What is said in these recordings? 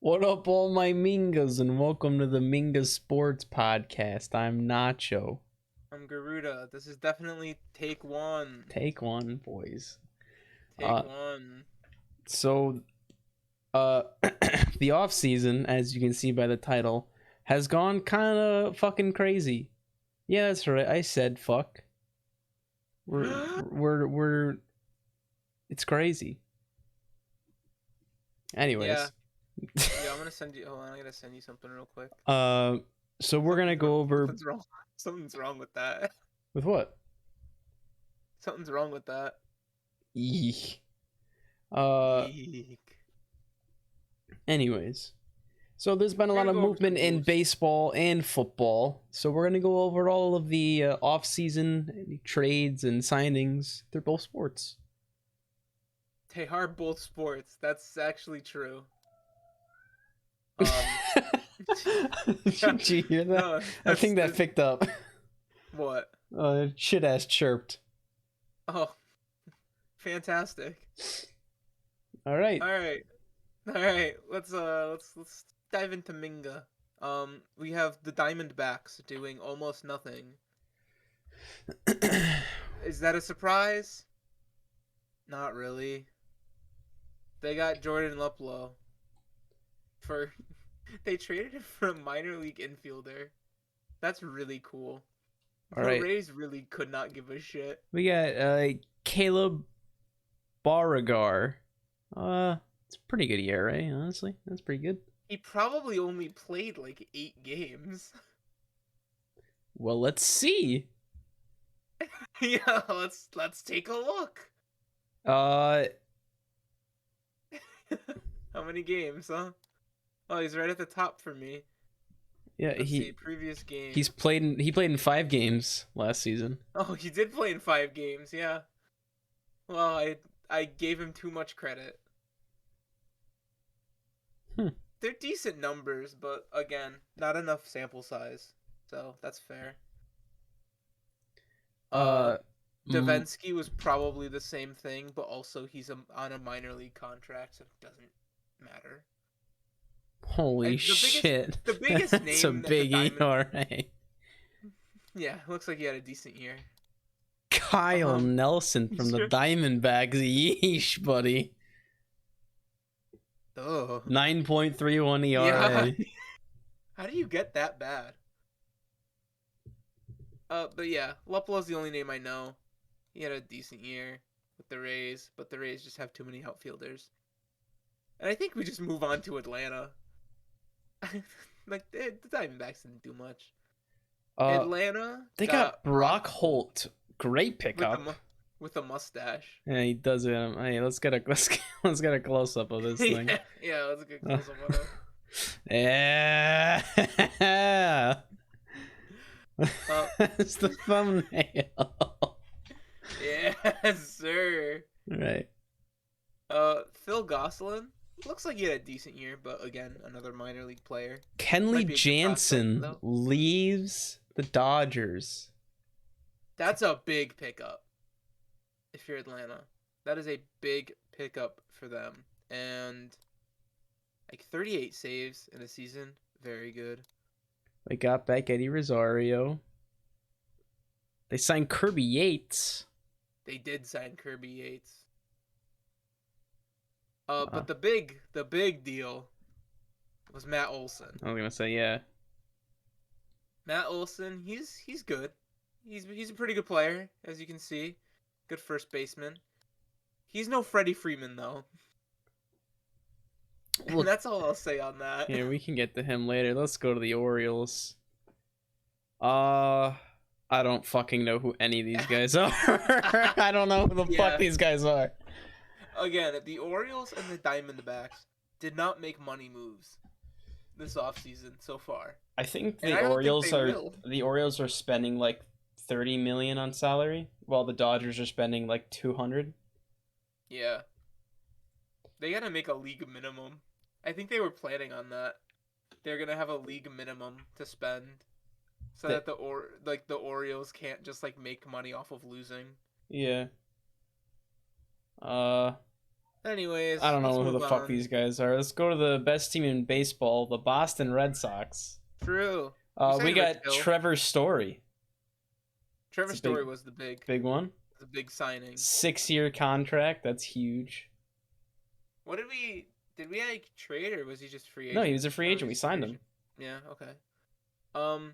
What up, all my Mingas, and welcome to the Minga Sports Podcast. I'm Nacho. I'm Garuta. This is definitely take one. Take one, boys. Take one. So, the offseason, as you can see by the title, has gone kind of fucking crazy. Yeah, that's right. I said fuck. We're. It's crazy. Anyways. Yeah, I'm gonna send you. Hold on, I'm gonna send you something real quick. So we're gonna go over. Something's wrong. Something's wrong with that. With what? Something's wrong with that. Eek. Eek. Anyways, so there's been a lot of movement in baseball and football. So we're gonna go over all of the off-season trades and signings. They're both sports. They are both sports. That's actually true. Did you hear that? No, I think that picked up. What? Shit ass chirped. Oh, fantastic. All right. Let's dive into Minga. We have the Diamondbacks doing almost nothing. Is that a surprise? Not really. They got Jordan Luplow for. They traded him for a minor league infielder. That's really cool. All the right. Rays really could not give a shit. We got Caleb Baragar. It's a pretty good ERA, honestly. That's pretty good. He probably only played like 8 games. Well, let's see. Yeah, let's take a look. How many games, huh? Oh, he's right at the top for me. Yeah, Let's see, previous game. He played in 5 games last season. Oh, he did play in 5 games, yeah. Well, I gave him too much credit. They're decent numbers, but again, not enough sample size. So that's fair. Davinsky was probably the same thing, but also he's on a minor league contract, so it doesn't matter. Holy shit. The biggest name. That's a big ERA. Yeah, looks like he had a decent year. Kyle Nelson from the Diamondbacks. Yeesh, buddy. Oh. 9.31 ERA. Yeah. How do you get that bad? But yeah, Luplow's the only name I know. He had a decent year with the Rays, but the Rays just have too many outfielders. And I think we just move on to Atlanta. Like, the Diamondbacks didn't do much. Atlanta. They got Brock Holt. Great pickup. With a mustache. Yeah, he does it. Hey, let's get a close up of this thing. Yeah, let's get a close up of it. Yeah. That's the thumbnail. Yes, sir. Right. Phil Gosselin. Looks like he had a decent year, but again, another minor league player. Kenley Jansen leaves the Dodgers. That's a big pickup. If you're Atlanta, that is a big pickup for them. And like 38 saves in a season, very good. They got back Eddie Rosario. They signed Kirby Yates. They did sign Kirby Yates. But the big deal was Matt Olson. I was gonna say, yeah. Matt Olson, he's good. He's a pretty good player, as you can see. Good first baseman. He's no Freddie Freeman though. Well, that's all I'll say on that. Yeah, we can get to him later. Let's go to the Orioles. I don't fucking know who any of these guys are. I don't know who the fuck these guys are. Again, the Orioles and the Diamondbacks did not make money moves this offseason so far. I think the Orioles are spending like 30 million on salary, while the Dodgers are spending like 200. Yeah. They gotta make a league minimum. I think they were planning on that. They're gonna have a league minimum to spend, so that the Orioles can't just like make money off of losing. Yeah. Anyways, I don't let's know who move the fuck on. these guys are. Let's go to the best team in baseball, the Boston Red Sox. True. We Rich got Hill. Trevor Story. Trevor It's a Story was the big one. the big signing. 6-year contract. That's huge. What did we like trade, or was he just free No, agent? he was a free Oh, agent. We he's free signed him. agent. Yeah, okay.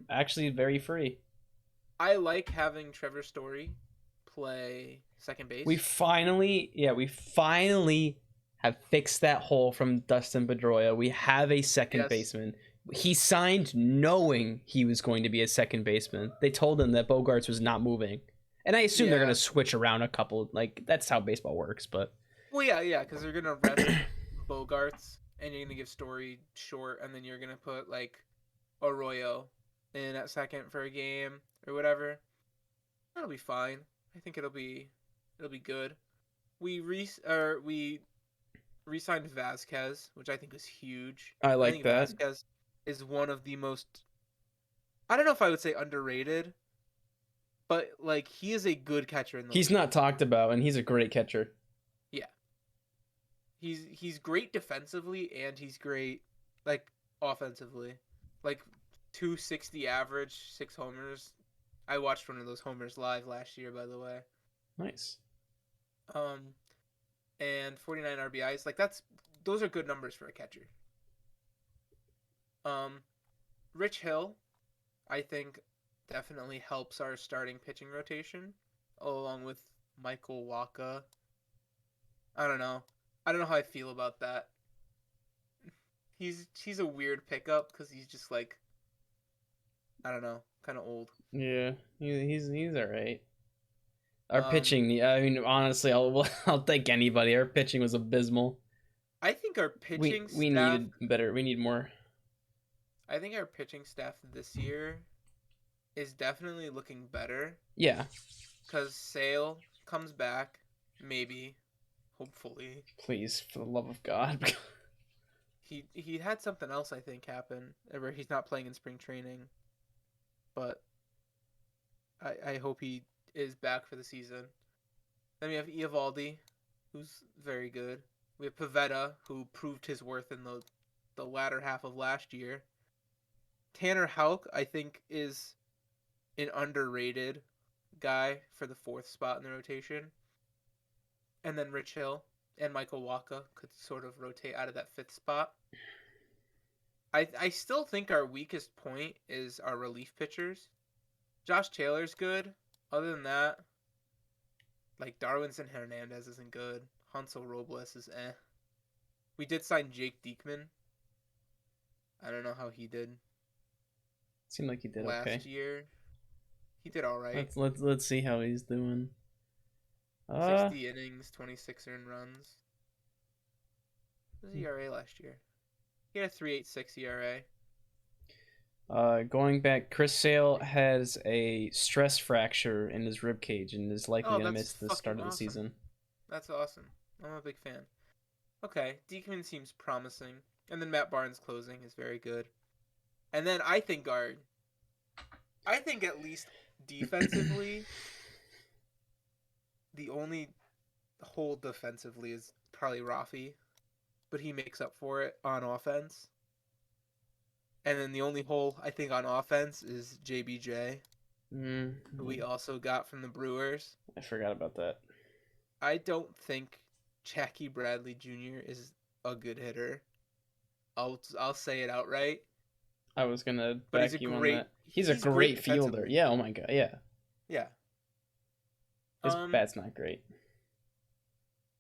Actually, very free. I like having Trevor Story play second base. We finally have fixed that hole from Dustin Pedroia. We have a second baseman. He signed knowing he was going to be a second baseman. They told him that Bogarts was not moving. And I assume they're going to switch around a couple. Like, that's how baseball works, but... Well, yeah, because they're going to rest Bogarts, and you're going to give Story short, and then you're going to put, like, Arroyo in at second for a game, or whatever. That'll be fine. I think it'll be good. We re-signed Vasquez, which I think was huge. I think that. Vasquez is one of the most, I don't know if I would say underrated, but like he is a good catcher in the He's league. not talked about, and he's a great catcher. Yeah. He's great defensively, and he's great like offensively. Like 260 average, 6 homers. I watched one of those homers live last year, by the way. Nice. And 49 RBIs. Like those are good numbers for a catcher. Rich Hill, I think, definitely helps our starting pitching rotation, along with Michael Wacha. I don't know how I feel about that. He's a weird pickup because he's just like, I don't know, kind of old. Yeah, he's all right. Our pitching, I mean, honestly, I'll take anybody. Our pitching was abysmal. I think our pitching we staff, needed better. We need more. I think our pitching staff this year is definitely looking better. Yeah. Because Sale comes back, maybe, hopefully. Please, for the love of God. He had something else, I think, happen where he's not playing in spring training. But I hope he is back for the season. Then we have Eovaldi, who's very good. We have Pivetta, who proved his worth in the latter half of last year. Tanner Houck, I think, is an underrated guy for the 4th spot in the rotation. And then Rich Hill and Michael Wacha could sort of rotate out of that 5th spot. I still think our weakest point is our relief pitchers. Josh Taylor's good. Other than that, like Darwinson Hernandez isn't good. Hansel Robles is eh. We did sign Jake Diekman. I don't know how he did. Seemed like he did last okay. year. He did all right. Let's see how he's doing. 60 innings, 26 earned runs. What was the ERA last year? He had a 3.86 ERA. Going back, Chris Sale has a stress fracture in his rib cage and is likely to miss the start of the season. That's awesome. I'm a big fan. Okay, Diekman seems promising. And then Matt Barnes closing is very good. And then I think guard. I think at least defensively, the only hole defensively is probably Rafi, but he makes up for it on offense. And then the only hole I think on offense is JBJ, who we also got from the Brewers. I forgot about that. I don't think Jackie Bradley Jr. is a good hitter. I'll say it outright. I was gonna back you on that. He's a great great fielder. Yeah. Oh my god. Yeah. Yeah. His bat's not great.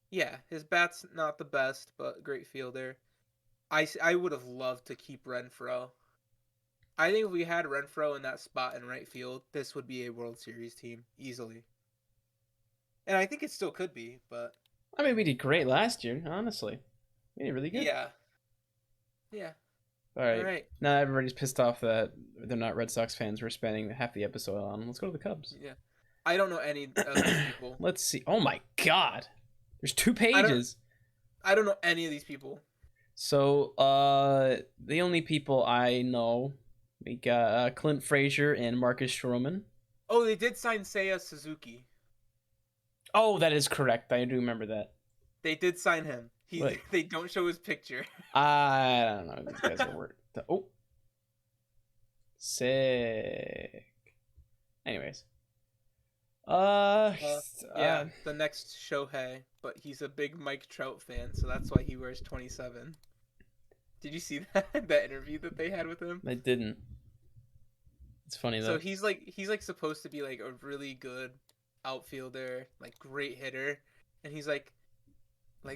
Yeah, his bat's not the best, but great fielder. I would have loved to keep Renfroe. I think if we had Renfroe in that spot in right field, this would be a World Series team easily. And I think it still could be, but I mean, we did great last year. Honestly, we did really good. Yeah. Yeah. All right. Now everybody's pissed off that they're not Red Sox fans. We're spending half the episode on. Let's go to the Cubs. Yeah. I don't know any of these people. Let's see. Oh my God. There's 2 pages. I don't know any of these people. So, the only people I know, we got Clint Frazier and Marcus Stroman. Oh, they did sign Seiya Suzuki. Oh, that is correct. I do remember that. They did sign him. Wait. They don't show his picture. I don't know. These guys are work. Oh, sick. Anyways, Yeah, the next Shohei, but he's a big Mike Trout fan, so that's why he wears 27. Did you see that interview that they had with him? I didn't. It's funny though. So he's like supposed to be like a really good outfielder, like great hitter, and he's like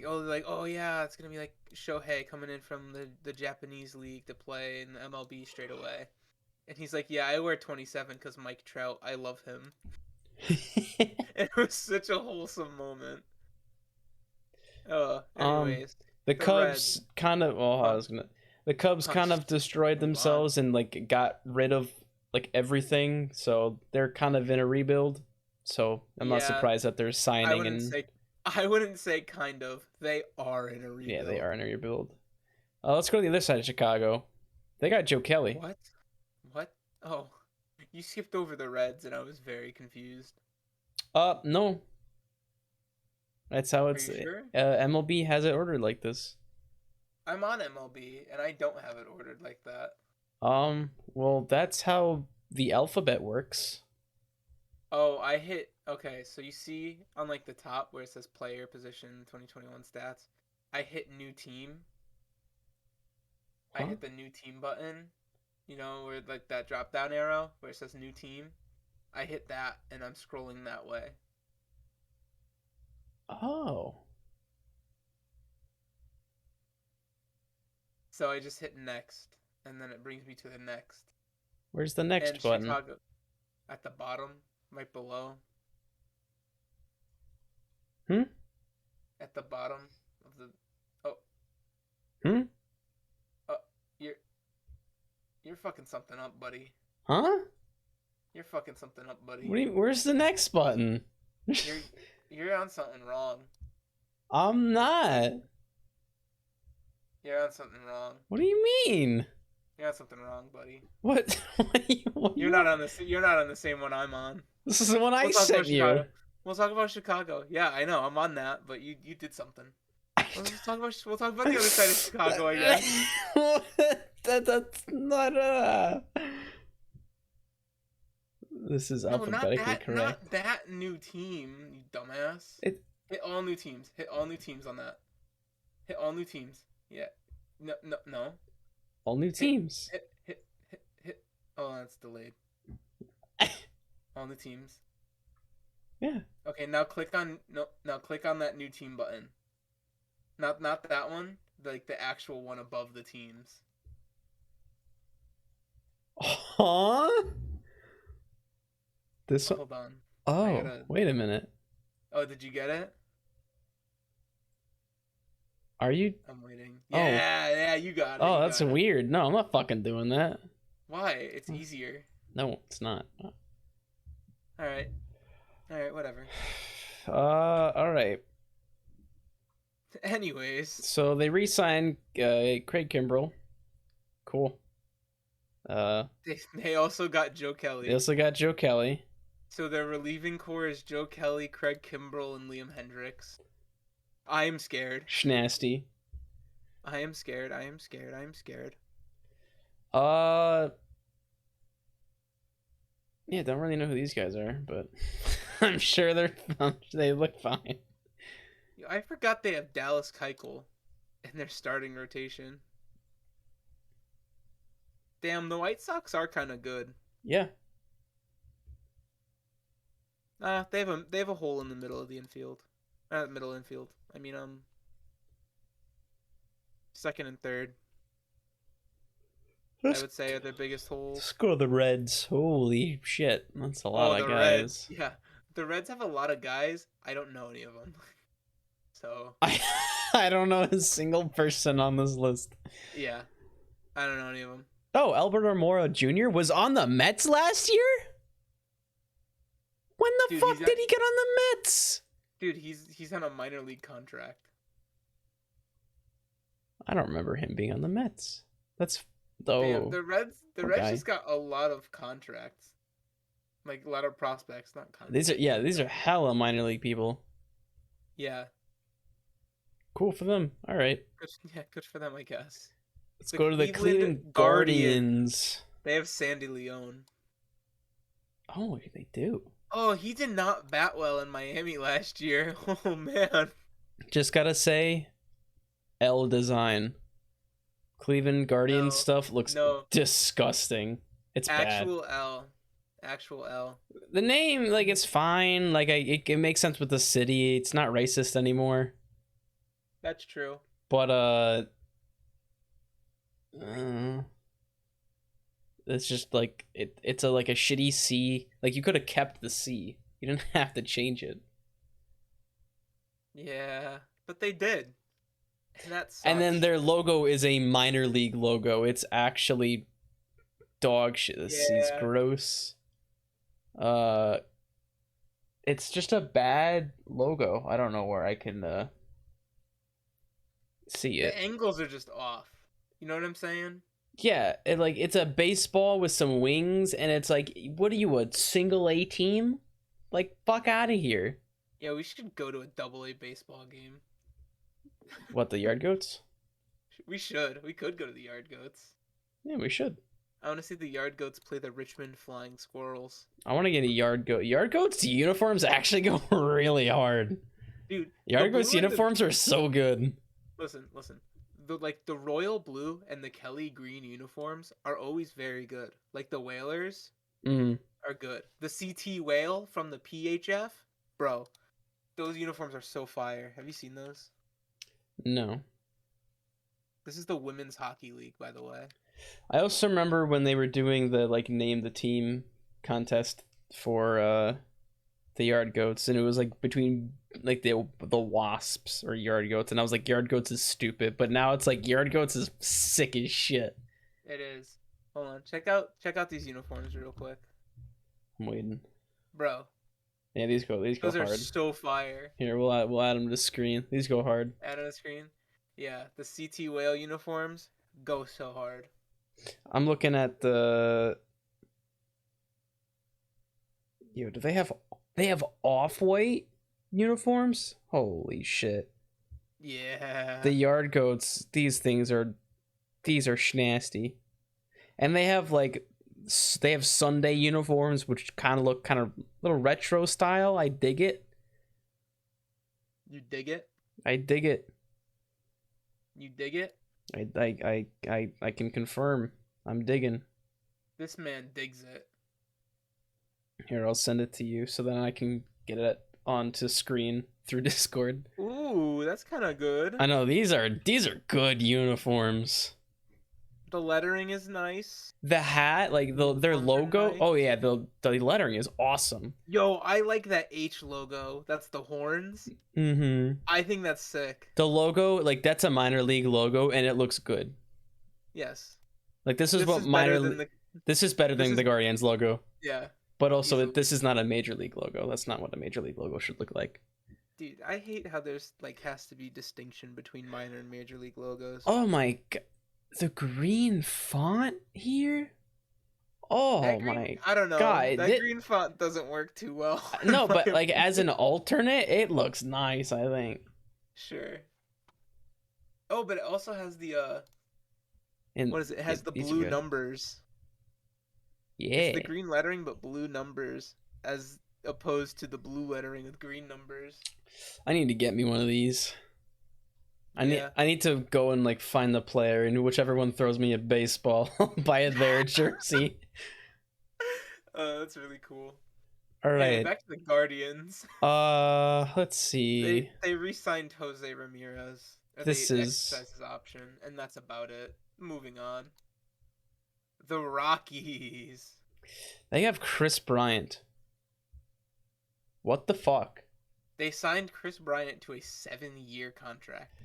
oh yeah, it's gonna be like Shohei coming in from the Japanese league to play in the MLB straight away, and he's like, yeah, I wear 27 because Mike Trout, I love him. It was such a wholesome moment. Anyways, the Cubs kind of the Cubs kind of destroyed themselves and like got rid of like everything, so they're kind of in a rebuild. So I'm not surprised that they're signing. I wouldn't say kind of. They are in a rebuild. Yeah, they are in a rebuild. Let's go to the other side of Chicago. They got Joe Kelly. What? Oh, you skipped over the Reds, and I was very confused. No. That's how it's. Are you sure? MLB has it ordered like this. I'm on MLB, and I don't have it ordered like that. Well, that's how the alphabet works. Oh, okay, so you see on like the top where it says player position 2021 stats, I hit new team. Huh? I hit the new team button, where like that drop down arrow where it says new team. I hit that and I'm scrolling that way. Oh. So I just hit next, and then it brings me to the next. Where's the next button? Chicago, at the bottom, right below. At the bottom of the. Oh. You're fucking something up, buddy. Huh? You're fucking something up, buddy. Where's the next button? You're on something wrong. I'm not. You're on something wrong. What do you mean? You're on something wrong, buddy. What? You're not on the same one I'm on. This is the one I sent you. We'll talk about Chicago. Yeah, I know. I'm on that, but you did something. We'll talk about the other side of Chicago, I guess. That's not This is alphabetically correct. Not that new team, you dumbass. Hit all new teams. Hit all new teams on that. Hit all new teams. Yeah. No. All new teams. Hit. Oh, that's delayed. All new teams. Yeah. Okay, now click on that new team button. Not that one, like the actual one above the teams. Huh? This one? Hold on. Oh, wait a minute. Oh, did you get it? Are you? I'm waiting. Yeah, you got it. Oh, that's weird. No, I'm not fucking doing that. Why? It's easier. No, it's not. All right, whatever. All right. Anyways. So they re-signed Craig Kimbrell. Cool. They also got Joe Kelly. So their relieving core is Joe Kelly, Craig Kimbrell, and Liam Hendricks. I am scared. Schnasty. I am scared. Yeah, don't really know who these guys are, but I'm sure they look fine. I forgot they have Dallas Keuchel in their starting rotation. Damn, the White Sox are kind of good. Yeah. They have a hole in the middle of the infield. Middle infield. I mean, second and third. I would say are their biggest holes. Let's go to the Reds. Holy shit, that's a lot of guys. Reds. Yeah, the Reds have a lot of guys. I don't know any of them. So I don't know a single person on this list. Yeah, I don't know any of them. Oh, Albert Almora Jr. was on the Mets last year? When the fuck did he get on the Mets? Dude, he's on a minor league contract. I don't remember him being on the Mets. That's the Reds just got a lot of contracts. Like a lot of prospects, not contracts. These are hella minor league people. Yeah. Cool for them. All right. Good for them, I guess. Let's go to the Cleveland Guardians. They have Sandy Leone. Oh, they do. Oh, he did not bat well in Miami last year. Oh, man. Just gotta say, L design. Cleveland Guardians stuff looks disgusting. It's Actual bad. L. Actual L. The name, like, it's fine. Like, it makes sense with the city. It's not racist anymore. That's true. But, it's just like it's like a shitty C. Like, you could have kept the C. You didn't have to change it. Yeah, but they did. And that sucks. And then their logo is a minor league logo. It's actually dog shit. This is gross. It's just a bad logo. I don't know where I can see it. The angles are just off. You know what I'm saying? Yeah, it's a baseball with some wings, and it's like, what are you, a single A team? Like, fuck out of here. Yeah, we should go to a double-A baseball game. What, the Yard Goats? We should. We could go to the Yard Goats. Yeah, we should. I want to see the Yard Goats play the Richmond Flying Squirrels. I want to get a Yard Goat. Yard Goats uniforms actually go really hard. Dude, Yard Goats uniforms are so good. Listen. The royal blue and the Kelly green uniforms are always very good. Like the Whalers are good. The CT Whale from the PHF, bro, those uniforms are so fire. Have you seen those? No. This is the Women's Hockey League, by the way. I also remember when they were doing the name the team contest for the Yard Goats, and it was like between like the Wasps or Yard Goats, and I was like, Yard Goats is stupid, but now it's like Yard Goats is sick as shit. It is. Hold on, check out these uniforms real quick. I'm waiting, bro. Yeah, these go hard. Those are so fire. Here, we'll add them to the screen. These go hard. Add on the screen. Yeah, the CT Whale uniforms go so hard. I'm looking at the. Yo, do they have off-white uniforms? Holy shit. Yeah. The Yard Goats, these are schnasty. And they have Sunday uniforms, which kind of look kind of little retro style. I dig it. You dig it? I dig it. You dig it? I can confirm. I'm digging. This man digs it. Here, I'll send it to you so then I can get it onto screen through Discord. Ooh, that's kind of good. I know these are good uniforms. The lettering is nice. The hat, like their logo. Nice. Oh yeah, the lettering is awesome. Yo, I like that H logo. That's the horns. Mm-hmm. I think that's sick. The logo, like that's a minor league logo, and it looks good. Yes. Like this is better than the Guardians logo. Yeah. But also, this is not a major league logo. That's not what a major league logo should look like. Dude, I hate how there's has to be distinction between minor and major league logos. Oh my god. The green font here? Oh my I don't know. God. That green font doesn't work too well. No, but as an alternate, it looks nice, I think. Sure. Oh, but it also has the what is it? It has the blue numbers. Yeah. It's the green lettering but blue numbers as opposed to the blue lettering with green numbers. I need to get me one of these. I need to go and find the player, and whichever one throws me a baseball, I'll buy their jersey. That's really cool. All right. Hey, back to the Guardians. Let's see. They re-signed Jose Ramirez. This is exercise his option, and that's about it. Moving on. The Rockies. They have Chris Bryant. What the fuck? They signed Chris Bryant to a 7-year contract.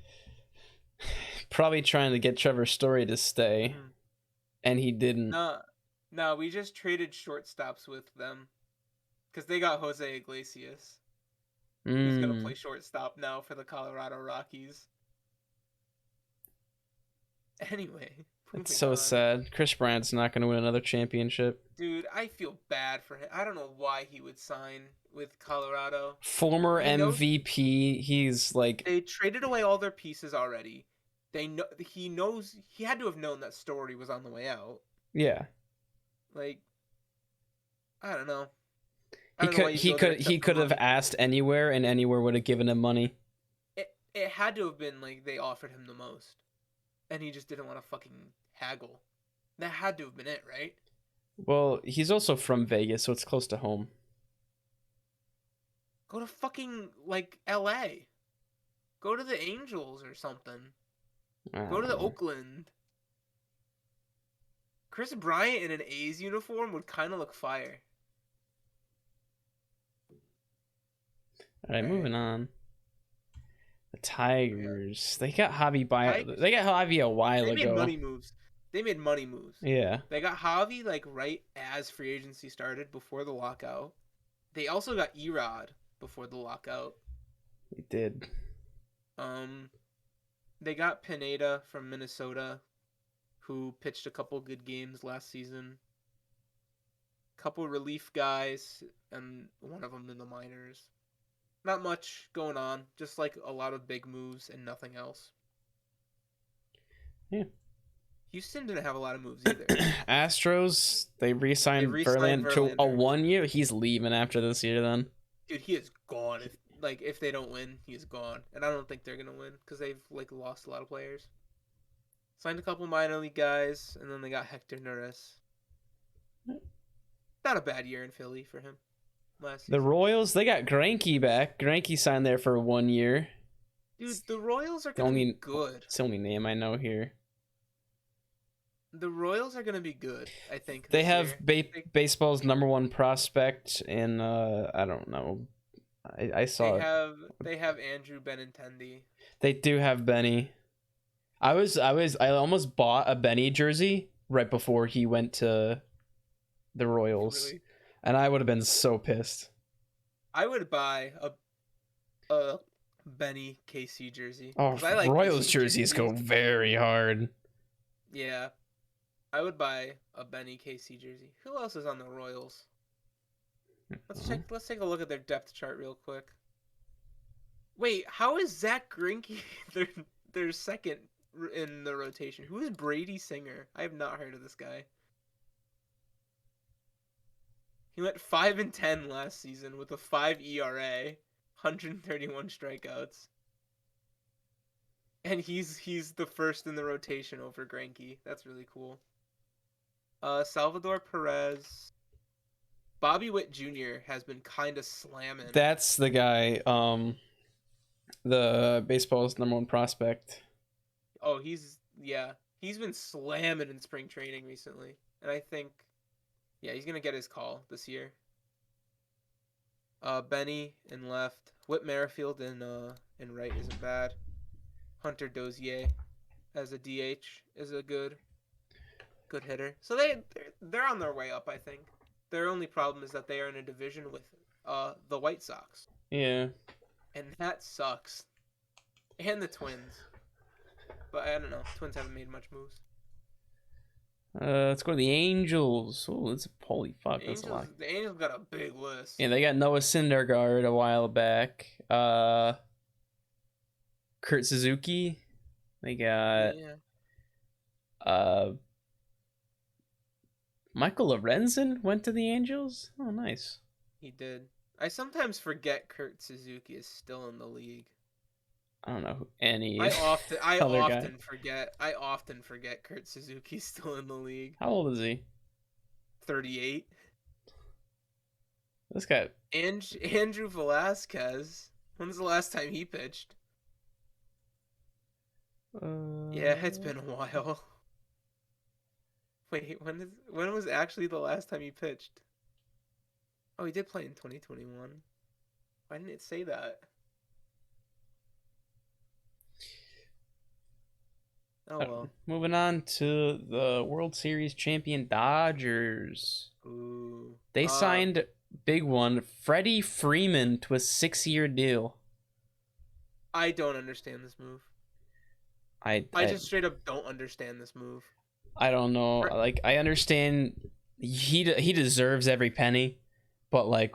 Probably trying to get Trevor Story to stay, and he didn't. No, we just traded shortstops with them because they got Jose Iglesias. Who's gonna play shortstop now for the Colorado Rockies. Anyway, It's Moving so on. sad. Chris Bryant's not going to win another championship. Dude, I feel bad for him. I don't know why he would sign with Colorado. Former MVP. He's like, They traded away all their pieces already. He knows he had to have known that Story was on the way out. yeah. Like, I don't know. He could have asked anywhere, and anywhere would have given him money. It had to have been like they offered him the most, and he just didn't want to fucking haggle. That had to have been it, right? Well, he's also from Vegas, so it's close to home. Go to fucking like L.A. Go to the Angels or something. Go to the Oakland. Chris Bryant in an A's uniform would kind of look fire. All right, moving on. The Tigers. They got Javi They got Javi a while ago. They made money moves. Yeah. They got Javi like right as free agency started before the lockout. They also got Erod before the lockout. They did. They got Pineda from Minnesota, who pitched a couple good games last season. Couple relief guys, and one of them in the minors. Not much going on, just like a lot of big moves and nothing else. Yeah. Houston didn't have a lot of moves either. Astros, they re-signed Verlander to a 1 year. He's leaving after this year then. Dude, he is gone. If they don't win, he's gone. And I don't think they're going to win because they've like lost a lot of players. Signed a couple minor league guys, and then they got Hector Neris. Not a bad year in Philly for him. The Royals, they got Greinke back. Greinke signed there for 1 year. Dude, the Royals are going to be good. It's the only name I know here. The Royals are going to be good, I think. They have baseball's #1 prospect in, I don't know. I saw They have Andrew Benintendi. They do have Benny. I almost bought a Benny jersey right before he went to the Royals. Really? And I would have been so pissed. I would buy a Benny KC jersey. Oh, I like Royals jerseys go very hard. Yeah. I would buy a Benny KC jersey. Who else is on the Royals? Let's take a look at their depth chart real quick. Wait, how is Zach Greinke their second in the rotation? Who is Brady Singer? I have not heard of this guy. He went 5-10 last season with a 5 ERA, 131 strikeouts. And he's the first in the rotation over Greinke. That's really cool. Salvador Perez. Bobby Witt Jr. has been kind of slamming. That's the guy, the baseball's #1 prospect. Oh, he's been slamming in spring training recently. And I think, he's going to get his call this year. Benny in left. Whit Merrifield in right isn't bad. Hunter Dozier as a DH is a good hitter. So they're on their way up, I think. Their only problem is that they are in a division with the White Sox. Yeah. And that sucks. And the Twins. But I don't know. Twins haven't made much moves. Let's go to the Angels. Oh, holy fuck, that's a lot. The Angels got a big list. Yeah, they got Noah Syndergaard a while back. Kurt Suzuki. They got Michael Lorenzen went to the Angels. Oh, nice. He did. I sometimes forget Kurt Suzuki is still in the league. I don't know who any. I often forget Kurt Suzuki's still in the league. How old is he? 38. This guy. Andrew Velasquez. When's the last time he pitched? Yeah, it's been a while. Wait, when was actually the last time he pitched? Oh, he did play in 2021. Why didn't it say that? Oh well. Moving on to the World Series champion Dodgers. Ooh. They signed big one, Freddie Freeman, to a 6-year deal. I don't understand this move. I just straight up don't understand this move. I don't know. Like, I understand he deserves every penny, but like,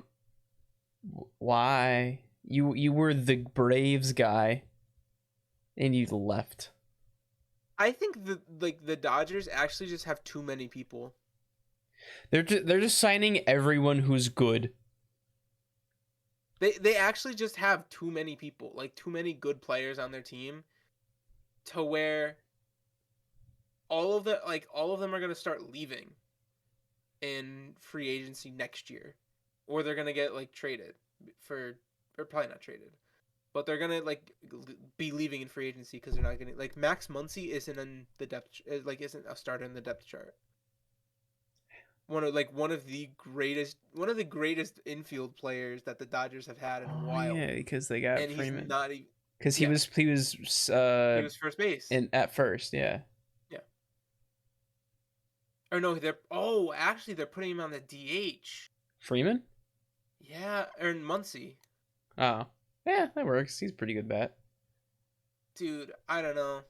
why? You were the Braves guy, and you left. I think the Dodgers actually just have too many people. They're just signing everyone who's good. They actually just have too many people, like too many good players on their team, to where all of them are gonna start leaving in free agency next year, or they're gonna get like traded or probably not traded, but they're gonna like be leaving in free agency because they're not gonna like Max Muncy isn't in the depth isn't a starter in the depth chart. One of the greatest infield players that the Dodgers have had in a while. Yeah, because they got and Freeman. He's not even Because he was he was first base. at first, yeah. Yeah. Or no, actually they're putting him on the DH. Freeman? Yeah, or Muncy. Oh. Yeah, that works. He's a pretty good bat. Dude, I don't know.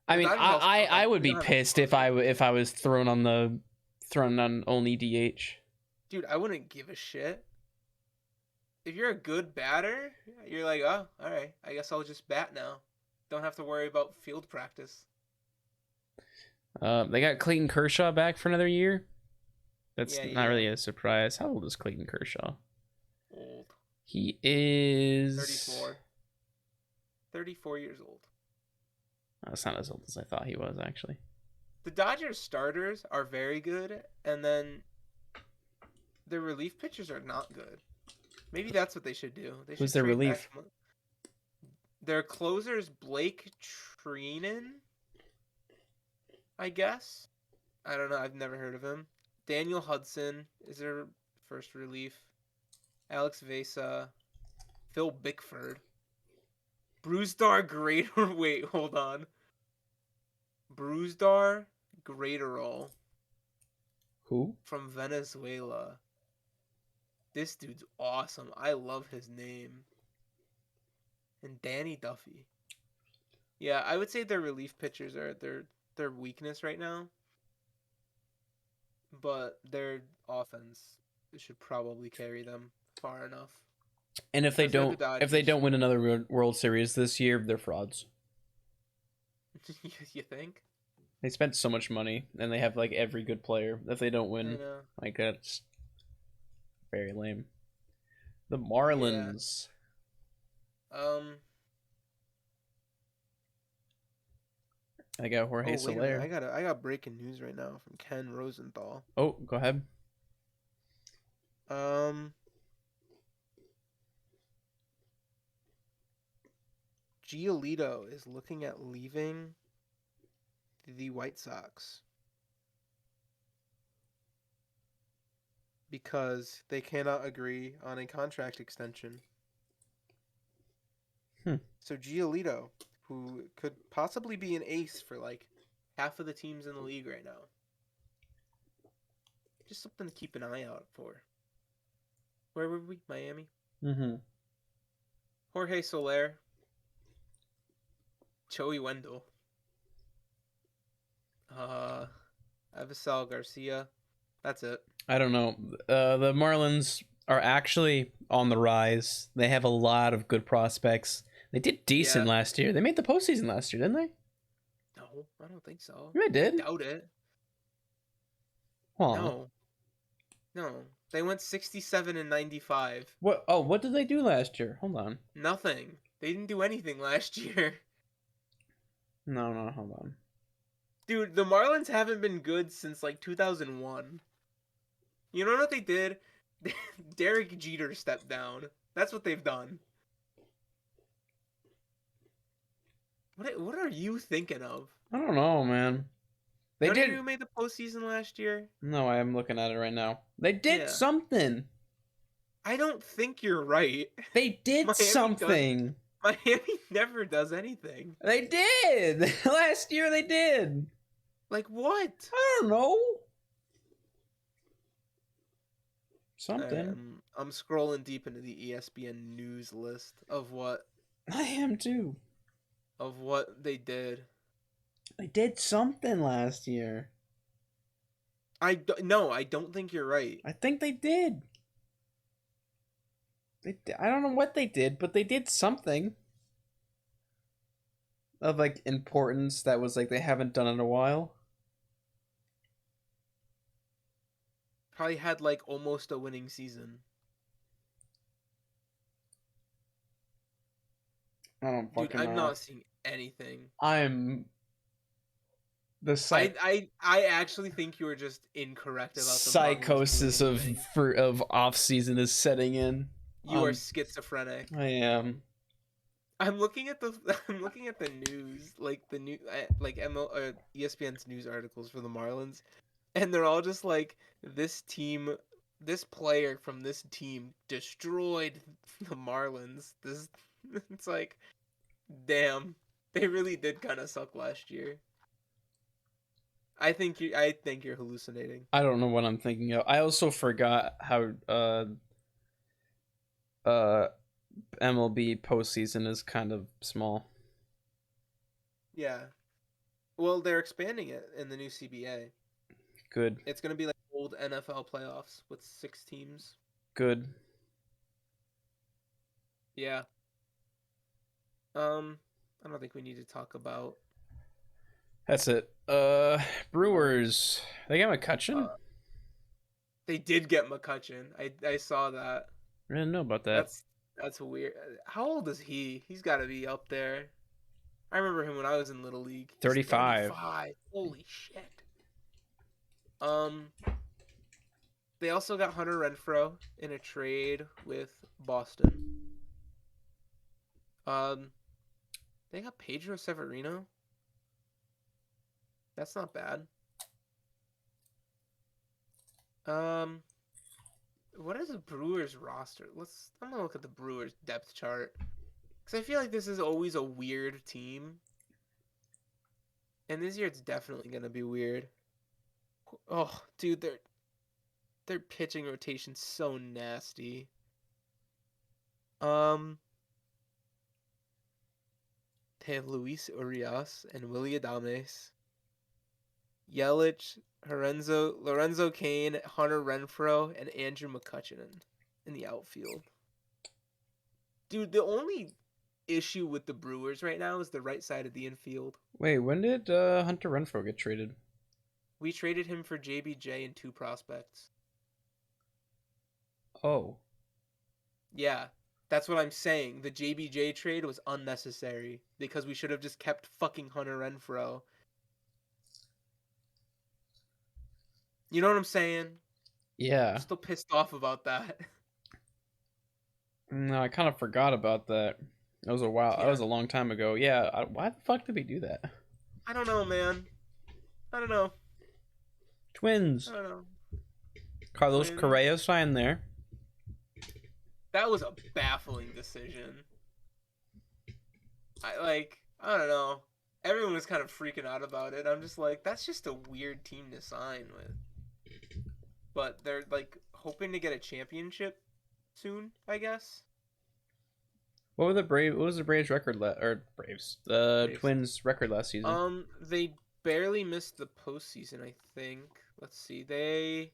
I mean, I would be pissed if I was thrown on only DH. Dude, I wouldn't give a shit. If you're a good batter, you're like, oh, all right, I guess I'll just bat now. Don't have to worry about field practice. They got Clayton Kershaw back for another year. That's not really a surprise. How old is Clayton Kershaw? Old. He is 34. 34 years old. That's not as old as I thought he was, actually. The Dodgers starters are very good, and then their relief pitchers are not good. Maybe that's what they should do. Who's their relief? Their closer's Blake Treinen, I guess. I don't know. I've never heard of him. Daniel Hudson is their first relief. Alex Vesa. Phil Bickford. Brusdar Greater. Wait, hold on. Brusdar Graterol. Who? From Venezuela. This dude's awesome. I love his name. And Danny Duffy. Yeah, I would say their relief pitchers are their weakness right now. But their offense should probably carry them far enough. And if they don't win another World Series this year, they're frauds. You think? They spent so much money, and they have like every good player. If they don't win, like that's very lame. The Marlins. Yeah. I got Jorge Soler. I got breaking news right now from Ken Rosenthal. Oh, go ahead. Giolito is looking at leaving the White Sox because they cannot agree on a contract extension. So Giolito, who could possibly be an ace for like half of the teams in the league right now. Just something to keep an eye out for. Where were we? Miami? Mm-hmm. Jorge Soler. Joey Wendell. Avisal Garcia. That's it. I don't know. The Marlins are actually on the rise. They have a lot of good prospects. They did decent last year. They made the postseason last year, didn't they? No, I don't think so. They did. I doubt it. Huh. No. They went 67-95. What? Oh, what did they do last year? Hold on. Nothing. They didn't do anything last year. No, hold on. Dude, the Marlins haven't been good since like 2001. You know what they did? Derek Jeter stepped down. That's what they've done. What are you thinking of? I don't know, man. They did. Who made the postseason last year? No, I am looking at it right now. They did something. I don't think you're right. They did something. Miami never does anything. They did. Last year they did. Like what? I don't know. Something. I'm scrolling deep into the ESPN news list of what. I am too. Of what they did. They did something last year. No, I don't think you're right. I think they did. I don't know what they did, but they did something of like importance that was like they haven't done in a while. Probably had like almost a winning season. I don't fucking Dude, I'm know. not seeing anything. I'm the I actually think you were just incorrect about the psychosis Marlins moving. of off season is setting in. You are schizophrenic. I am. I'm looking at the news, like the new like ESPN's news articles for the Marlins, and they're all just like this player from this team destroyed the Marlins. It's like, damn, they really did kind of suck last year. I think you're hallucinating. I don't know what I'm thinking of. I also forgot how MLB postseason is kind of small. Yeah. Well, they're expanding it in the new CBA. Good. It's going to be like old NFL playoffs with 6 teams. Good. Yeah. I don't think we need to talk about. That's it. Brewers. They got McCutchen? They did get McCutchen. I saw that. I didn't know about that. That's weird. How old is he? He's got to be up there. I remember him when I was in Little League. 35. 35. Holy shit. They also got Hunter Renfroe in a trade with Boston. They got Pedro Severino. That's not bad. What is the Brewers roster? I'm gonna look at the Brewers depth chart, because I feel like this is always a weird team, and this year it's definitely gonna be weird. Oh, dude, their pitching rotation's so nasty. They have Luis Urias and Willy Adames, Yelich, Lorenzo Cain, Hunter Renfroe, and Andrew McCutcheon in the outfield. Dude, the only issue with the Brewers right now is the right side of the infield. Wait, when did Hunter Renfroe get traded? We traded him for JBJ and 2 prospects. Oh. Yeah, that's what I'm saying. The JBJ trade was unnecessary because we should have just kept fucking Hunter Renfroe. You know what I'm saying? Yeah. I'm still pissed off about that. No, I kind of forgot about that. That was a while. Yeah. That was a long time ago. Yeah. Why the fuck did we do that? I don't know, man. I don't know. Twins. I don't know. Carlos Correa signed there. That was a baffling decision. I don't know. Everyone was kind of freaking out about it. I'm just like, that's just a weird team to sign with. But they're like hoping to get a championship soon, I guess. What was the Braves record Braves? The Twins record last season. They barely missed the postseason, I think. Let's see. They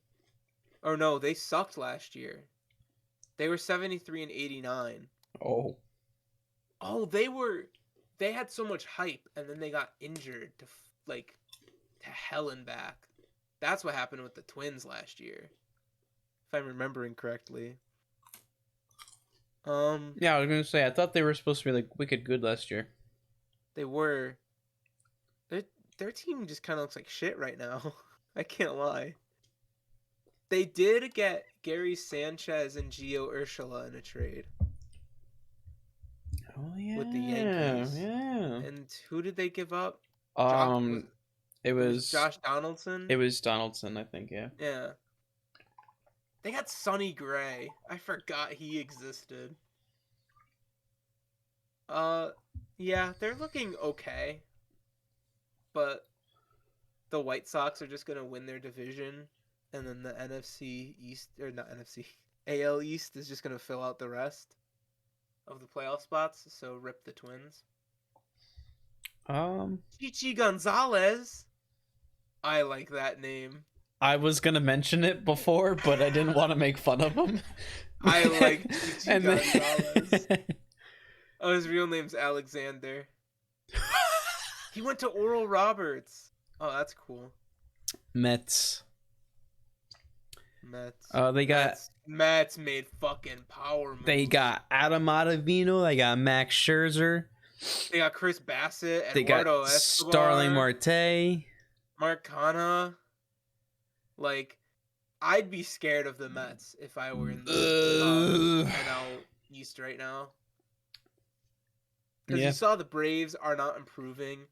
sucked last year. They were 73 and 89. Oh. Oh, they had so much hype, and then they got injured to hell and back. That's what happened with the Twins last year, if I'm remembering correctly. Yeah, I was gonna say I thought they were supposed to be like wicked good last year. They were. Their team just kind of looks like shit right now. I can't lie. They did get Gary Sanchez and Gio Urshela in a trade. Oh yeah. With the Yankees. Yeah. And who did they give up? It was Josh Donaldson. It was Donaldson, I think. Yeah. Yeah. They got Sonny Gray. I forgot he existed. Yeah, they're looking okay. But the White Sox are just gonna win their division, and then the NFC East, or not NFC, AL East is just gonna fill out the rest of the playoff spots. So rip the Twins. Chichi Gonzalez. I like that name. I was gonna mention it before, but I didn't want to make fun of him. I like Chichi Gonzalez. Then... Oh, his real name's Alexander. He went to Oral Roberts. Oh, that's cool. Mets. They got Mets made fucking power moves. They got Adam Ottavino. They got Max Scherzer. They got Chris Bassett. They Eduardo got Escobar, Starling Marte. Mark Canha. Like, I'd be scared of the Mets if I were in the NL East right now. Because you saw the Braves are not improving.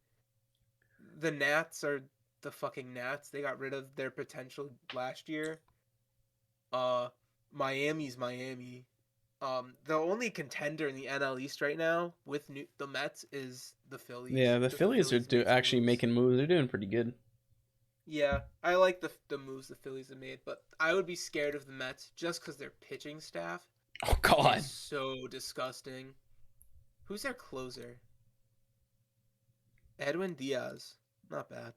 The Nats are the fucking Nats. They got rid of their potential last year. Miami's Miami. The only contender in the NL East right now with the Mets is the Phillies. Yeah, the Phillies are actually making moves. They're doing pretty good. Yeah, I like the moves the Phillies have made, but I would be scared of the Mets just because their pitching staff. Oh God, is so disgusting. Who's their closer? Edwin Diaz, not bad.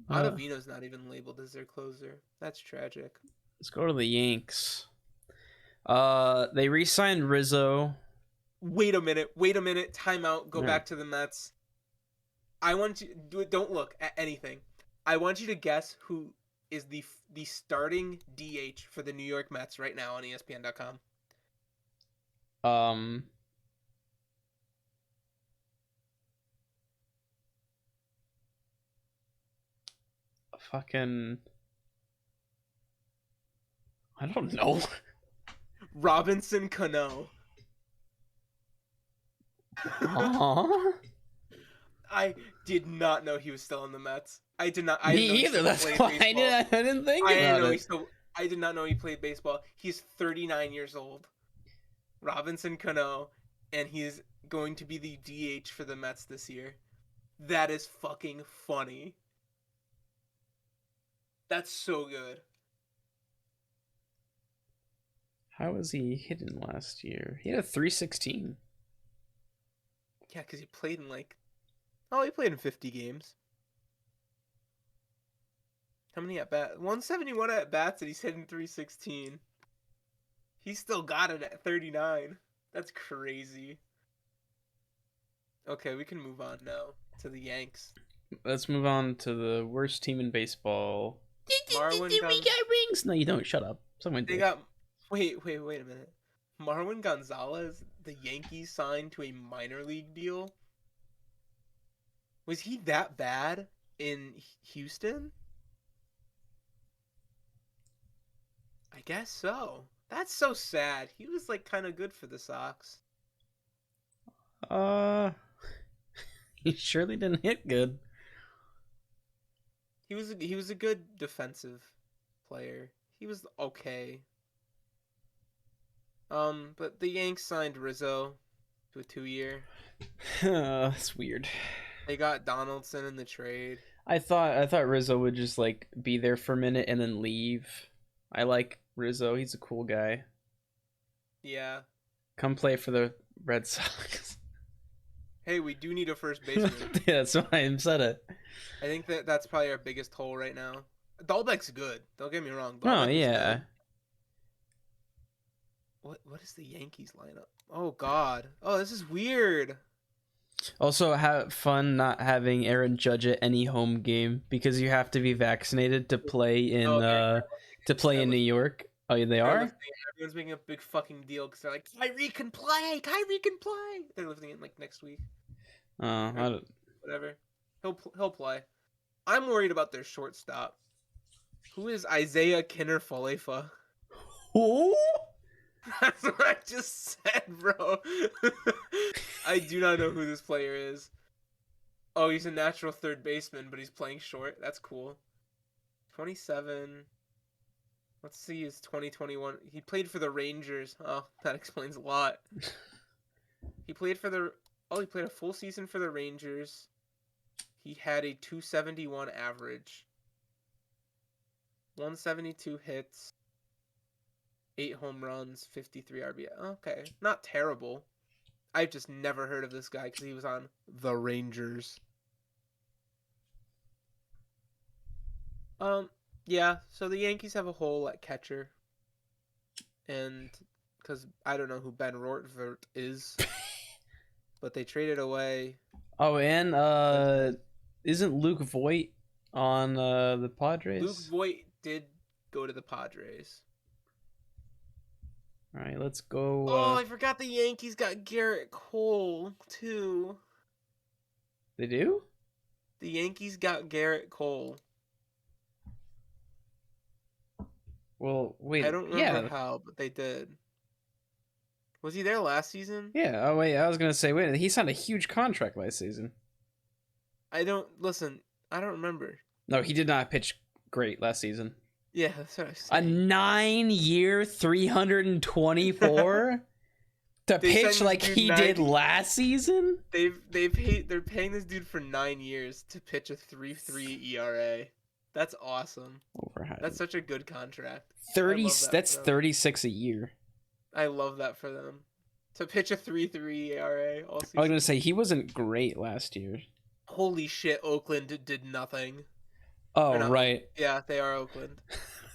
Ottavino's not even labeled as their closer. That's tragic. Let's go to the Yanks. They re-signed Rizzo. Wait a minute. Time out. Go back to the Mets. I want you don't look at anything. I want you to guess who is the starting DH for the New York Mets right now on ESPN.com. Fucking, I don't know. Robinson Cano. I did not know he was still in the Mets. I did not. Me either. That's why I didn't think about it. I did not know he played baseball. He's 39 years old. Robinson Cano, and he's going to be the DH for the Mets this year. That is fucking funny. That's so good. How was he hitting last year? He had a 316. Yeah, because he played in he played in 50 games. How many at bat? 171 at bats, and he's hitting 316. He's still got it at 39. That's crazy. Okay, we can move on now to the Yanks. Let's move on to the worst team in baseball. We got rings. No, you don't. Shut up. Someone did. Wait a minute. Marwin Gonzalez, the Yankees signed to a minor league deal. Was he that bad in Houston? I guess so. That's so sad. He was kind of good for the Sox. He surely didn't hit good. He was a good defensive player. He was okay. But the Yanks signed Rizzo to a 2-year. That's weird. They got Donaldson in the trade. I thought Rizzo would just be there for a minute and then leave. I like Rizzo. He's a cool guy. Yeah. Come play for the Red Sox. Hey, we do need a first baseman. Yeah, that's why I said it. I think that's probably our biggest hole right now. Dahlbeck's good. Don't get me wrong. Oh, yeah. What is the Yankees lineup? Oh, God. Oh, this is weird. Also, have fun not having Aaron Judge at any home game because you have to be vaccinated to play in in New York. Oh, they are? Everyone's making a big fucking deal because they're like, Tyreek can play. They're lifting it next week. Whatever. He'll play. I'm worried about their shortstop. Who is Isaiah Kinner-Falefa? Who? That's what I just said, bro. I do not know who this player is. Oh, he's a natural third baseman, but he's playing short. That's cool. 27. Let's see his 2021. He played for the Rangers. Oh, that explains a lot. He played a full season for the Rangers. He had a 271 average. 172 hits. 8 home runs, 53 RBI. Okay, not terrible. I've just never heard of this guy because he was on the Rangers. Yeah, so the Yankees have a hole at catcher. And because I don't know who Ben Rortvert is, but they traded away. Oh, and isn't Luke Voigt on the Padres? Luke Voigt did go to the Padres. All right, let's go. Oh, I forgot the Yankees got Garrett Cole too. They do? The Yankees got Garrett Cole. Well, wait. I don't remember how, but they did. Was he there last season? Yeah. Oh, wait. I was going to say, wait, he signed a huge contract last season. I don't remember. No, he did not pitch great last season. Yeah, that's what I was A saying. 9-year, 324 to pitch like he did last season? They're paying this dude for 9 years to pitch a 3.3 ERA. That's awesome. That's such a good contract. 30. That's 36 a year. I love that for them. To pitch a 3.3 ERA all season. I was gonna say he wasn't great last year. Holy shit! Oakland did nothing. Oh right. Yeah, they are Oakland.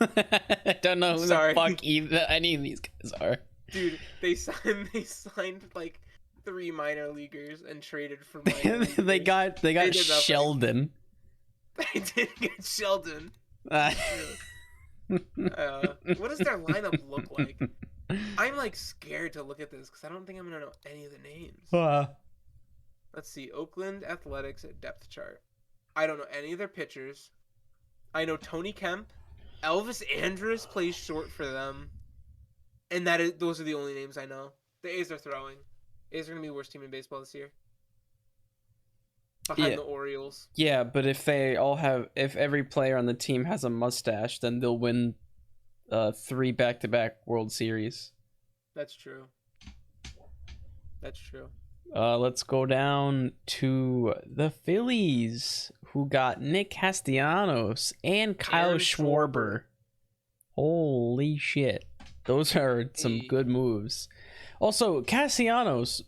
I don't know who the fuck any of these guys are. Dude, they signed like 3 minor leaguers and traded for minor leaguers. they got Sheldon. They did get Sheldon. What does their lineup look like? I'm like scared to look at this because I don't think I'm gonna know any of the names. Let's see, Oakland Athletics at depth chart. I don't know any of their pitchers. I know Tony Kemp, Elvis Andrus plays short for them, and those are the only names I know. The A's are throwing. A's are gonna be the worst team in baseball this year. Behind the Orioles. Yeah, but if every player on the team has a mustache, then they'll win 3 back-to-back World Series. That's true. That's true. Let's go down to the Phillies, who got Nick Castellanos and Kyle Schwarber. Holy shit. Those are some good moves. Also, Castellanos,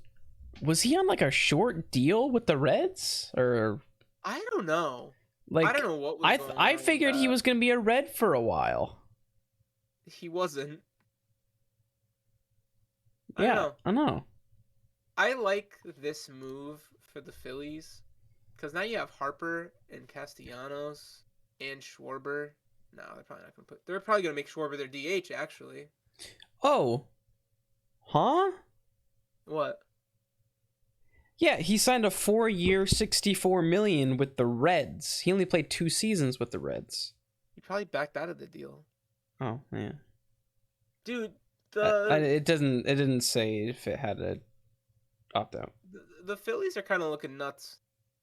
was he on like a short deal with the Reds? Or I don't know. Like, I don't know what was going on. I figured he was going to be a Red for a while. He wasn't. Yeah, I know. I like this move for the Phillies because now you have Harper and Castellanos and Schwarber. No, they're probably not going to put. They're probably going to make Schwarber their DH. Actually. Oh. Huh? What? Yeah, he signed a 4-year, $64 million with the Reds. He only played 2 seasons with the Reds. He probably backed out of the deal. Oh yeah. Dude, it didn't say if it had a opt out. The Phillies are kind of looking nuts.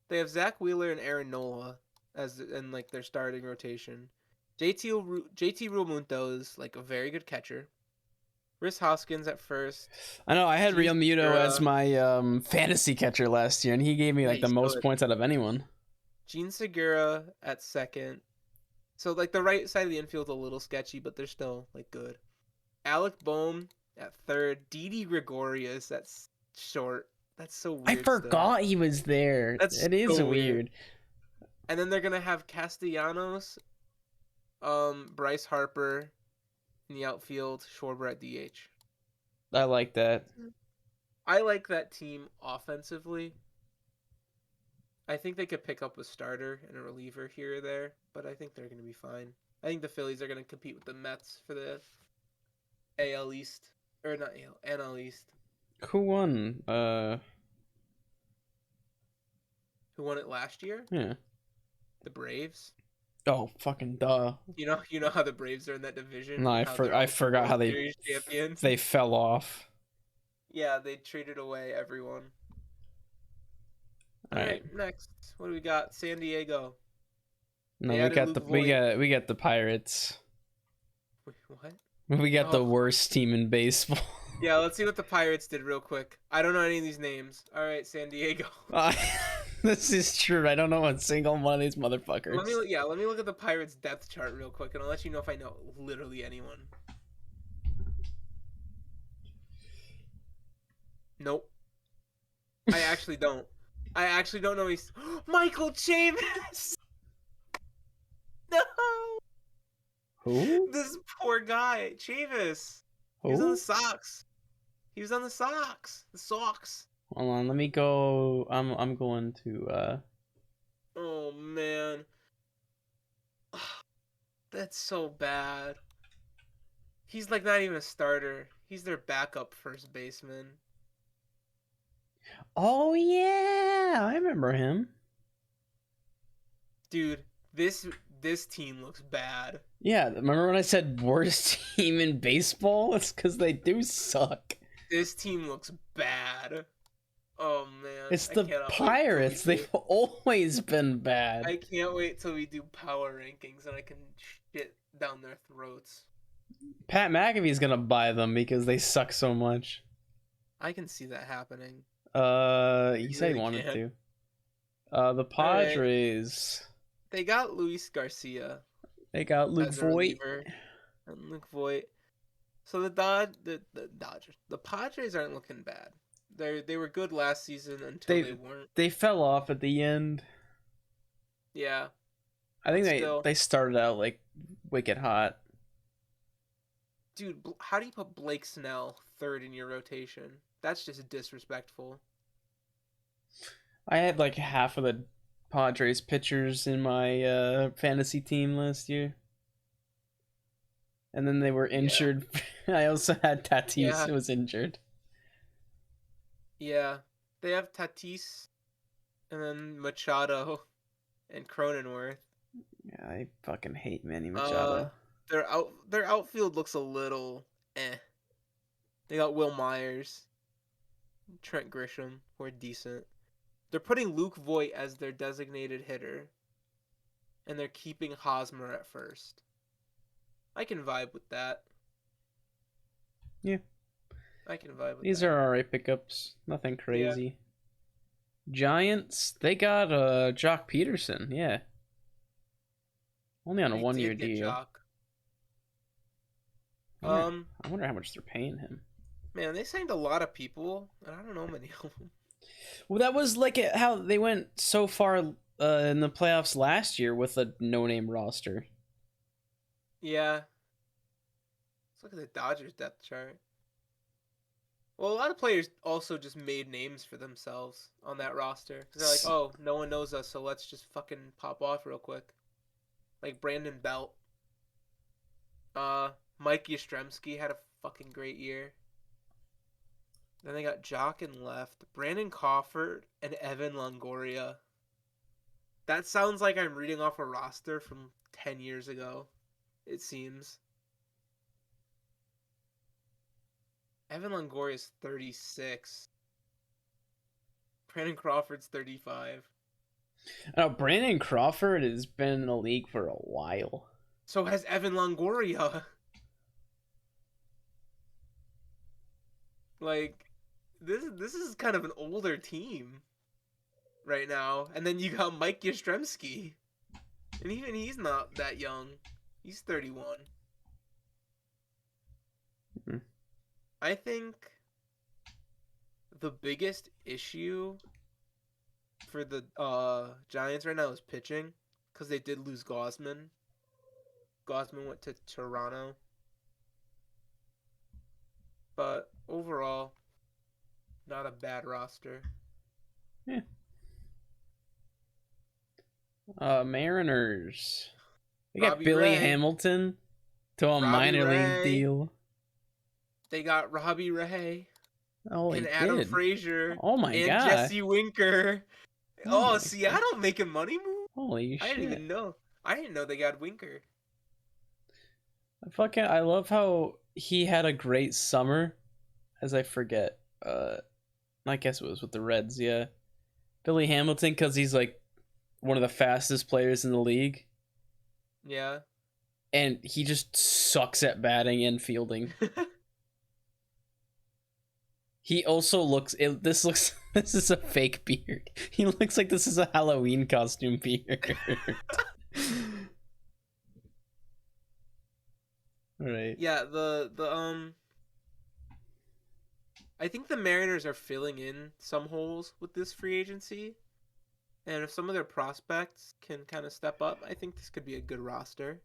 They have Zach Wheeler and Aaron Nola in like their starting rotation. JT Realmuto is like a very good catcher. Rhys Hoskins at first. I know I had Realmuto as my fantasy catcher last year, and he gave me like the most points out of anyone. Gene Segura at second. So like the right side of the infield is a little sketchy, but they're still like good. Alec Bohm at third. Didi Gregorius that's short. That's so weird. I forgot he was there. It is so weird. And then they're gonna have Castellanos, Bryce Harper in the outfield, Schwarber at DH. I like that. I like that team offensively. I think they could pick up a starter and a reliever here or there, but I think they're going to be fine. I think the Phillies are going to compete with the Mets for the AL East. Or not AL, NL East. Who won? Who won it last year? Yeah. The Braves. Oh, fucking duh. You know how the Braves are in that division? No, I forgot how they fell off. Yeah, they traded away everyone. All right, next. What do we got? San Diego. No, we got the Pirates. Wait, what? We got the worst team in baseball. Yeah, let's see what the Pirates did real quick. I don't know any of these names. All right, San Diego. This is true. I don't know a single one of these motherfuckers. Let me look at the Pirates depth chart real quick, and I'll let you know if I know literally anyone. Nope. I actually don't. I actually don't know. He's Michael Chavis. No, Who? this poor guy, Chavis. He was on the Who? Sox. He was on the Sox. The Sox. Hold on, let me go. I'm going to Oh man, that's so bad. He's like not even a starter. He's their backup first baseman. Oh yeah, I remember him. Dude, this team looks bad. Yeah, remember when I said worst team in baseball? It's because they do suck. This team looks bad. Oh man, It's I the cannot Pirates. They've always been bad. I can't wait till we do power rankings and I can shit down their throats. Pat McAfee's gonna buy them because they suck so much. I can see that happening. He said he wanted to. The Padres. They got Luis Garcia. They got Luke Voigt. And Luke Voigt. So the Dodgers, the Padres aren't looking bad. They were good last season until they weren't. They fell off at the end. Yeah. I think they started out like wicked hot. Dude, how do you put Blake Snell third in your rotation? That's just disrespectful. I had like half of the Padres pitchers in my fantasy team last year. And then they were injured. Yeah. I also had Tatis who was injured. Yeah. They have Tatis and then Machado and Cronenworth. Yeah, I fucking hate Manny Machado. Their outfield looks a little eh. They got Will Myers, Trent Grisham, who are decent. They're putting Luke Voigt as their designated hitter, and they're keeping Hosmer at first. I can vibe with that. Yeah. I can vibe with These that. are alright pickups. Nothing crazy. Yeah. Giants, they got Jock Peterson, yeah. Only on a 1-year deal. Jock. I wonder how much they're paying him. Man, they signed a lot of people, and I don't know many of them. Well, that was like how they went so far in the playoffs last year with a no-name roster. Yeah. Let's look at the Dodgers depth chart. Well, a lot of players also just made names for themselves on that roster. They're like, oh, no one knows us, so let's just fucking pop off real quick. Like Brandon Belt. Mike Yastrzemski had a fucking great year. Then they got Jock and left, Brandon Crawford, and Evan Longoria. That sounds like I'm reading off a roster from 10 years ago, it seems. Evan Longoria's 36. Brandon Crawford's 35. Oh, Brandon Crawford has been in the league for a while. So has Evan Longoria. Like, this is kind of an older team right now. And then you got Mike Yastrzemski. And even he's not that young. He's 31. Mm-hmm. I think the biggest issue for the Giants right now is pitching, because they did lose Gosman. Gosman went to Toronto. But overall, not a bad roster. Yeah. Mariners. They got Billy Hamilton to a minor league deal. They got Robbie Ray. Oh, and Adam did. Frazier. Oh my and god. And Jesse Winker. Oh, Seattle making money move? Holy shit. I didn't even know. I didn't know they got Winker. I love how he had a great summer. As I forget. I guess it was with the Reds, yeah. Billy Hamilton, because he's like one of the fastest players in the league. Yeah. And he just sucks at batting and fielding. He also looks. This is a fake beard. He looks like this is a Halloween costume beard. Right. Yeah. I think the Mariners are filling in some holes with this free agency. And if some of their prospects can kind of step up, I think this could be a good roster.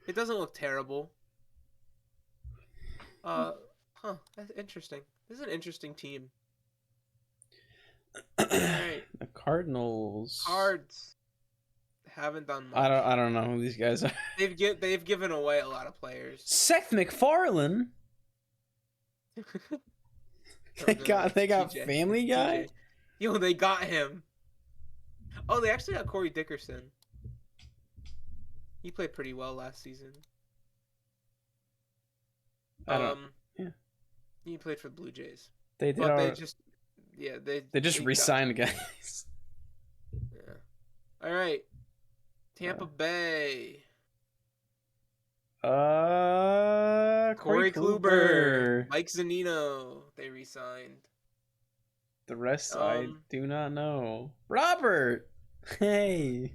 It doesn't look terrible. That's interesting. This is an interesting team. All right. The Cardinals. Cards haven't done much. I don't know who these guys are. They've given away a lot of players. Seth MacFarlane. They got TJ. Family Guy. TJ. Yo, they got him. Oh, they actually got Corey Dickerson. He played pretty well last season. Yeah. He played for the Blue Jays. They did. But they just re-signed guys. Yeah. All right. Tampa Bay. Corey Kluber. Mike Zunino. They re-signed. The rest I do not know. Robert. Hey.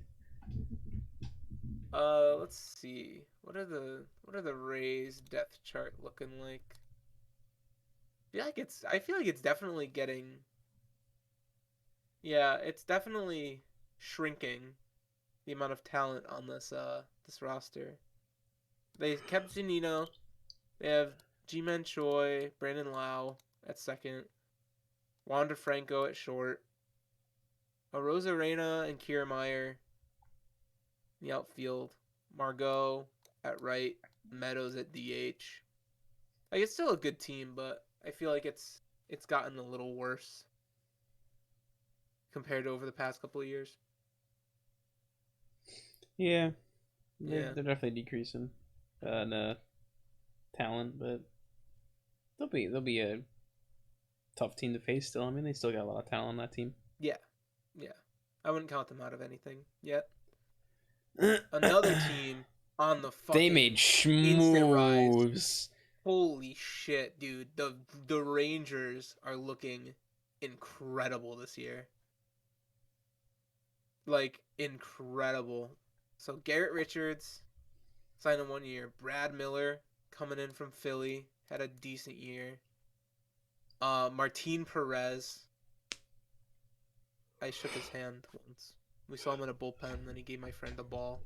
Let's see. What are the Rays depth chart looking like? I feel like it's definitely getting. Yeah, it's definitely shrinking the amount of talent on this roster. They kept Janino. They have G-Man Choi, Brandon Lau at second, Wander Franco at short, Arozarena and Kiermaier in the outfield, Margot at right, Meadows at DH. Like, it's still a good team, but I feel like it's gotten a little worse compared to over the past couple of years. Yeah. They're definitely decreasing in talent, but they'll be a tough team to face still. I mean, they still got a lot of talent on that team. Yeah. I wouldn't count them out of anything yet. Another team on the fucking they made schmoes. Holy shit, dude. The Rangers are looking incredible this year. Like, incredible. So, Garrett Richards signed in 1 year. Brad Miller coming in from Philly had a decent year. Martin Perez. I shook his hand once. We saw him in a bullpen, and then he gave my friend a ball.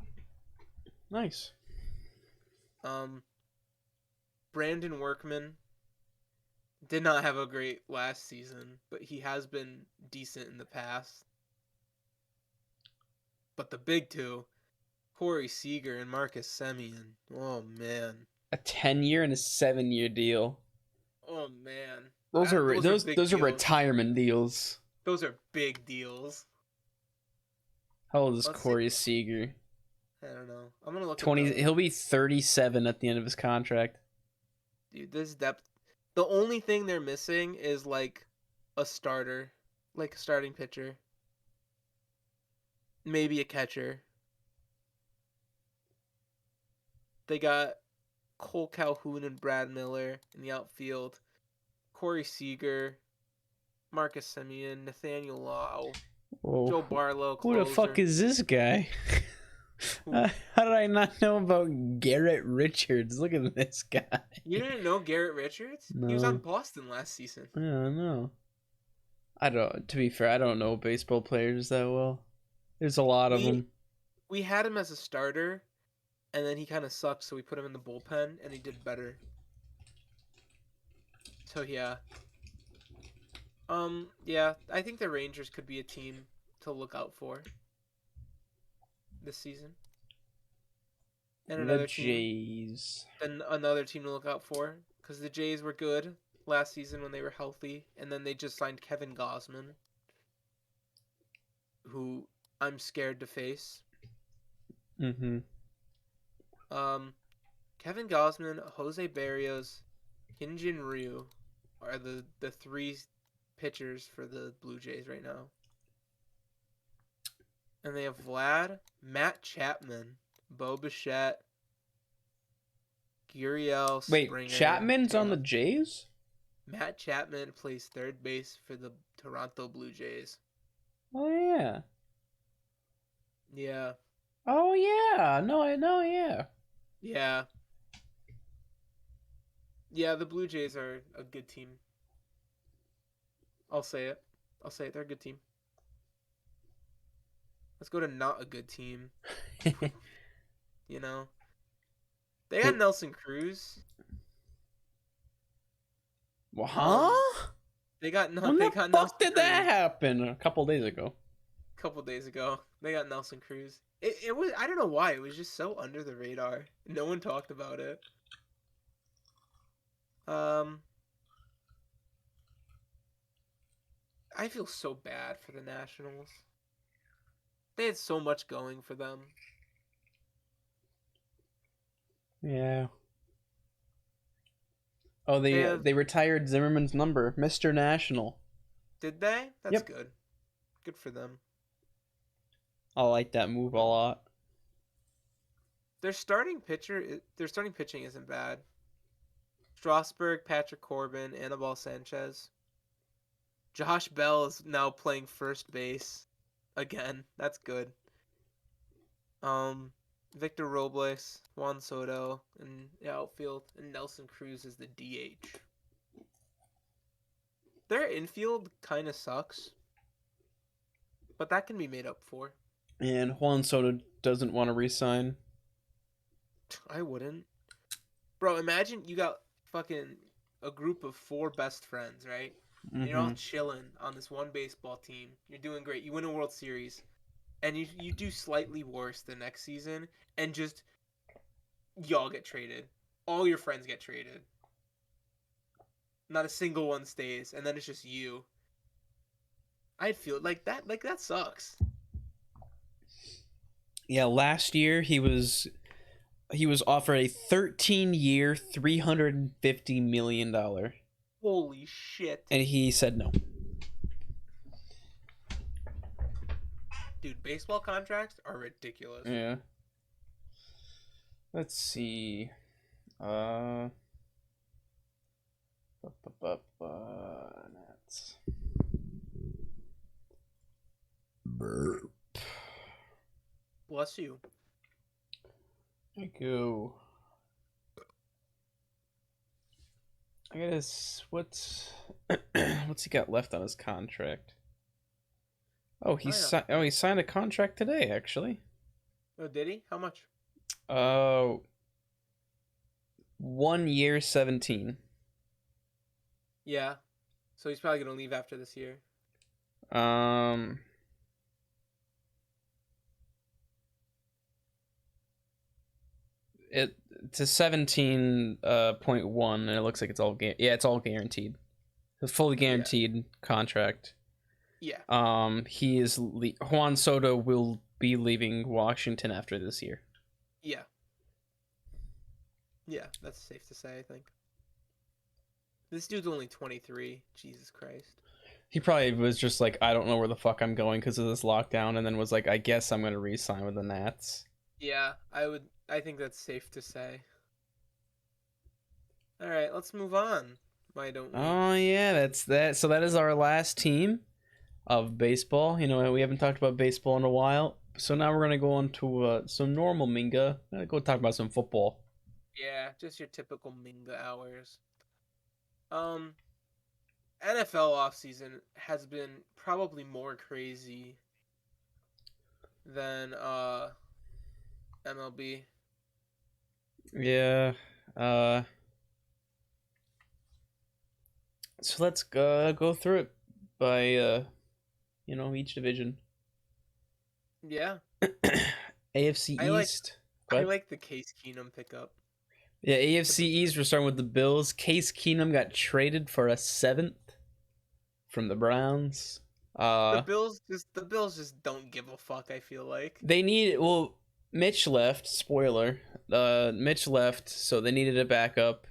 Nice. Brandon Workman did not have a great last season, but he has been decent in the past. But the big two, Corey Seeger and Marcus Semien. Oh, man. A 10-year and a 7-year deal. Oh, man. Those are retirement deals. Those are big deals. How old is Corey Seager? I don't know. I'm gonna look. 20. He'll be 37 at the end of his contract. Dude, this depth. The only thing they're missing is like a starter, like a starting pitcher. Maybe a catcher. They got Cole Calhoun and Brad Miller in the outfield. Corey Seager, Marcus Semien, Nathaniel Lau, Joe Barlow. Closer. Who the fuck is this guy? How did I not know about Garrett Richards? Look at this guy. You didn't know Garrett Richards? No. He was on Boston last season. I don't know. To be fair, I don't know baseball players that well. There's a lot of them. We had him as a starter, and then he kind of sucked, so we put him in the bullpen, and he did better. So, yeah. Yeah, I think the Rangers could be a team to look out for this season. And another Jays. And another team to look out for, because the Jays were good last season when they were healthy, and then they just signed Kevin Gausman, who I'm scared to face. Mm-hmm. Kevin Gausman, Jose Barrios, Hyun-Jin Ryu are the three pitchers for the Blue Jays right now. And they have Vlad, Matt Chapman, Bo Bichette, Gurriel, Springer. Wait, Chapman's on the Jays? Matt Chapman plays third base for the Toronto Blue Jays. Oh, yeah. Yeah. Oh, yeah. No, I know, yeah. Yeah. Yeah, the Blue Jays are a good team I'll say it. They're a good team. Let's go to not a good team. You know, they got Nelson Cruz. Huh? They got When the fuck fuck did that happen? A couple days ago. They got Nelson Cruz. It was, I don't know why, it was just so under the radar. No one talked about it. I feel so bad for the Nationals. They had so much going for them. Yeah. Oh, they retired Zimmerman's number, Mr. National. Did they? That's good. Good for them. I like that move a lot. Their starting pitching isn't bad. Strasburg, Patrick Corbin, Anibal Sanchez. Josh Bell is now playing first base again. That's good. Victor Robles, Juan Soto, and the outfield, and Nelson Cruz is the DH. Their infield kind of sucks, but that can be made up for. And Juan Soto doesn't want to resign. I wouldn't. Bro, imagine you got fucking a group of 4 best friends, right? Mm-hmm. And you're all chilling on this one baseball team. You're doing great. You win a World Series. And you do slightly worse the next season. And just, y'all get traded. All your friends get traded. Not a single one stays. And then it's just you. I'd feel like that sucks. Yeah, last year he was offered a 13-year, $350 million. Holy shit. And he said no. Dude, baseball contracts are ridiculous. Yeah. Let's see. Nats. Burp. Bless you. Thank you. I guess what's he got left on his contract? Oh, he signed a contract today, actually. Oh, did he? How much? 1 year, 17. Yeah. So he's probably gonna leave after this year. It's a 17.1, and it looks like it's all it's all guaranteed. It's a fully guaranteed contract. Yeah. Juan Soto will be leaving Washington after this year. Yeah. Yeah, that's safe to say, I think. This dude's only 23. Jesus Christ. He probably was just like, I don't know where the fuck I'm going because of this lockdown, and then was like, I guess I'm gonna re-sign with the Nats. Yeah, I think that's safe to say. All right, let's move on. Why don't we? Oh yeah, that's that. So that is our last team of baseball. You know, we haven't talked about baseball in a while, so now we're gonna go on to some normal Minga. Gonna go talk about some football. Yeah, just your typical Minga hours. NFL offseason has been probably more crazy than MLB. Yeah. So let's go through it by each division. Yeah. AFC East. I like the Case Keenum pickup. Yeah, AFC East, we're starting with the Bills. Case Keenum got traded for a 7th from the Browns. The Bills just don't give a fuck, I feel like. They Mitch left, spoiler. Mitch left, so they needed a backup.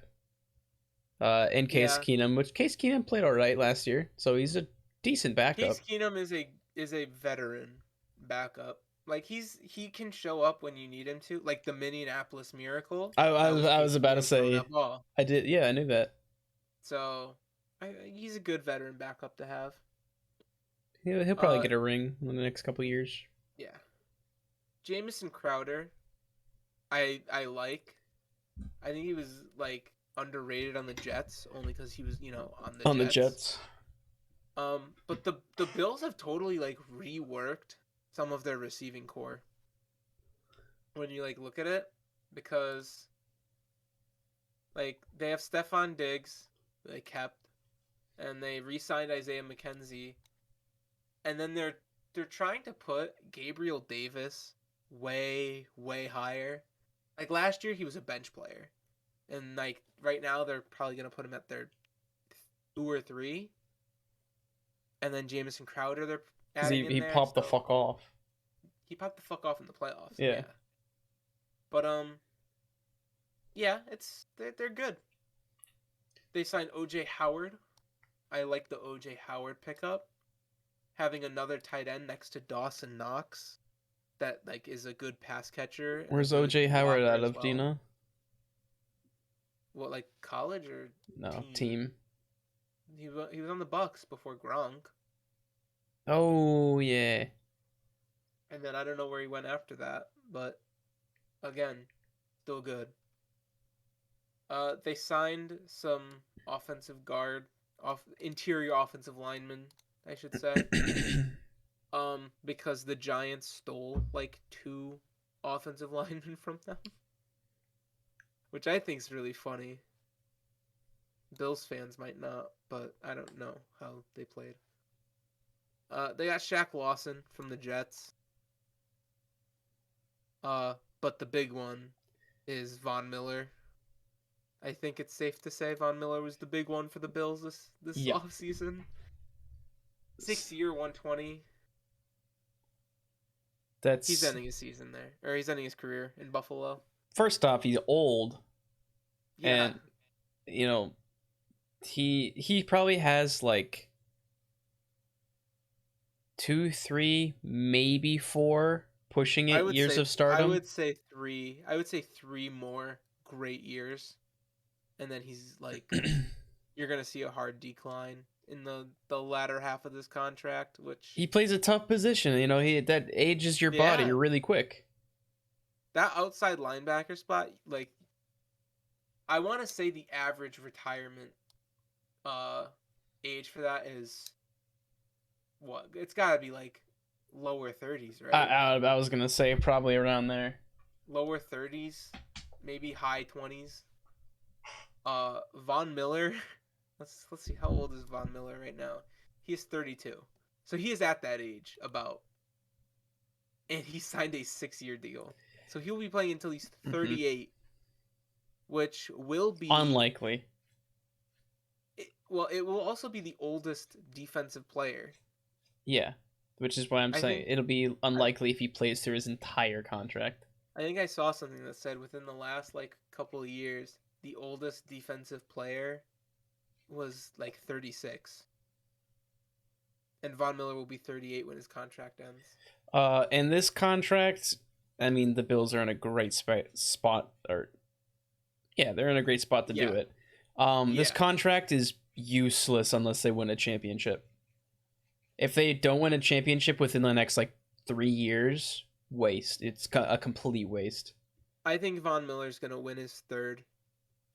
In Case Keenum, which Case Keenum played all right last year, so he's a decent backup. Case Keenum is a veteran backup. Like he can show up when you need him to, like the Minneapolis Miracle. I was about to say I did. Yeah, I knew that. So, he's a good veteran backup to have. He'll probably get a ring in the next couple of years. Yeah. Jamison Crowder, I like. I think he was like underrated on the Jets only because he was on the Jets. But the Bills have totally like reworked some of their receiving core when you like look at it, because like they have Stephon Diggs they kept, and they re-signed Isaiah McKenzie, and then they're trying to put Gabriel Davis way higher. Like last year he was a bench player, and like right now they're probably gonna put him at their 2 or 3, and then Jamison Crowder they're Because adding in he there. popped the fuck off. He popped the fuck off in the playoffs. Yeah. But yeah, they're good. They signed OJ Howard. I like the OJ Howard pickup. Having another tight end next to Dawson Knox that like is a good pass catcher. Where's OJ Howard out of, do you know? What, like college or no team? He was on the Bucks before Gronk. Oh yeah. And then I don't know where he went after that, but again, still good. They signed some interior offensive linemen, I should say. Because the Giants stole like 2 offensive linemen from them, which I think is really funny. Bills fans might not, but I don't know how they played. They got Shaq Lawson from the Jets. But the big one is Von Miller. I think it's safe to say Von Miller was the big one for the Bills this offseason. 6-year, 120. He's ending his season there, or he's ending his career in Buffalo. First off, he's old. Yeah. And you know, he probably has like 2, 3, maybe 4 pushing it years of stardom. I would say 3. I would say 3 more great years, and then he's like, you're gonna see a hard decline in the latter half of this contract, which he plays a tough position. You know, that ages your body really quick. That outside linebacker spot, like, I want to say the average retirement age for that is what? It's got to be like lower 30s, right? I was gonna say probably around there. Lower 30s, maybe high 20s. Von Miller. Let's see, how old is Von Miller right now? He is 32, so he is at that age about, and he signed a 6-year deal, so he'll be playing until he's 38, which will be unlikely. It will also be the oldest defensive player. Yeah, which is why I'm saying it'll be unlikely if he plays through his entire contract. I think I saw something that said within the last like couple of years, the oldest defensive player was like 36. And Von Miller will be 38 when his contract ends. And this contract, I mean, the Bills are in a great spot. They're in a great spot to do it. This contract is useless unless they win a championship. If they don't win a championship within the next like 3 years, waste. It's a complete waste. I think Von Miller's gonna win his 3rd,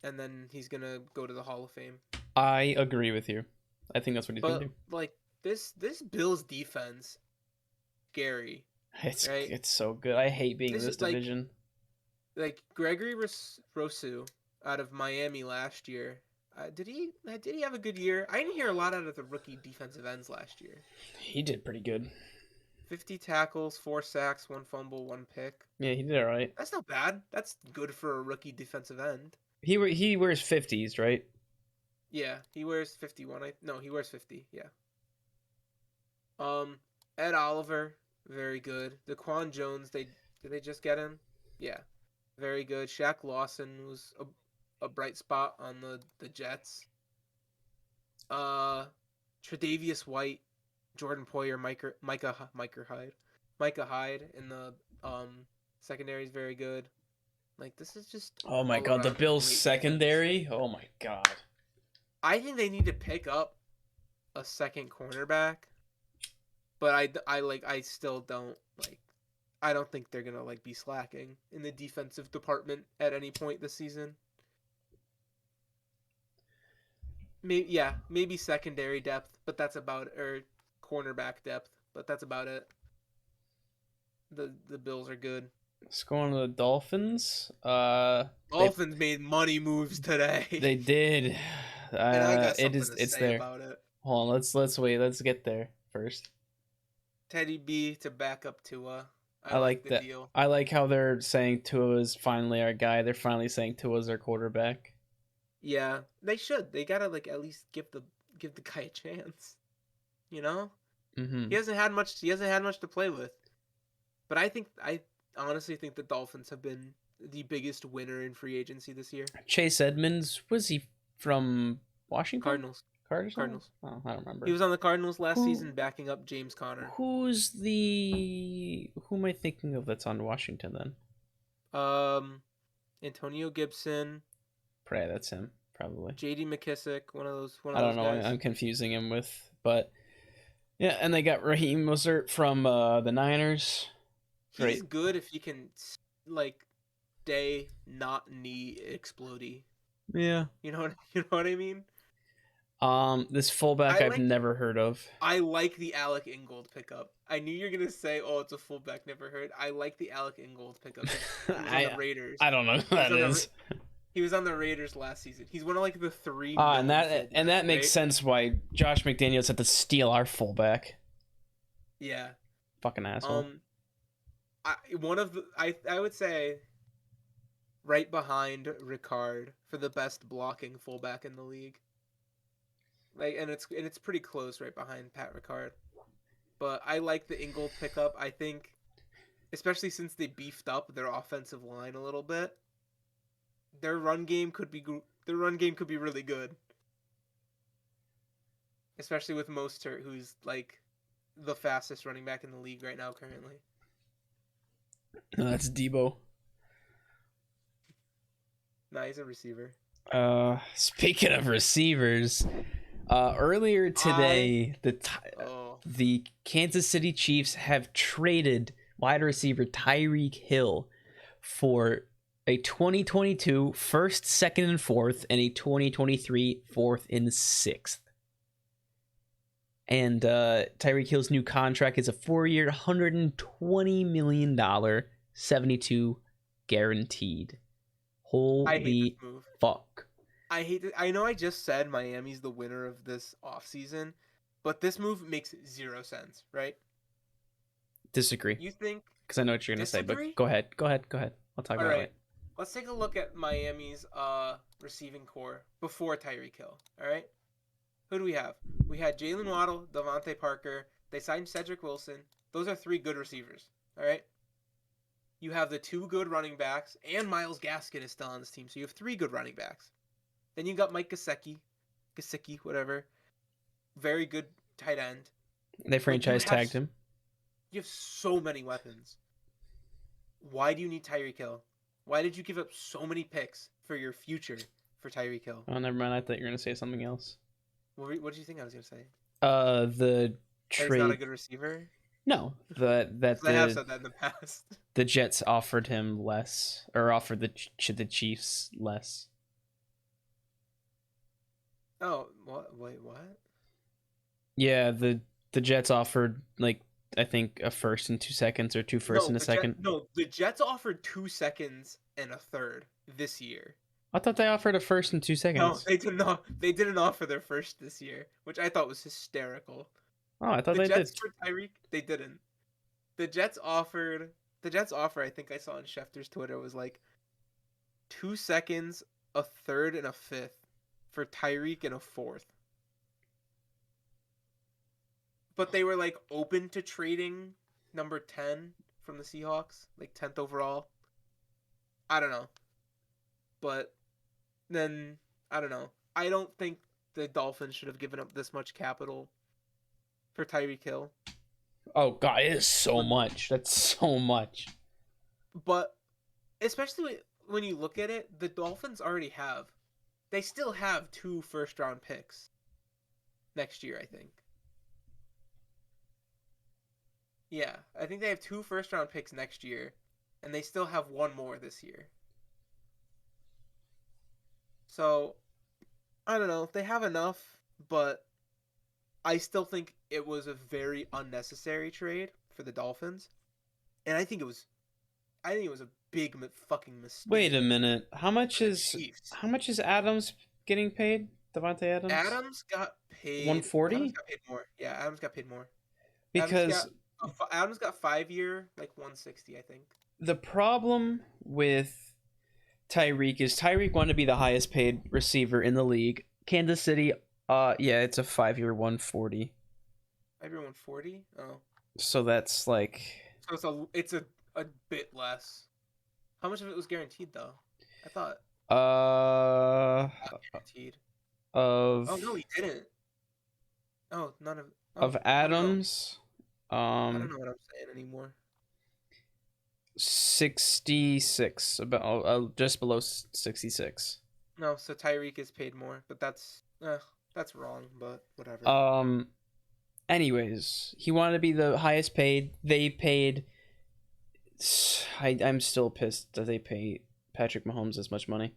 and then he's gonna go to the Hall of Fame. I agree with you. I think that's what he's gonna do. Like this Bills defense, scary. It's so good. I hate being in this division. Like Gregory Rousseau out of Miami last year. Did he have a good year? I didn't hear a lot out of the rookie defensive ends last year. He did pretty good. 50 tackles, 4 sacks, 1 fumble, 1 pick. Yeah, he did all right. That's not bad. That's good for a rookie defensive end. He wears 50s, right? Yeah, he wears 51. He wears 50. Yeah. Ed Oliver, very good. Daquan Jones, did they just get him? Yeah, very good. Shaq Lawson was a bright spot on the Jets. Tre'Davious White, Jordan Poyer, Micah Hyde in the secondary is very good. Like, this is just oh my god, the Bills secondary. Defense. Oh my god. I think they need to pick up a second cornerback, but I still don't like. I don't think they're gonna like be slacking in the defensive department at any point this season. maybe secondary depth, but that's about or cornerback depth, but that's about it. The Bills are good. Let's go on to the Dolphins. Dolphins made money moves today. They did. And I got something to It's say there. about it. Hold on, let's wait. Let's get there first. Teddy B to back up Tua. I like the that. deal. I like how they're saying Tua is finally our guy. They're finally saying Tua's our quarterback. Yeah, they should. They gotta like at least give the guy a chance. You know, Mm-hmm. he hasn't had much. He hasn't had much to play with. But I honestly think the Dolphins have been the biggest winner in free agency this year. Chase Edmonds, was he from Washington? Cardinals. Cardinals. Oh, I don't remember. He was on the Cardinals last season, backing up James Conner. Who am I thinking of that's on Washington then? Antonio Gibson. Probably that's him. Probably. J.D. McKissick, one of those I don't know. guys. I'm confusing him with, but yeah, and they got Raheem Mostert from the Niners. He's good if he can like stay not knee explodey. Yeah. You know what I mean? This fullback I've never heard of. I like the Alec Ingold pickup. I knew you were gonna say, "Oh, it's a fullback never heard." I like the Alec Ingold pickup. He was on the Raiders. I don't know who that is. He was on the Raiders last season. He's one of like the three. And that makes sense why Josh McDaniels had to steal our fullback. Yeah. Fucking asshole. I would say right behind Ricard for the best blocking fullback in the league. Like, and it's pretty close right behind Pat Ricard. But I like the Ingold pickup. I think, especially since they beefed up their offensive line a little bit, their run game could be really good. Especially with Mostert, who's like the fastest running back in the league right now currently. No, that's Debo. Nah, he's a receiver. Speaking of receivers, earlier today, the Kansas City Chiefs have traded wide receiver Tyreek Hill for a 2022 first, second, and fourth, and a 2023 fourth and sixth. And Tyreek Hill's new contract is a 4-year, $120 million, 72 guaranteed. Holy fuck. I hate it. I know I just said Miami's the winner of this offseason, but this move makes zero sense, right? Disagree. You think? Because I know what you're going to say, but go ahead. I'll talk about it. Let's take a look at Miami's receiving core before Tyreek Hill, all right? Who do we have? We had Jalen Waddle, Devontae Parker. They signed Cedric Wilson. Those are 3 good receivers, all right? You have the 2 good running backs, and Myles Gaskin is still on this team, so you have 3 good running backs. Then you got Mike Gesicki, whatever. Very good tight end. They franchise tagged him. You have so many weapons. Why do you need Tyreek Hill? Why did you give up so many picks for your future for Tyreek Hill? Oh, never mind. I thought you were going to say something else. What did you think I was going to say? The trade. He's not a good receiver? No, I have said that in the past. The Jets offered him less, or offered the Chiefs less. Oh, what? Wait, what? Yeah, the Jets offered like I think a first and 2 seconds, or 2 firsts and a second. The Jets offered 2 seconds and a third this year. I thought they offered a first and 2 seconds. No, they did not. They didn't offer their first this year, which I thought was hysterical. Oh, I thought the they Jets did. For Tyreek, they didn't. The Jets offer, I think I saw on Schefter's Twitter, was like 2 seconds, a third, and a fifth for Tyreek and a fourth. But they were like open to trading number 10 from the Seahawks, like 10th overall. I don't know. But then, I don't know. I don't think the Dolphins should have given up this much capital for Tyreek Hill. Oh, God, it is so much. That's so much. But especially when you look at it, the Dolphins they still have 2 first-round picks next year, I think. Yeah, I think they have 2 first-round picks next year, and they still have 1 more this year. So, I don't know. They have enough, but I still think it was a very unnecessary trade for the Dolphins, and I think it was a big fucking Wait mistake a minute. for the Chiefs. How much is Adams getting paid? Devontae Adams? Adams 140? got paid more. Yeah, Adams got paid more. Adams got Because Adams got 5 year, like 160, I think. the problem with Tyreek is Tyreek wanted to be the highest paid receiver in the league. Kansas City, yeah, it's a 5-year 140. 5 year 140. Oh, So that's like so it's a bit less. How much of it was guaranteed though? I thought uh not guaranteed. Oh no, of he didn't. Oh, none of. Oh, of I don't know. Adams, I don't um know what I'm saying anymore. 66, about just below 66. No, so Tyreek is paid more, but that's wrong. But whatever. Anyways, he wanted to be the highest paid. They paid. I'm still pissed that they pay Patrick Mahomes this much money.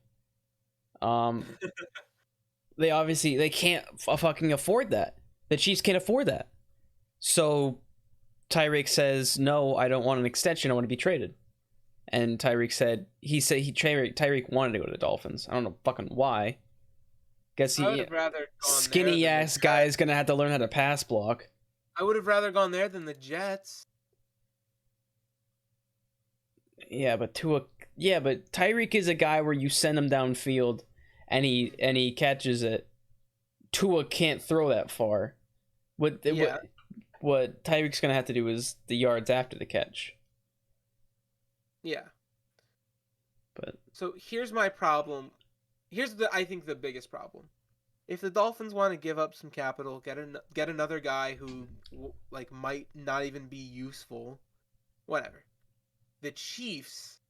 They can't fucking afford that. The Chiefs can't afford that. So Tyreek says, "No, I don't want an extension. I want to be traded." And Tyreek wanted to go to the Dolphins. I don't know fucking why. Guess I would have rather gone skinny there than ass guy is gonna have to learn how to pass block. I would have rather gone there than the Jets. Yeah, but Tyreek is a guy where you send him downfield, and he catches it. Tua can't throw that far. What Tyreek's gonna have to do is the yards after the catch. Yeah. But So here's my problem. I think the biggest problem. If the Dolphins want to give up some capital, get another guy who like might not even be useful, whatever. The Chiefs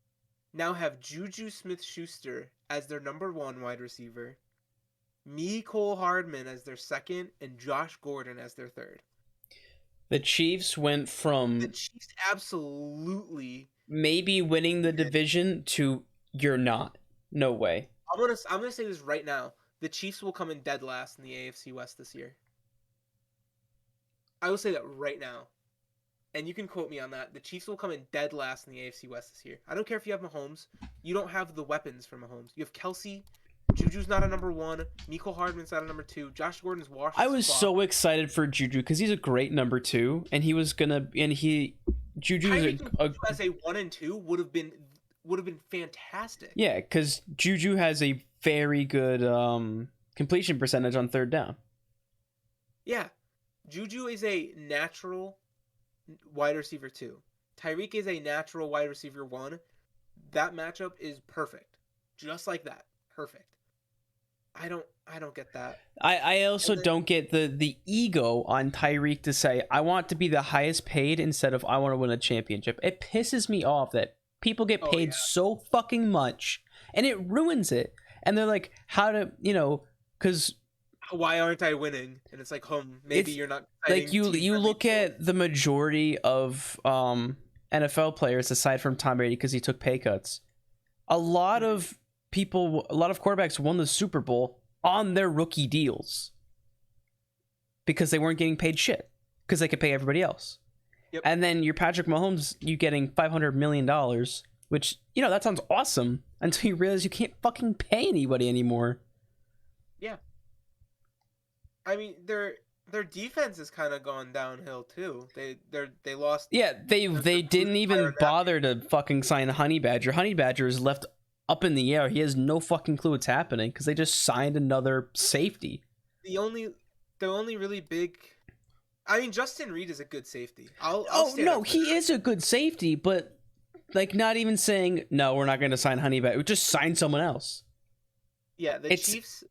now have Juju Smith-Schuster as their number 1 wide receiver, Mecole Hardman as their second, and Josh Gordon as their third. the Chiefs went from The Chiefs absolutely maybe winning the division to you're not. No way. I'm gonna say this right now. The Chiefs will come in dead last in the AFC West this year. I will say that right now. And you can quote me on that. The Chiefs will come in dead last in the AFC West this year. I don't care if you have Mahomes. You don't have the weapons for Mahomes. You have Kelsey. Juju's not a number 1. Mecole Hardman's not a number 2. Josh Gordon's washed. I was so excited for Juju because he's a great number 2, and Juju's as a 1 and 2 would have been fantastic. Yeah, because Juju has a very good completion percentage on third down. Yeah, Juju is a natural wide receiver 2. Tyreek is a natural wide receiver 1. That matchup is perfect, just like that, perfect. I don't get that. I also don't get the ego on Tyreek to say I want to be the highest paid instead of I want to win a championship. It pisses me off that people get paid so fucking much, and it ruins it. And they're like, how to, because why aren't I winning? And it's like, maybe you're not. Like you look at the majority of NFL players aside from Tom Brady because he took pay cuts. A lot of quarterbacks won the Super Bowl on their rookie deals because they weren't getting paid shit because they could pay everybody else. Yep. And then your Patrick Mahomes, you getting $500 million, which, that sounds awesome until you realize you can't fucking pay anybody anymore. Yeah. I mean, their defense has kind of gone downhill too. They lost. Yeah, they didn't even bother to fucking sign Honey Badger. Honey Badger is left up in the air. He has no fucking clue what's happening because they just signed another safety. The only really big. I mean, Justin Reed is a good safety. He is a good safety, but like not even saying no, we're not going to sign Honey Badger. Just sign someone else. Yeah, the Chiefs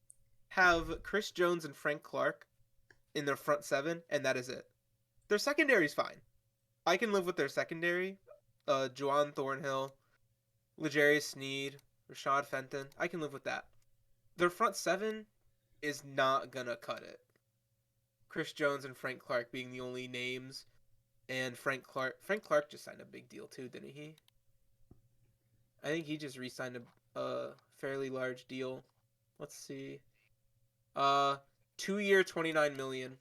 have Chris Jones and Frank Clark in their front 7, and that is it. Their secondary is fine. I can live with their secondary. Juwan Thornhill, L'Jarius Sneed, Rashad Fenton. I can live with that. Their front 7 is not gonna cut it. Chris Jones and Frank Clark being the only names, and Frank Clark just signed a big deal too, didn't he? I think he just re-signed a fairly large deal. Let's see. Uh, 2-year, $29 million,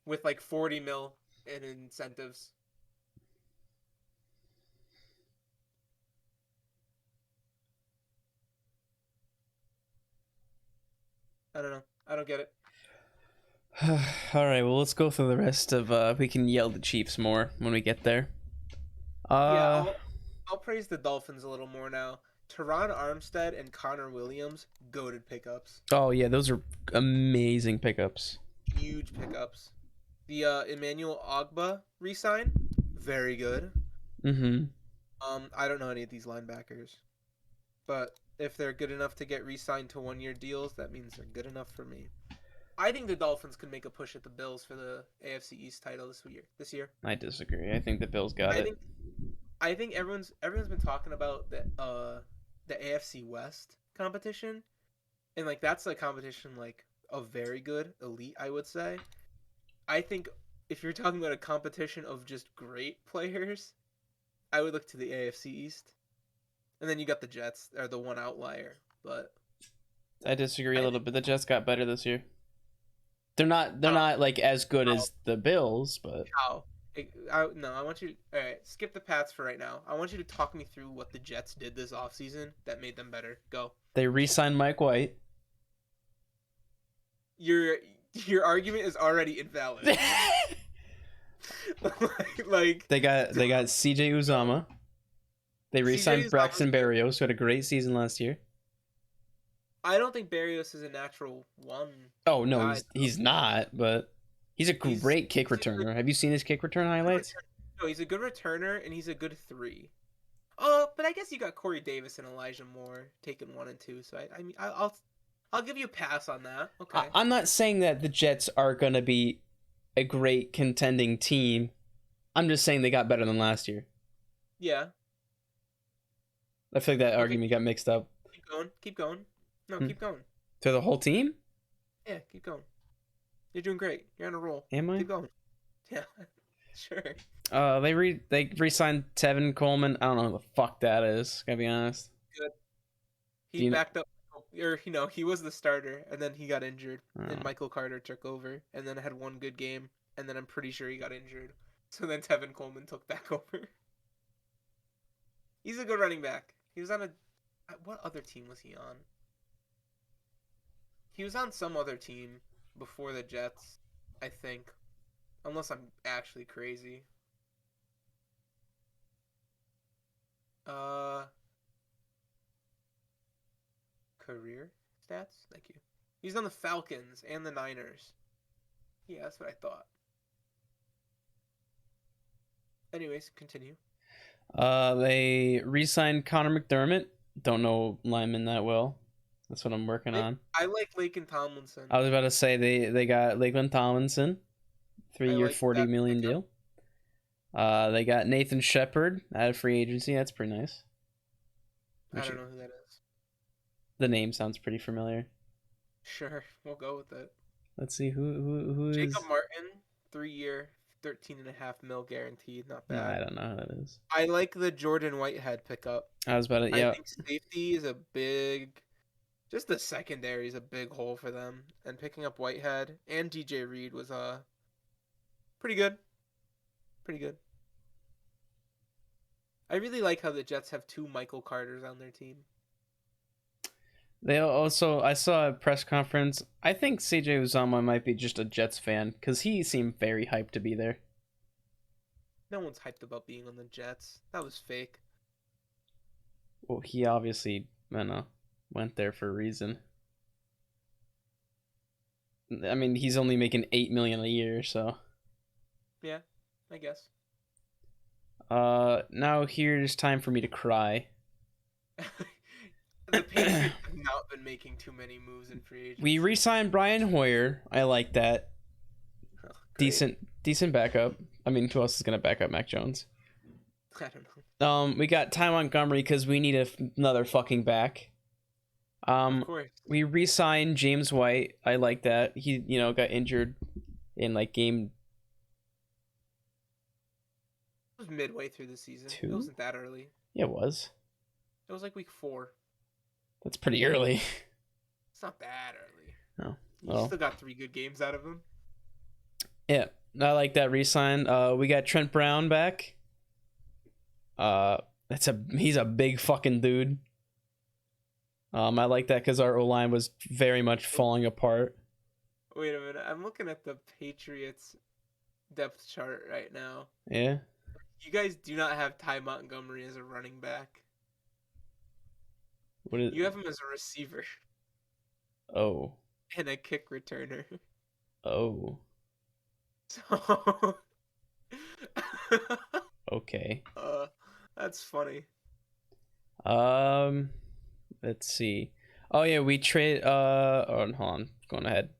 with like $40 million in incentives. I don't know. I don't get it. All right, well, let's go through the rest of. We can yell the Chiefs more when we get there. Yeah, I'll praise the Dolphins a little more now. Teron Armstead and Connor Williams, goated pickups. Oh yeah, those are amazing pickups. Huge pickups. The Emmanuel Ogba re-sign, very good. Mm-hmm. I don't know any of these linebackers, but if they're good enough to get re-signed to 1-year deals, that means they're good enough for me. I think the Dolphins could make a push at the Bills for the AFC East title this year. I disagree. I think the Bills got it. I think everyone's been talking about the AFC West competition, and like that's a competition like a very good elite, I would say. I think if you're talking about a competition of just great players, I would look to the AFC East, and then you got the Jets are the one outlier. But I disagree a little bit. The Jets got better this year. They're not like as good as the Bills, but how? No, I want you. All right, skip the Pats for right now. I want you to talk me through what the Jets did this offseason that made them better. Go. They re-signed Mike White. Your argument is already invalid. like they got CJ Uzama. They re-signed Braxton Berrios, who had a great season last year. I don't think Berrios is a natural one. Oh no, he's not, but he's a great kick returner. Have you seen his kick return highlights? No, he's a good returner and he's a good 3. But I guess you got Corey Davis and Elijah Moore taking 1 and 2. So I mean, I'll give you a pass on that. Okay. I'm not saying that the Jets are gonna be a great contending team. I'm just saying they got better than last year. Yeah. I feel like that argument got mixed up. Keep going. No, keep going. To the whole team? Yeah, keep going. You're doing great. You're on a roll. Am I? Keep going. Yeah, sure. They re-signed Tevin Coleman. I don't know who the fuck that is. Gotta be honest. Good. He backed up, or he was the starter, and then he got injured, and Michael Carter took over, and then had one good game, and then I'm pretty sure he got injured. So then Tevin Coleman took back over. He's a good running back. He was on what other team was he on? He was on some other team before the Jets, I think. Unless I'm actually crazy. Career stats? Thank you. He's on the Falcons and the Niners. Yeah, that's what I thought. Anyways, continue. They re-signed Connor McDermott. Don't know lineman that well. That's what I'm working on. I like Laken Tomlinson. I was about to say they got Lakeland Tomlinson, 3-year, $40 million deal. They got Nathan Shepard out of free agency. That's pretty nice. I don't know who that is. The name sounds pretty familiar. Sure, we'll go with it. Let's see who is Jacob Martin, 3-year, $13.5 million guaranteed. Not bad. I don't know who that is. I like the Jordan Whitehead pickup. I was about to. Yeah. I think safety is a big. Just the secondary is a big hole for them, and picking up Whitehead and DJ Reed was pretty good. Pretty good. I really like how the Jets have 2 Michael Carters on their team. They also, I saw a press conference. I think CJ Uzama might be just a Jets fan because he seemed very hyped to be there. No one's hyped about being on the Jets. That was fake. Well, he obviously, went there for a reason. I mean, he's only making $8 million a year, so. Yeah, I guess. Now here's time for me to cry. The Patriots have not been making too many moves in free agency. We re-signed Brian Hoyer. I like that. Oh, decent backup. I mean, who else is gonna back up Mac Jones? I don't know. We got Ty Montgomery because we need another fucking back. Of course. We re-signed James White. I like that. He, got injured in like game. It was midway through the season. 2? It wasn't that early. Yeah, it was. It was like week 4. That's pretty early. It's not that early. Oh, You well. still got 3 good games out of him. Yeah, I like that re-sign. We got Trent Brown back. He's a big fucking dude. I like that because our O-line was very much falling apart. Wait a minute. I'm looking at the Patriots depth chart right now. Yeah. You guys do not have Ty Montgomery as a running back. What is? You have him as a receiver Oh. and a kick returner. Oh. So Okay. That's funny. Let's see. Oh yeah, we trade. Hold on. Going ahead.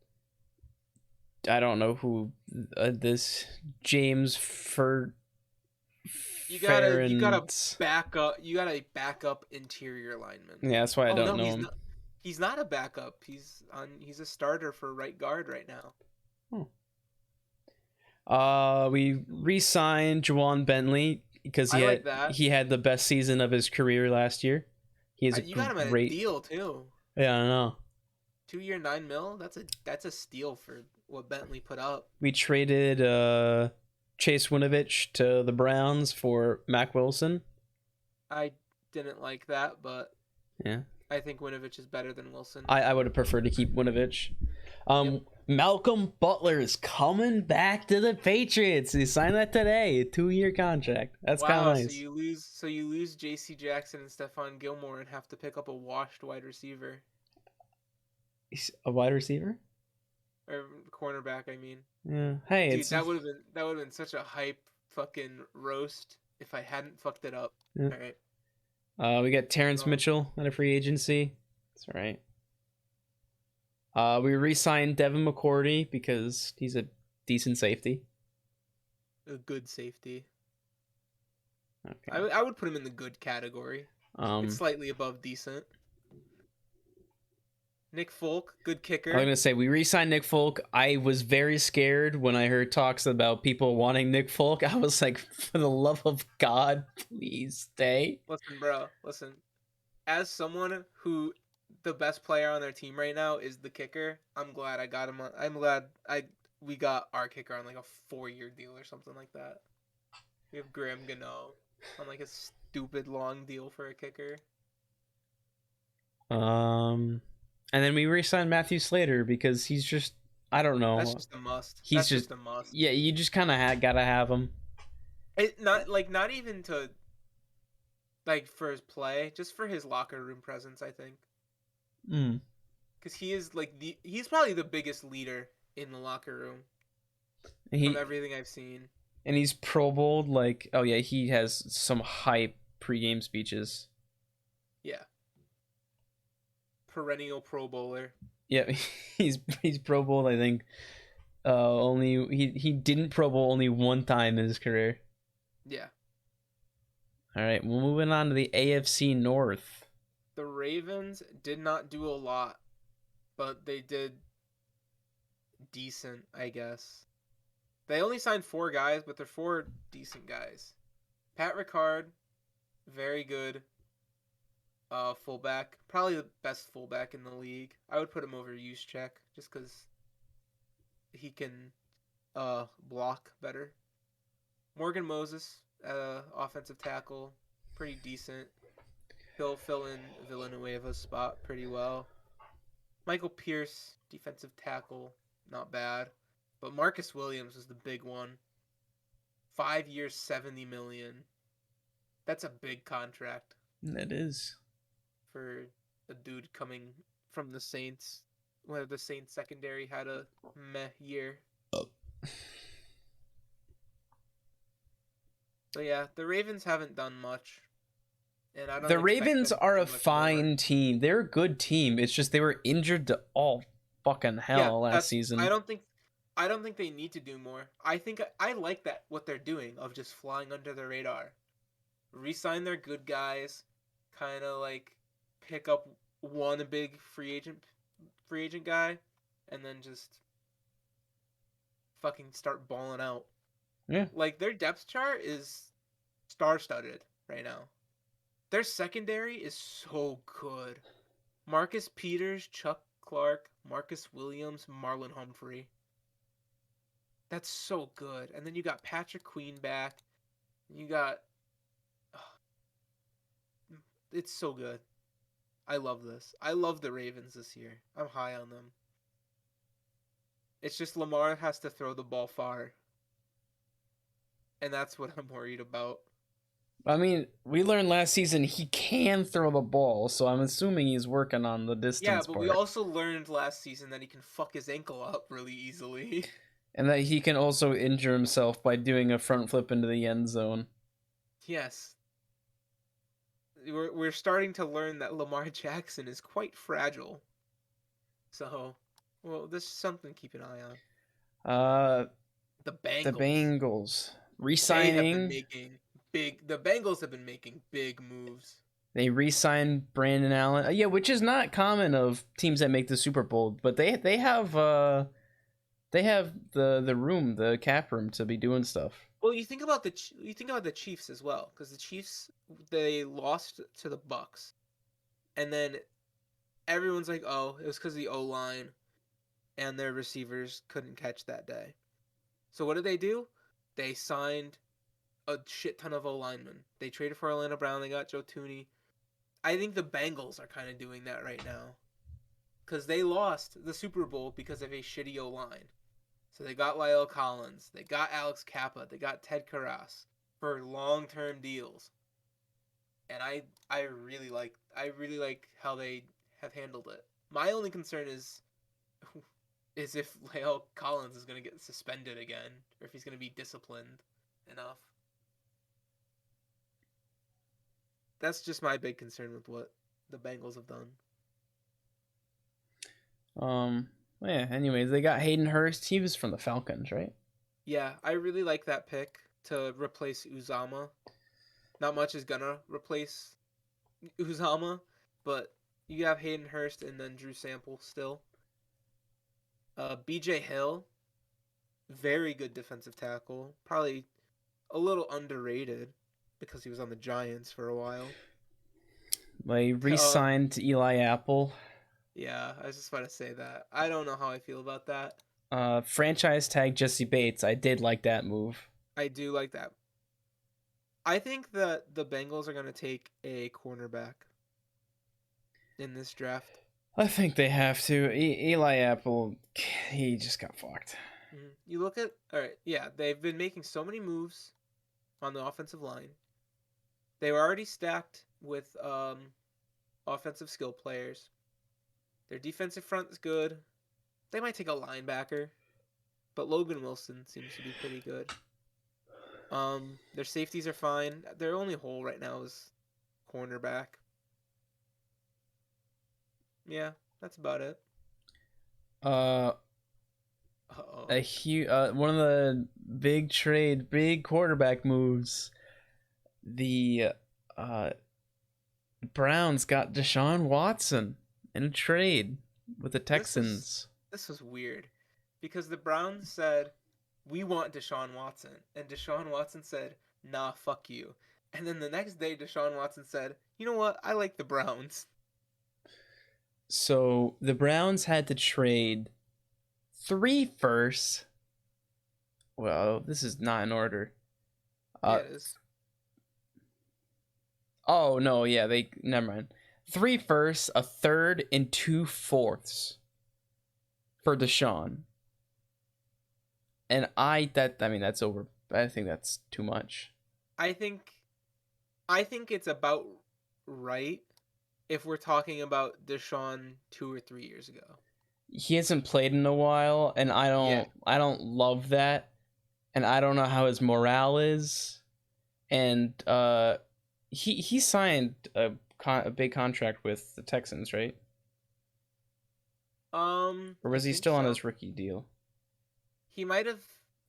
I don't know who this James You got a backup interior lineman. Yeah, that's why I don't know he's him. not. He's not a backup. He's a starter for right guard right now. We re-signed Juwan Bentley because he had the best season of his career last year. You got him at a deal too. Yeah, I know. 2-year, $9 million. That's a steal for what Bentley put up. We traded Chase Winovich to the Browns for Mac Wilson. I didn't like that, but yeah, I think Winovich is better than Wilson. I would have preferred to keep Winovich. Yep. Malcolm Butler is coming back to the Patriots. He signed that today, a 2-year contract. That's kind of nice. So you lose J.C. Jackson and Stephon Gilmore and have to pick up a washed wide receiver. A wide receiver? Or cornerback, I mean. Yeah. Hey, dude, that would have been such a hype fucking roast if I hadn't fucked it up. Yeah. All right. We got Terrence Mitchell at a free agency. That's all right. We re-signed Devin McCourty because he's a decent safety. A good safety. Okay. I would put him in the good category. It's slightly above decent. Nick Folk, good kicker. I was going to say, we re-signed Nick Folk. I was very scared when I heard talks about people wanting Nick Folk. I was like, for the love of God, please stay. Listen, bro, listen. As someone who the best player on their team right now is the kicker, I'm glad I got him on. I'm glad we got our kicker on like a 4-year deal or something like that. We have Graham Gano on like a stupid long deal for a kicker. And then we re-signed Matthew Slater because he's just, I don't know. That's just a must. He's just a must. Yeah, you just kind of gotta have him. Not even to like for his play, just for his locker room presence, I think. Because he is he's probably the biggest leader in the locker room from everything I've seen. And he's Pro Bowl, oh yeah, he has some hype pregame speeches. Yeah. Perennial Pro Bowler. Yeah, he's Pro Bowl, I think. He didn't Pro Bowl only one time in his career. Yeah. All right, we're moving on to the AFC North. The Ravens did not do a lot, but they did decent, I guess. They only signed 4 guys, but they're 4 decent guys. Pat Ricard, very good fullback. Probably the best fullback in the league. I would put him over Juszczyk just because he can block better. Morgan Moses, offensive tackle, pretty decent. He'll fill in Villanueva's spot pretty well. Michael Pierce, defensive tackle, not bad. But Marcus Williams was the big one. 5 years, $70 million. That's a big contract. That is. For a dude coming from the Saints, where the Saints secondary had a meh year. Oh. But yeah, the Ravens haven't done much. And I don't. The Ravens are a fine team. They're a good team. It's just they were injured to all fucking hell last season. I don't think they need to do more. I like that what they're doing of just flying under the radar. Re-sign their good guys, kind of pick up one big free agent guy, and then just fucking start balling out. Yeah. Their depth chart is star-studded right now. Their secondary is so good. Marcus Peters, Chuck Clark, Marcus Williams, Marlon Humphrey. That's so good. And then you got Patrick Queen back. You got... It's so good. I love this. I love the Ravens this year. I'm high on them. It's just Lamar has to throw the ball far. And that's what I'm worried about. I mean, we learned last season he can throw the ball, so I'm assuming he's working on the distance Yeah, but part. we also learned last season that he can fuck his ankle up really easily. And that he can also injure himself by doing a front flip into the end zone. Yes. We're starting to learn that Lamar Jackson is quite fragile. So, well, this is something to keep an eye on. The Bengals. The Bengals The Bengals have been making big moves. They re-signed Brandon Allen. Yeah, which is not common of teams that make the Super Bowl, but they have the room, the cap room to be doing stuff. Well, you think about the Chiefs as well, because the Chiefs, they lost to the Bucks, and then everyone's like, oh, it was because of the O-line and their receivers couldn't catch that day. So what did they do? They signed a shit ton of O-linemen. They traded for Orlando Brown. They got Joe Thuney. I think the Bengals are kind of doing that right now, because they lost the Super Bowl because of a shitty O-line. So they got Lyle Collins, they got Alex Kappa, they got Ted Karras for long-term deals, and I really like how they have handled it. My only concern is if Lyle Collins is going to get suspended again, or if he's going to be disciplined enough. That's just my big concern with what the Bengals have done. Yeah, anyways, they got Hayden Hurst. He was from the Falcons, right? Yeah, I really like that pick to replace Uzama. Not much is gonna replace Uzama, but you have Hayden Hurst and then Drew Sample still. BJ Hill, very good defensive tackle. Probably a little underrated because he was on the Giants for a while. They re-signed Eli Apple. Yeah, I was just about to say that. I don't know how I feel about that. Franchise tag Jesse Bates. I did like that move. I do like that. I think that the Bengals are going to take a cornerback in this draft. I think they have to. Eli Apple, he just got fucked. You look at... Alright, yeah, they've been making so many moves on the offensive line. They were already stacked with offensive skill players. Their defensive front is good. They might take a linebacker, but Logan Wilson seems to be pretty good. Their safeties are fine. Their only hole right now is cornerback. Yeah, that's about it. One of the big quarterback moves. The Browns got Deshaun Watson in a trade with the Texans. This was weird because the Browns said, we want Deshaun Watson. And Deshaun Watson said, nah, fuck you. And then the next day, Deshaun Watson said, you know what? I like the Browns. So the Browns had to trade 3 firsts. Well, this is not in order. Yeah, it is. Oh, no, yeah, never mind. 3 firsts, a third, and 2 fourths for Deshaun. And that's over. I think that's too much. I think it's about right if we're talking about Deshaun 2 or 3 years ago. He hasn't played in a while, and I don't love that. And I don't know how his morale is. And he signed a big contract with the Texans, right? Or was he still on his rookie deal? He might have.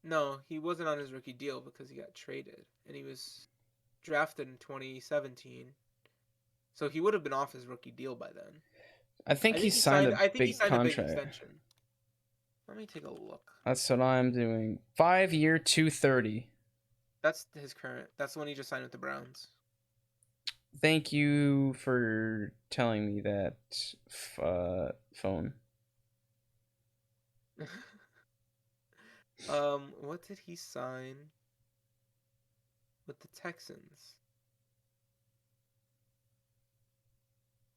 No, he wasn't on his rookie deal because he got traded, and he was drafted in 2017. So he would have been off his rookie deal by then. I think he signed a big contract. Extension. Let me take a look. That's what I'm doing. 5-year, $230. That's his current. That's the one he just signed with the Browns. Thank you for telling me that, phone. What did he sign with the Texans?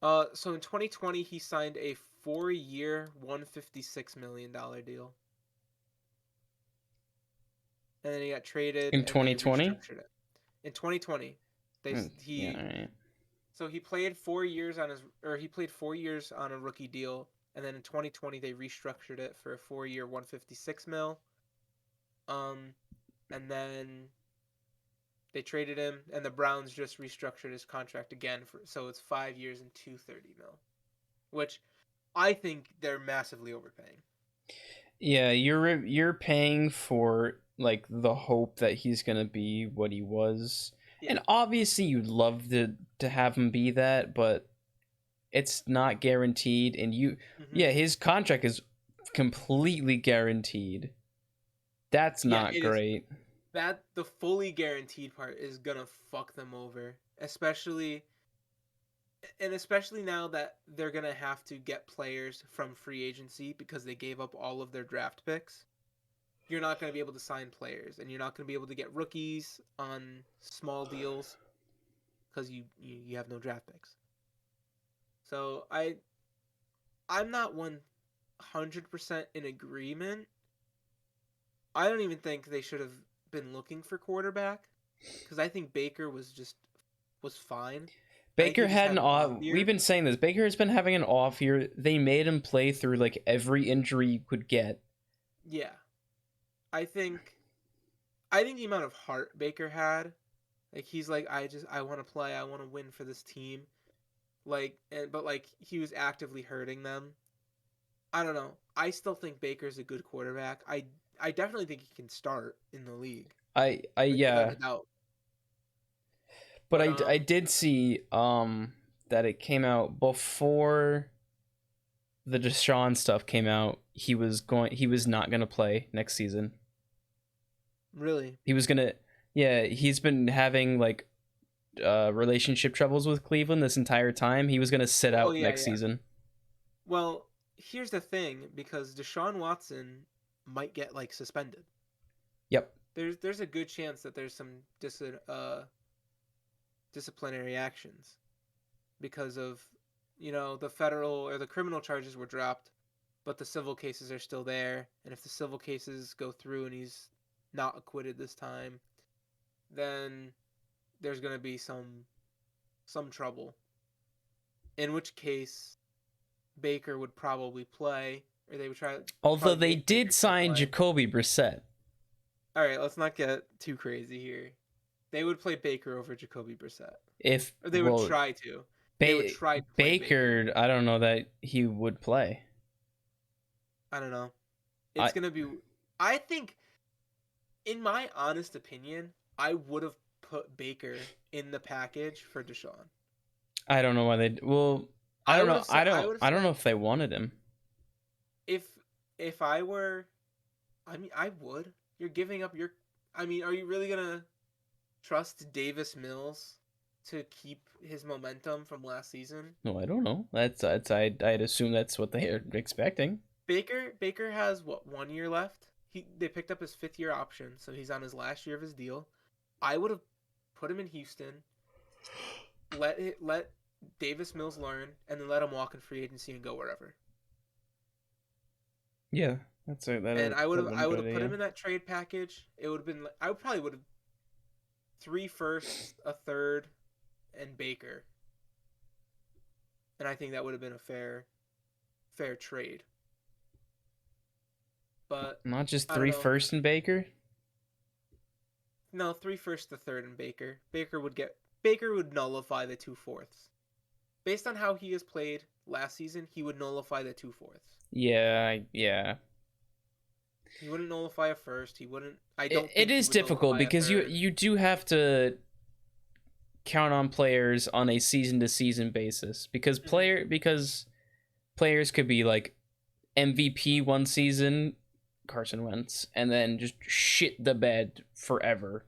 So in 2020 he signed a 4-year, $156 million deal. And then he got traded In and they 2020? restructured it. In 2020, Yeah, right. so he played 4 years on he played 4 years on a rookie deal, and then in 2020 they restructured it for a 4-year, 156 mil. And then they traded him, and the Browns just restructured his contract again so it's 5 years and 230 mil, which I think they're massively overpaying. Yeah, you're paying for like the hope that he's gonna be what he was, and obviously you'd love to have him be that, but it's not guaranteed. And yeah, his contract is completely guaranteed. That's not great. That the fully guaranteed part is gonna fuck them over, especially now that they're gonna have to get players from free agency because they gave up all of their draft picks. You're not gonna be able to sign players, and you're not gonna be able to get rookies on small deals because you have no draft picks. So I'm not 100% in agreement. I don't even think they should have been looking for quarterback, because I think Baker was fine. Baker had an off. We've been saying this. Baker has been having an off year. They made him play through like every injury you could get. Yeah, I think the amount of heart Baker had, like he's like, I want to play. I want to win for this team. Like, but like he was actively hurting them. I don't know. I still think Baker's a good quarterback. I definitely think he can start in the league. Yeah. But I did see that it came out before the Deshaun stuff came out. He was not gonna play next season. Really? He was gonna. Yeah, he's been having like relationship troubles with Cleveland this entire time. He was gonna sit out next season. Well, here's the thing, because Deshaun Watson might get like suspended. Yep. There's a good chance that there's some disciplinary actions because of, the federal or the criminal charges were dropped, but the civil cases are still there. And if the civil cases go through and he's not acquitted this time, then there's going to be some trouble. In which case, Baker would probably play, or they would try. Although they did sign Jacoby Brissett. All right, let's not get too crazy here. They would play Baker over Jacoby Brissett. Or they would try to. They would try to play Baker. I don't know that he would play. I don't know. It's gonna be. I think, in my honest opinion, I would have put Baker in the package for Deshaun. I don't know why they. Well, I don't know. I don't know if they wanted him. If I were, I mean, I would. You're giving up your. I mean, are you really gonna trust Davis Mills to keep his momentum from last season? No, I don't know. I'd assume that's what they are expecting. Baker has 1 year left. They picked up his 5th-year option, so he's on his last year of his deal. I would have put him in Houston. Let Davis Mills learn, and then let him walk in free agency and go wherever. Yeah, and I would have put him in that trade package. It would have been. I probably would have 3 firsts, a third, and Baker. And I think that would have been a fair trade. But not just 3 firsts and Baker. No, 3 firsts, a third, and Baker. Baker would nullify the 2 fourths. Based on how he has played last season, he would nullify the 2 fourths. Yeah. He wouldn't nullify a first. He wouldn't. I don't. It is difficult because you do have to count on players on a season to season basis because players could be like MVP one season, Carson Wentz, and then just shit the bed forever.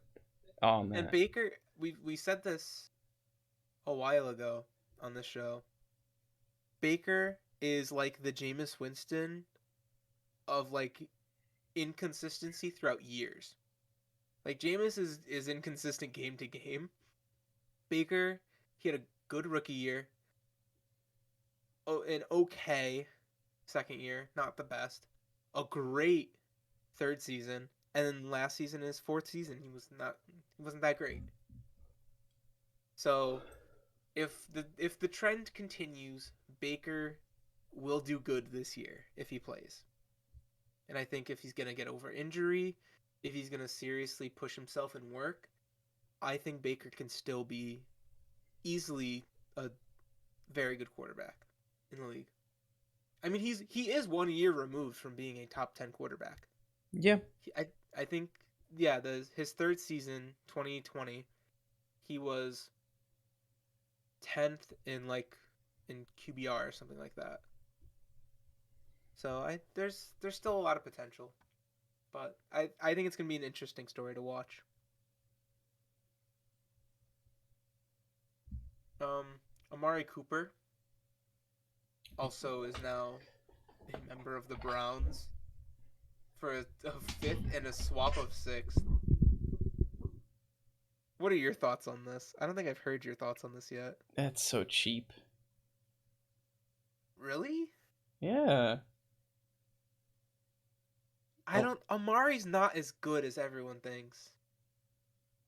Oh man. And Baker, we said this a while ago on this show. Baker is like the Jameis Winston of like inconsistency throughout years. Like Jameis is inconsistent game to game. Baker, he had a good rookie year. Oh, an okay second year, not the best. A great third season, and then last season, his fourth season, he wasn't that great. So, if the trend continues, Baker will do good this year if he plays. And I think if he's gonna get over injury, if he's gonna seriously push himself and work, I think Baker can still be easily a very good quarterback in the league. I mean, he is 1 year removed from being a top 10 quarterback. Yeah. I think, yeah, his third season, 2020, he was 10th in QBR or something like that. So there's still a lot of potential, but I think it's gonna be an interesting story to watch. Amari Cooper also is now a member of the Browns for a fifth and a swap of sixth. What are your thoughts on this? I don't think I've heard your thoughts on this yet. That's so cheap. Really? Yeah. Amari's not as good as everyone thinks.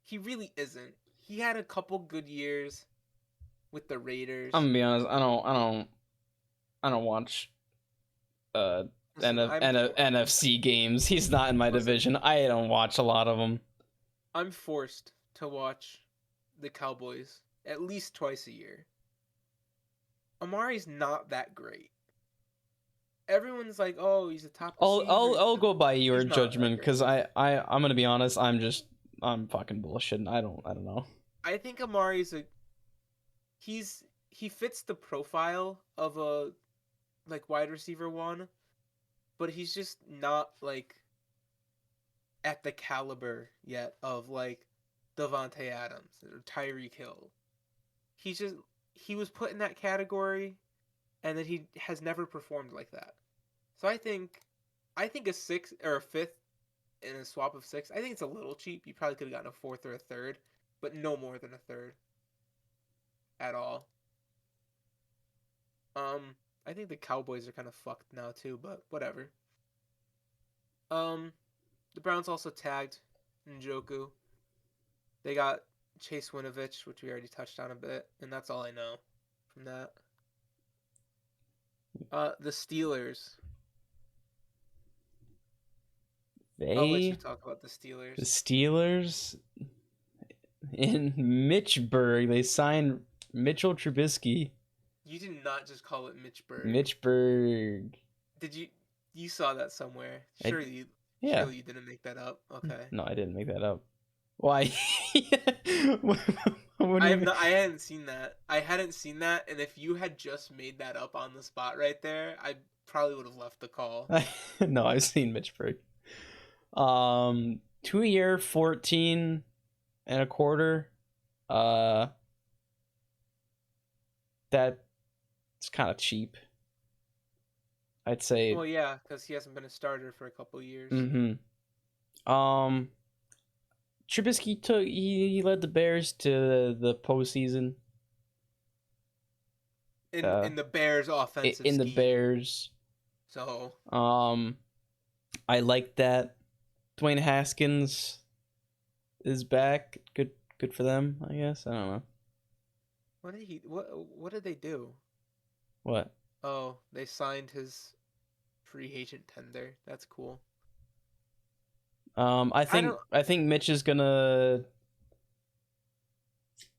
He really isn't. He had a couple good years with the Raiders. I'm gonna be honest. I don't watch NFC games. He's not in my division. I don't watch a lot of them. I'm forced to watch the Cowboys at least twice a year. Amari's not that great. Everyone's like, "Oh, he's a top receiver." I'll go by your judgment because I'm gonna be honest. I'm fucking bullshitting. I don't know. I think Amari's he fits the profile of a wide receiver one, but he's just not at the caliber yet of Devontae Adams or Tyreek Hill. He was put in that category, and then he has never performed like that. So I think a sixth or a fifth in a swap of six, I think it's a little cheap. You probably could have gotten a fourth or a third, but no more than a third at all. I think the Cowboys are kind of fucked now too, but whatever. The Browns also tagged Njoku. They got Chase Winovich, which we already touched on a bit, and that's all I know from that. The Steelers. I'll let you talk about the Steelers. The Steelers in Mitchburg, they signed Mitchell Trubisky. You did not just call it Mitchburg. Mitchburg. Did you saw that somewhere? Surely you didn't make that up. Okay. No, I didn't make that up. Why? I hadn't seen that. And if you had just made that up on the spot right there, I probably would have left the call. No, I've seen Mitchburg. 2 year, 14 and a quarter. That's kind of cheap, I'd say. Well, yeah, because he hasn't been a starter for a couple years. Mm-hmm. Trubisky he led the Bears to the postseason. In the Bears offensive in scheme. The Bears. So I like that. Dwayne Haskins is back. Good for them, I guess. I don't know. What did they do? What? Oh, they signed his free agent tender. That's cool. I think Mitch is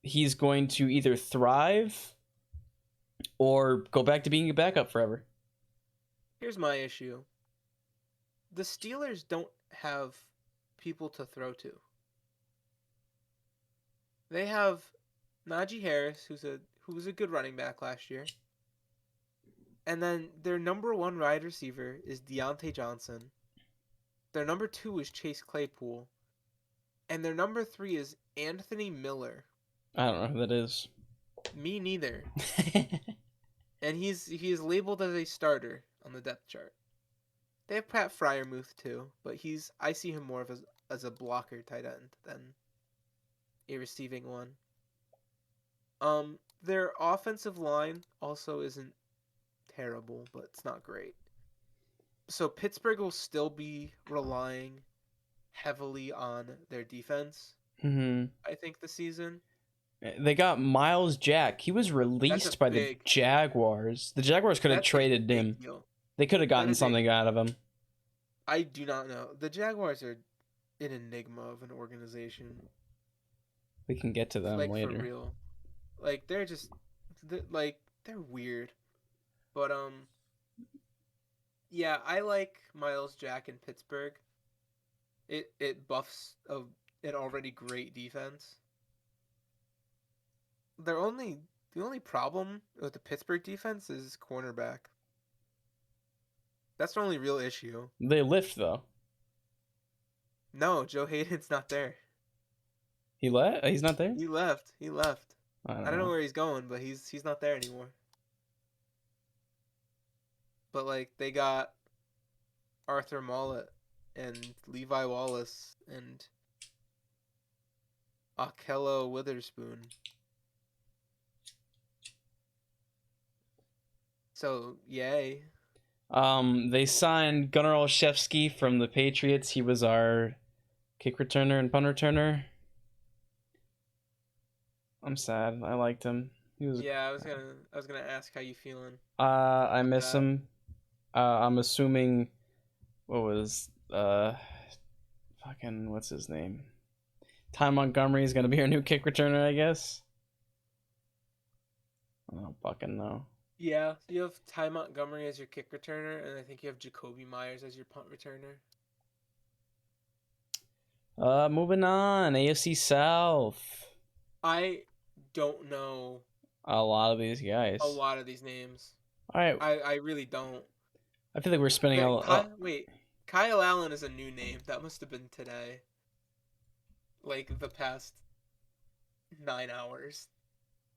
he's going to either thrive or go back to being a backup forever. Here's my issue. The Steelers don't have people to throw to. They have Najee Harris, who was a good running back last year. And then their number one wide receiver is Deontay Johnson. Their number 2 is Chase Claypool. And their number 3 is Anthony Miller. I don't know who that is. Me neither. And he is labeled as a starter on the depth chart. They have Pat Fryermuth too, but I see him more of as a blocker tight end than a receiving one. Their offensive line also isn't terrible, but it's not great. So Pittsburgh will still be relying heavily on their defense. I think this season. They got Miles Jack. He was released by the Jaguars. The Jaguars could have traded him. Deal. They could have gotten something out of him. I do not know. The Jaguars are an enigma of an organization. We can get to them later. For real. Like they're weird. But yeah, I like Miles Jack in Pittsburgh. It buffs an already great defense. The only problem with the Pittsburgh defense is cornerback. That's the only real issue. They lift though. No, Joe Hayden's not there. He left? He's not there? He left. I don't know where he's going, but he's not there anymore. But like they got Arthur Mollett and Levi Wallace and Akello Witherspoon. So yay. They signed Gunnar Olszewski from the Patriots. He was our kick returner and punt returner. I'm sad. I liked him. He was. Yeah, I was gonna ask how you feeling. I miss him. I'm assuming. What was fucking what's his name? Ty Montgomery is gonna be our new kick returner, I guess. I don't fucking know. Yeah, you have Ty Montgomery as your kick returner, and I think you have Jacoby Myers as your punt returner. Moving on, AFC South. I don't know a lot of these guys. A lot of these names. All right. I really don't. I feel like we're spending Wait, Kyle Allen is a new name. That must have been today. Like the past 9 hours.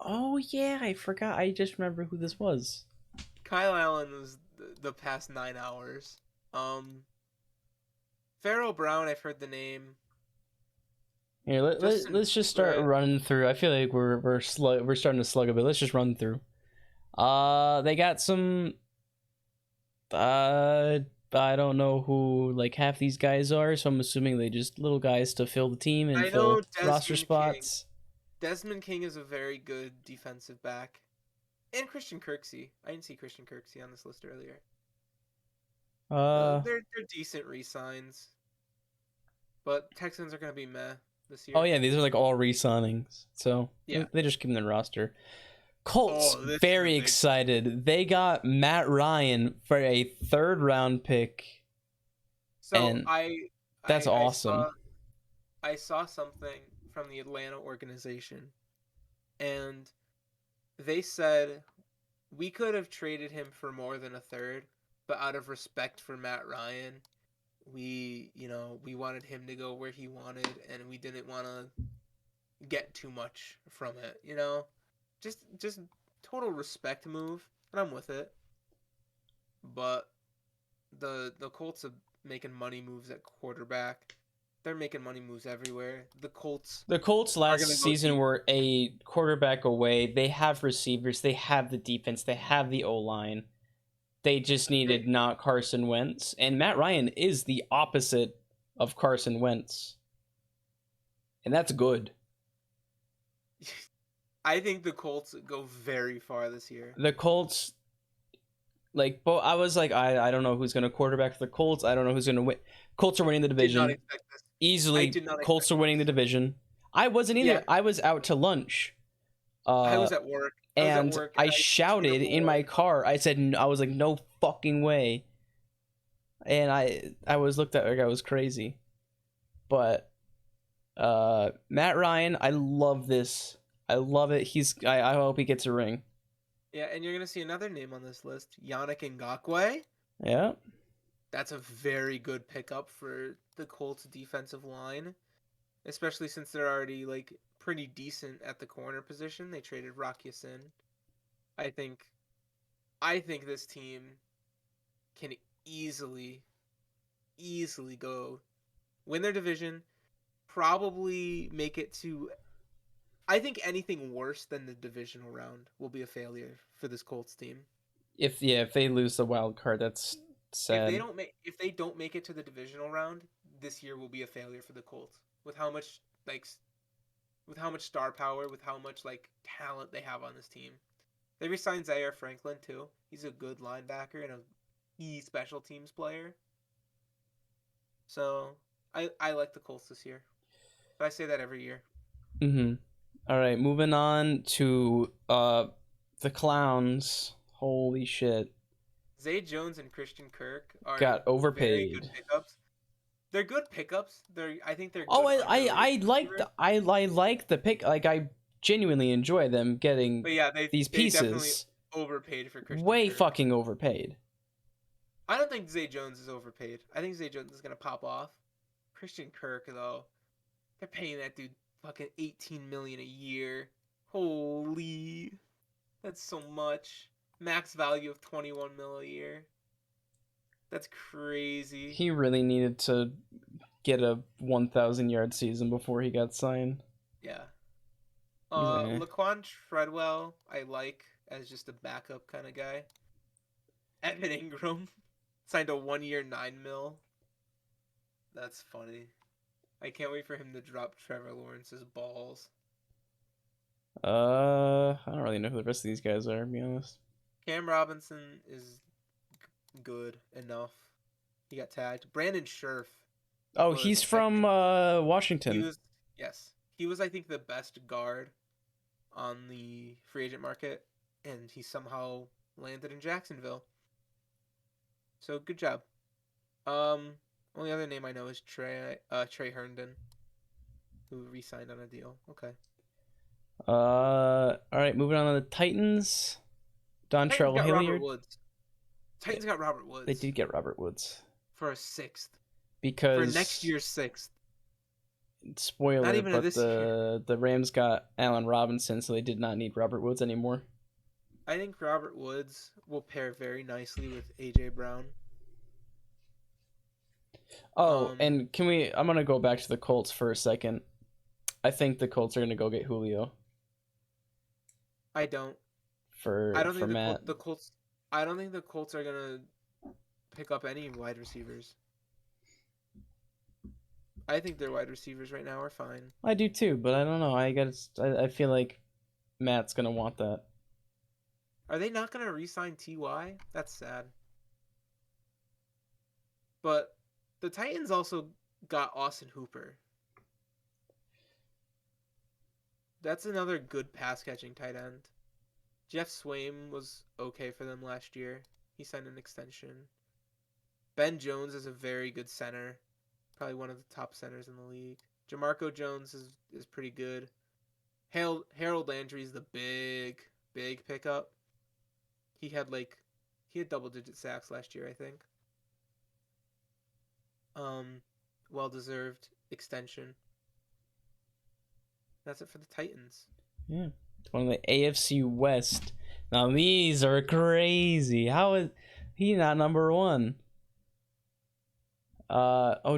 Oh yeah, I forgot. I just remember who this was. Kyle Allen was the past 9 hours. Pharaoh Brown, I've heard the name. Here, let's just start running through. I feel like we're starting to slug a bit. Let's just run through. They got some. I don't know who like half these guys are, so I'm assuming they just little guys to fill the team and fill roster spots. Desmond King is a very good defensive back. And Christian Kirksey. I didn't see Christian Kirksey on this list earlier. They're decent re-signs. But Texans are going to be meh this year. Oh, yeah, these are like all re-signings. So yeah, they just keep them in the roster. Colts, very excited. They got Matt Ryan for a 3rd round pick. So that's awesome. I saw something from the Atlanta organization, and they said we could have traded him for more than a 3rd, but out of respect for Matt Ryan, we wanted him to go where he wanted, and we didn't want to get too much from it, just total respect move, and I'm with it. But the Colts are making money moves at quarterback. They're making money moves everywhere. The Colts last season were a quarterback away. They have receivers. They have the defense. They have the O-line. They just needed not Carson Wentz. And Matt Ryan is the opposite of Carson Wentz. And that's good. I think the Colts go very far this year. The Colts, I was like, I don't know who's going to quarterback for the Colts. I don't know who's going to win. Colts are winning the division. Did not expect this. Easily, Colts are winning the division. I wasn't either. Yeah. I was out to lunch. I was at work. I shouted in my car. I said, I was like, no fucking way. And I was looked at like I was crazy. But Matt Ryan, I love this. I love it. I hope he gets a ring. Yeah, and you're going to see another name on this list. Yannick Ngakoue. Yeah. That's a very good pickup for the Colts defensive line, especially since they're already pretty decent at the corner position. They traded Rock Ya-Sin. I think this team can easily easily go win their division, probably make it to. I think anything worse than the divisional round will be a failure for this Colts team. If they lose the wild card, that's sad. If they don't make it to the divisional round, this year will be a failure for the Colts with how much star power, with how much talent they have on this team. They re-signed Zaire Franklin too. He's a good linebacker and a key special teams player. So I like the Colts this year. But I say that every year. Mm-hmm. All right, moving on to the Clowns. Holy shit. Zay Jones and Christian Kirk got overpaid. Very good pickups. They're good pickups. I think they're good. Oh, I like the pick. Like, I genuinely enjoy them getting these pieces. They definitely overpaid for Christian Way Kirk. fucking overpaid. I don't think Zay Jones is overpaid. I think Zay Jones is gonna pop off. Christian Kirk though, they're paying that dude fucking $18 million a year. Holy, that's so much. Max value of $21 million a year. That's crazy. He really needed to get a 1,000-yard season before he got signed. Yeah. Laquan Treadwell, I like as just a backup kind of guy. Evan Ingram signed a 1-year $9 million. That's funny. I can't wait for him to drop Trevor Lawrence's balls. I don't really know who the rest of these guys are, to be honest. Cam Robinson is good enough. He got tagged. Brandon Scherf. Oh, he's from Washington. He was I think the best guard on the free agent market, and he somehow landed in Jacksonville. So good job. Only other name I know is Trey Herndon, who re-signed on a deal. Okay. All right, moving on to the Titans. Dontrell Hilliard. Titans got Robert Woods. They did get Robert Woods for a 6th. Because for next year's 6th. Spoiler, not even but the Rams got Allen Robinson, so they did not need Robert Woods anymore. I think Robert Woods will pair very nicely with A.J. Brown. Oh, and I'm going to go back to the Colts for a second. I think the Colts are going to go get Julio. I don't. For Matt. The Colts. I don't think the Colts are going to pick up any wide receivers. I think their wide receivers right now are fine. I do too, but I don't know. I feel like Matt's going to want that. Are they not going to re-sign T.Y.? That's sad. But the Titans also got Austin Hooper. That's another good pass-catching tight end. Jeff Swaim was okay for them last year. He signed an extension. Ben Jones is a very good center. Probably one of the top centers in the league. Jamarco Jones is pretty good. Harold Landry is the big pickup. He had double-digit sacks last year, I think. Well-deserved extension. That's it for the Titans. Yeah. It's one of the AFC West. Now these are crazy. How is he not number one?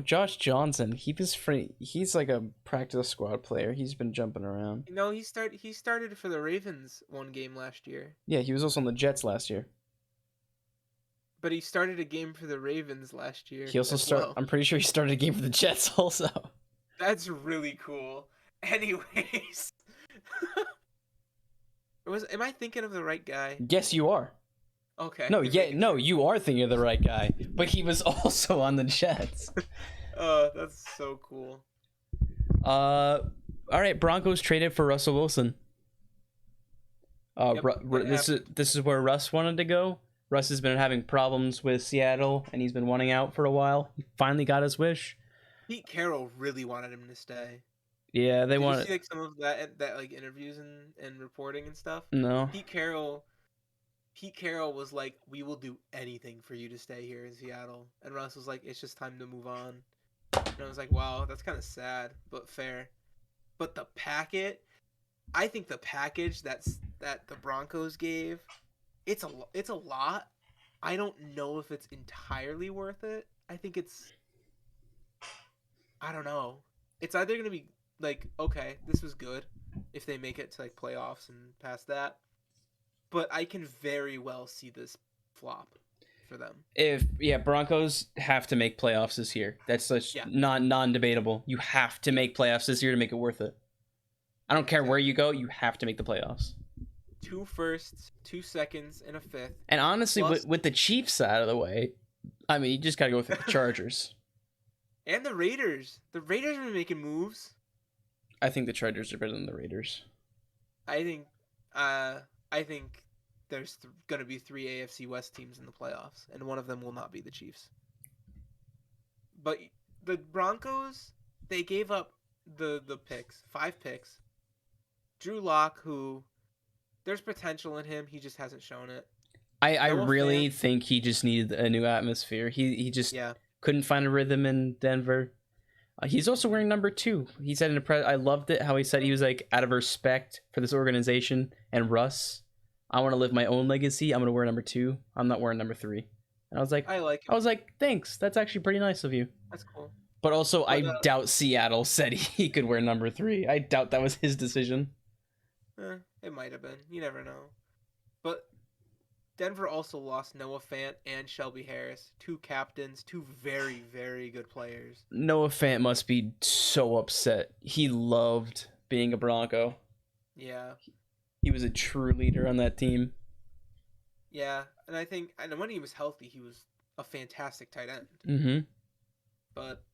Josh Johnson. He's like a practice squad player. He's been jumping around. No, he started for the Ravens one game last year. Yeah, he was also on the Jets last year. But he started a game for the Ravens last year. He also I'm pretty sure he started a game for the Jets also. That's really cool. Anyways. Am I thinking of the right guy? Yes, you are. Okay. No, you are thinking of the right guy. But he was also on the Jets. That's so cool. All right, Broncos traded for Russell Wilson. This is where Russ wanted to go. Russ has been having problems with Seattle, and he's been wanting out for a while. He finally got his wish. Pete Carroll really wanted him to stay. Yeah, they wanted. Did you see some of that interviews and reporting and stuff? No. Pete Carroll was like, "We will do anything for you to stay here in Seattle," and Russ was like, "It's just time to move on." And I was like, "Wow, that's kind of sad, but fair." But I think the package that the Broncos gave, it's a lot. I don't know if it's entirely worth it. I think it's I don't know. It's either going to be like, okay, this was good if they make it to like playoffs and past that. But I can very well see this flop for them. Broncos have to make playoffs this year. That's just non-debatable. You have to make playoffs this year to make it worth it. I don't care where you go, you have to make the playoffs. 2 firsts, 2 seconds, and a 5th. And honestly, with the Chiefs out of the way, I mean, you just got to go with the Chargers. And the Raiders. The Raiders are making moves. I think the Chargers are better than the Raiders. I think there's going to be 3 AFC West teams in the playoffs, and one of them will not be the Chiefs. But the Broncos, they gave up the picks, 5 picks. Drew Lock, who there's potential in him, he just hasn't shown it. I really think he just needed a new atmosphere. He just couldn't find a rhythm in Denver. He's also wearing number 2. He said in a press, I loved it how he said he was like, out of respect for this organization and Russ, I want to live my own legacy. I'm gonna wear number 2. I'm not wearing number 3. And I was like, I was like, thanks. That's actually pretty nice of you. That's cool. But also, I doubt Seattle said he could wear number 3. I doubt that was his decision. It might have been. You never know. But Denver also lost Noah Fant and Shelby Harris, 2 captains, 2 very, very good players. Noah Fant must be so upset. He loved being a Bronco. Yeah. He was a true leader on that team. Yeah, and I think, and when he was healthy, he was a fantastic tight end. Mm-hmm. But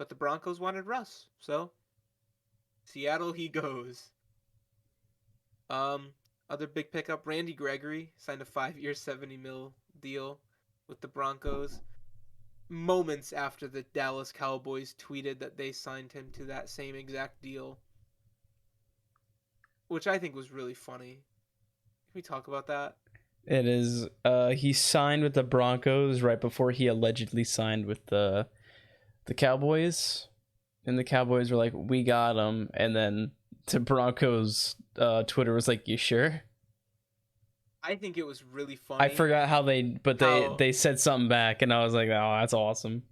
the Broncos wanted Russ, so Seattle he goes. Other big pickup, Randy Gregory signed a 5-year, $70 million deal with the Broncos. Moments after the Dallas Cowboys tweeted that they signed him to that same exact deal, which I think was really funny. Can we talk about that? It is. He signed with the Broncos right before he allegedly signed with the Cowboys, and the Cowboys were like, "We got him," and then the Broncos Twitter was like, "You sure?" I think it was really funny. I forgot how they said something back, and I was like, "Oh, that's awesome."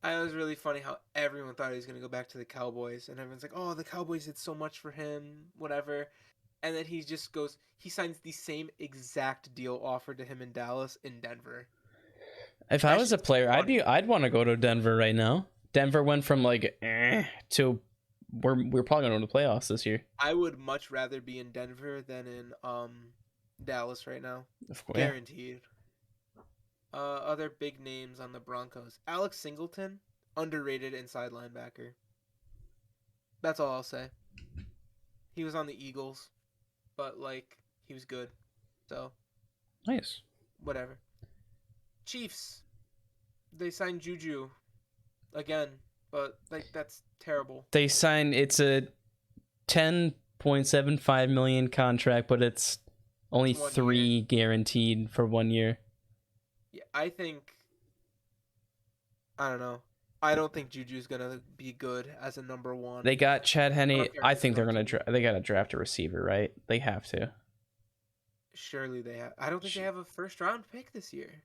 It was really funny how everyone thought he was going to go back to the Cowboys, and everyone's like, "Oh, the Cowboys did so much for him, whatever." And then he just goes, he signs the same exact deal offered to him in Dallas in Denver. If I was a player, I'd want to go to Denver right now. Denver went from like to we're probably going to the playoffs this year. I would much rather be in Denver than in Dallas right now. Of course, guaranteed. Other big names on the Broncos: Alex Singleton, underrated inside linebacker. That's all I'll say. He was on the Eagles, but like he was good. So nice. Whatever. Chiefs. They signed Juju again, but like that's terrible. They signed, it's a $10.75 million contract, but it's only 3 guaranteed for 1 year. Yeah, I don't know. I don't think Juju's gonna be good as a number 1. They got Chad Henne. I think they're gonna they gotta draft a receiver, right? They have to. Surely they have. I don't think they have a first round pick this year.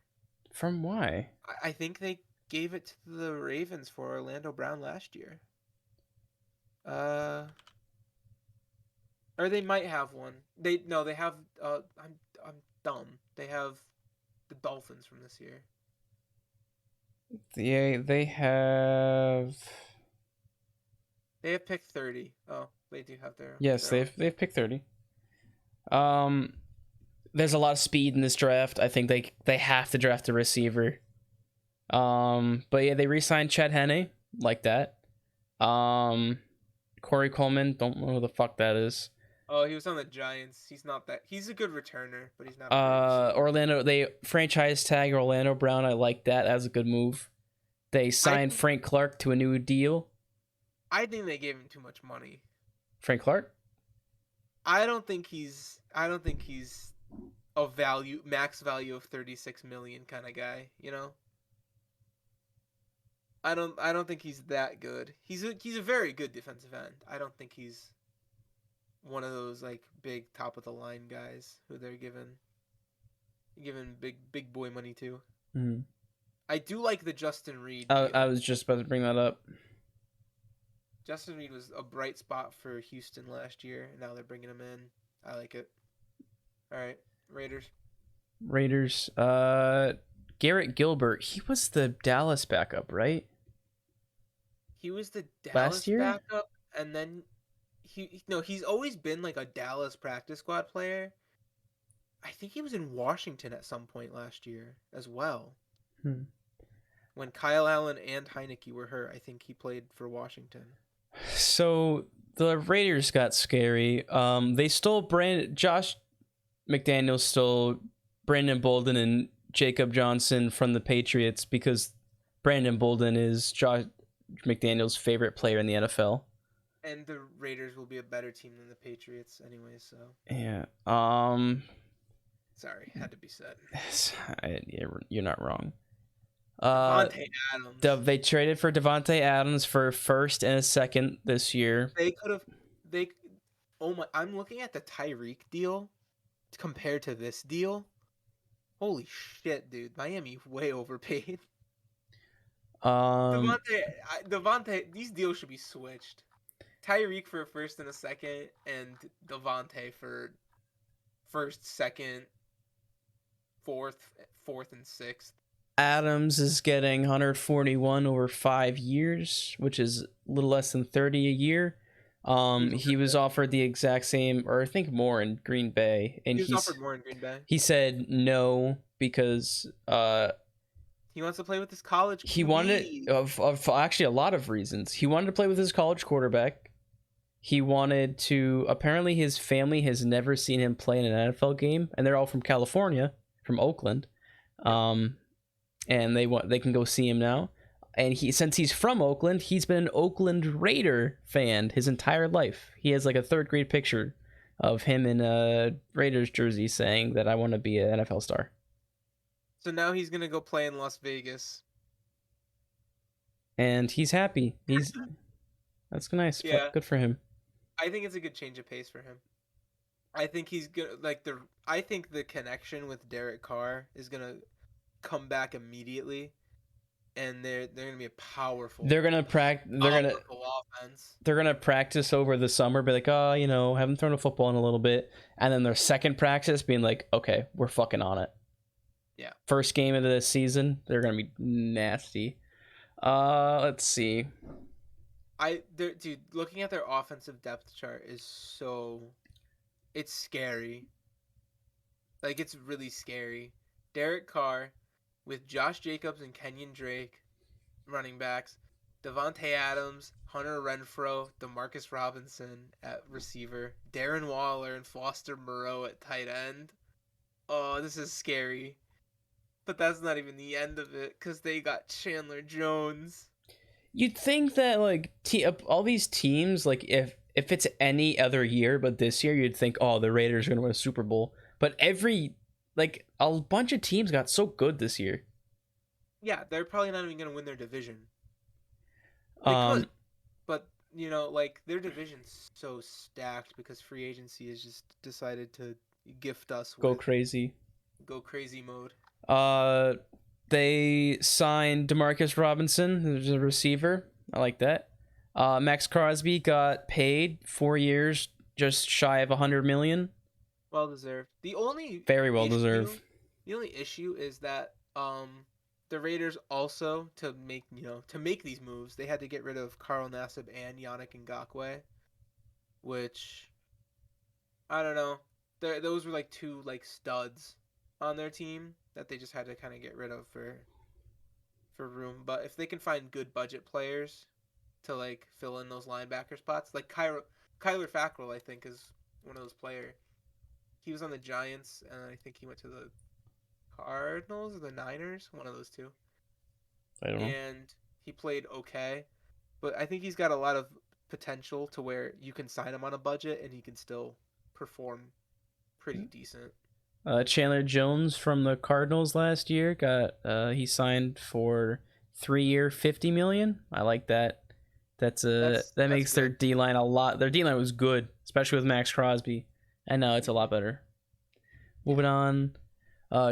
From why? I think they gave it to the Ravens for Orlando Brown last year. Or they might have one. They have I'm dumb. They have the Dolphins from this year. Yeah, they have pick 30. Oh, they do have their. Yes, they've picked 30. There's a lot of speed in this draft. I think they have to draft a receiver. But yeah, they re-signed Chad Henne, like that. Corey Coleman, don't know who the fuck that is. Oh, he was on the Giants. He's not that. He's a good returner, but he's not. Orlando, they franchise tag Orlando Brown. I like that. That was a good move. They signed Frank Clark to a new deal. I think they gave him too much money. Frank Clark? I don't think he's a max value of 36 million kind of guy, you know? I don't think he's that good. He's a very good defensive end. I don't think he's one of those like big top of the line guys who they're giving big boy money to. Mm-hmm. I do like the Justin Reed I was just about to bring that up. Justin Reed was a bright spot for Houston last year, and now they're bringing him in. I like it. All right, Raiders. Garrett Gilbert. He was the Dallas backup, right? He was the Dallas Last year? backup, and then he's always been like a Dallas practice squad player. I think he was in Washington at some point last year as well. When Kyle Allen and Heineke were hurt, I think he played for Washington. So the Raiders got scary. They stole Josh McDaniels stole Brandon Bolden and Jacob Johnson from the Patriots because Brandon Bolden is Josh McDaniels' favorite player in the NFL. And the Raiders will be a better team than the Patriots anyway, so. Yeah. Sorry, had to be said. You're not wrong. Devontae Adams. They traded for Devontae Adams for a first and a second this year. Oh my! I'm looking at the Tyreek deal compared to this deal. Holy shit, dude! Miami way overpaid. Devontae, these deals should be switched. Tyreek for a first and a second, and Devontae for first, second, fourth, and sixth. Adams is getting 141 over 5 years, which is a little less than 30 a year. He was offered the exact same, or I think more, in Green Bay, and he was offered more in Green Bay. He said no because he wants to play with his college QB. He wanted it of actually a lot of reasons. He wanted to play with his college quarterback. He wanted to. Apparently, his family has never seen him play in an NFL game, and they're all from California, from Oakland. And they can go see him now. And since he's from Oakland, he's been an Oakland Raider fan his entire life. He has like a third grade picture of him in a Raiders jersey saying that I want to be an NFL star. So now he's gonna go play in Las Vegas. And he's happy. That's nice. Yeah. Good for him. I think it's a good change of pace for him. I think he's gonna I think the connection with Derek Carr is gonna come back immediately, and they're gonna be a powerful. They're gonna practice. They're gonna practice over the summer. Be like, oh, haven't thrown a football in a little bit, and then their second practice being like, okay, we're fucking on it. Yeah. First game of the season, they're gonna be nasty. Let's see. Dude, looking at their offensive depth chart is it's scary. Like, it's really scary. Derek Carr with Josh Jacobs and Kenyon Drake, running backs. Devontae Adams, Hunter Renfrow, DeMarcus Robinson at receiver. Darren Waller and Foster Moreau at tight end. Oh, this is scary. But that's not even the end of it, because they got Chandler Jones. You'd think that, like, all these teams, like, if it's any other year but this year, you'd think, oh, the Raiders are going to win a Super Bowl. But a bunch of teams got so good this year. Yeah, they're probably not even going to win their division. But, their division's so stacked because free agency has just decided to gift us with... Go crazy mode. They signed DeMarcus Robinson, who's a receiver. I like that. Max Crosby got paid 4 years, just shy of $100 million. Well deserved. Very well deserved. The only issue is that the Raiders also to make these moves, they had to get rid of Carl Nassib and Yannick Ngakoue, which I don't know. Those were like two studs on their team that they just had to kind of get rid of for room. But if they can find good budget players to fill in those linebacker spots, like Kyler Fackrell, I think is one of those players. He was on the Giants, and I think he went to the Cardinals or the Niners, one of those two. I don't know. And he played okay, but I think he's got a lot of potential to where you can sign him on a budget and he can still perform pretty decent. Chandler Jones from the Cardinals last year he signed for 3 year, $50 million. I like that. That makes their D-line a lot. Their D-line was good, especially with Max Crosby. And now it's a lot better. Moving on.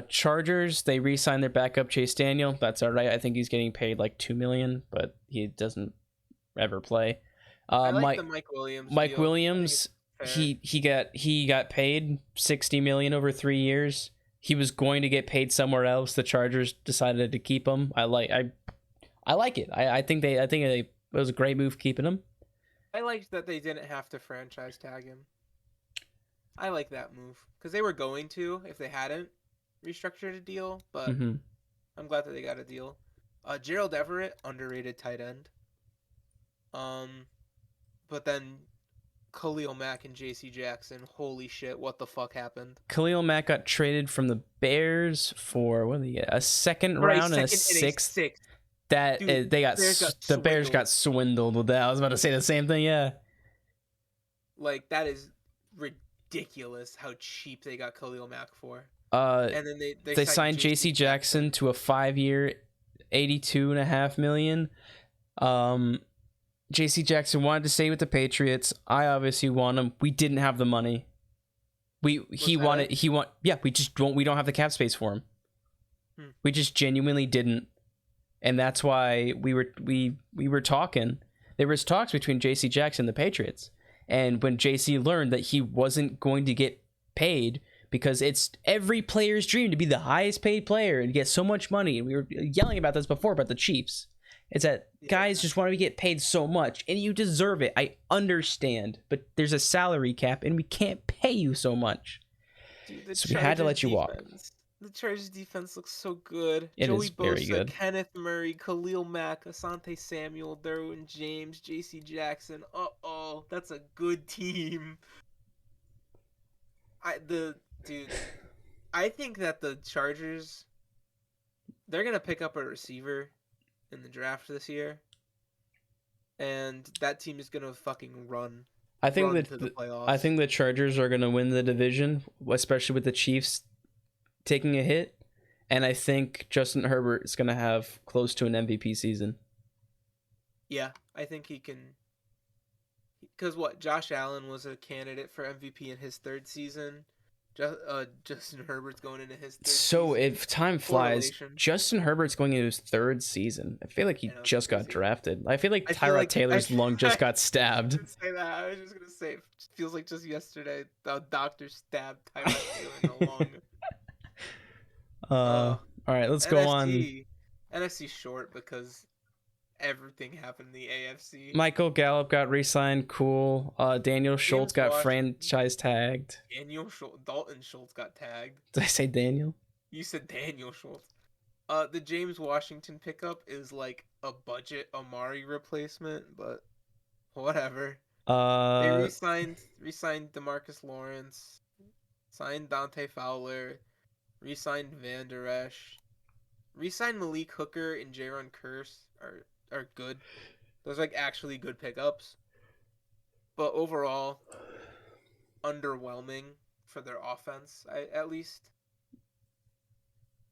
Chargers, they re-signed their backup Chase Daniel. That's all right. I think he's getting paid like $2 million, but he doesn't ever play. I like the Mike Williams. Mike deal. Williams, he got paid $60 million over 3 years. He was going to get paid somewhere else. The Chargers decided to keep him. I like it. I think it was a great move keeping him. I liked that they didn't have to franchise tag him. I like that move because they were going to if they hadn't restructured a deal, but I'm glad that they got a deal. Gerald Everett, underrated tight end. But then Khalil Mack and J.C. Jackson, holy shit, what the fuck happened? Khalil Mack got traded from the Bears for what did he get? A second round and a sixth. That dude, the Bears got swindled with that. I was about to say the same thing. Yeah, like that is ridiculous how cheap they got Khalil Mack for. And then they signed J.C. Jackson to a 5-year, $82.5 million. J.C. Jackson wanted to stay with the Patriots. I obviously want him. We didn't have the money. We don't have the cap space for him. We just genuinely didn't. And that's why we were talking. There was talks between J.C. Jackson and the Patriots. And when J.C. learned that he wasn't going to get paid because it's every player's dream to be the highest paid player and get so much money. And we were yelling about this before about the Chiefs. It's that guys just want to get paid so much, and you deserve it. I understand, but there's a salary cap, and we can't pay you so much. Dude, so we had to let you walk. The Chargers defense looks so good. It Joey is very Bosa, good. Kenneth Murray, Khalil Mack, Asante Samuel, Derwin James, J.C. Jackson. That's a good team. I think that the Chargers, they're gonna pick up a receiver in the draft this year, and that team is gonna fucking run. I think the Chargers are gonna win the division, especially with the Chiefs taking a hit, and I think Justin Herbert is gonna have close to an MVP season. Yeah, I think he can. Because Josh Allen was a candidate for MVP in his third season. Justin Herbert's going into his third season. If time flies, Justin Herbert's going into his third season. I feel like he just got drafted. I feel like Tyrod Taylor's lung just got stabbed. I was say that. I was just going to say, it feels like just yesterday, the doctor stabbed Tyrod Taylor in the lung. All right, let's go on. NFC short because everything happened in the AFC. Michael Gallup got re-signed. Cool. Daniel Schultz got franchise tagged. Dalton Schultz got tagged. Did I say Daniel? You said Daniel Schultz. The James Washington pickup is like a budget Amari replacement, but whatever. They re-signed DeMarcus Lawrence, signed Dante Fowler, re-signed Van Der Esch, re-signed Malik Hooker and Jaron Kearse are good. Those are like actually good pickups. But overall, underwhelming for their offense, at least.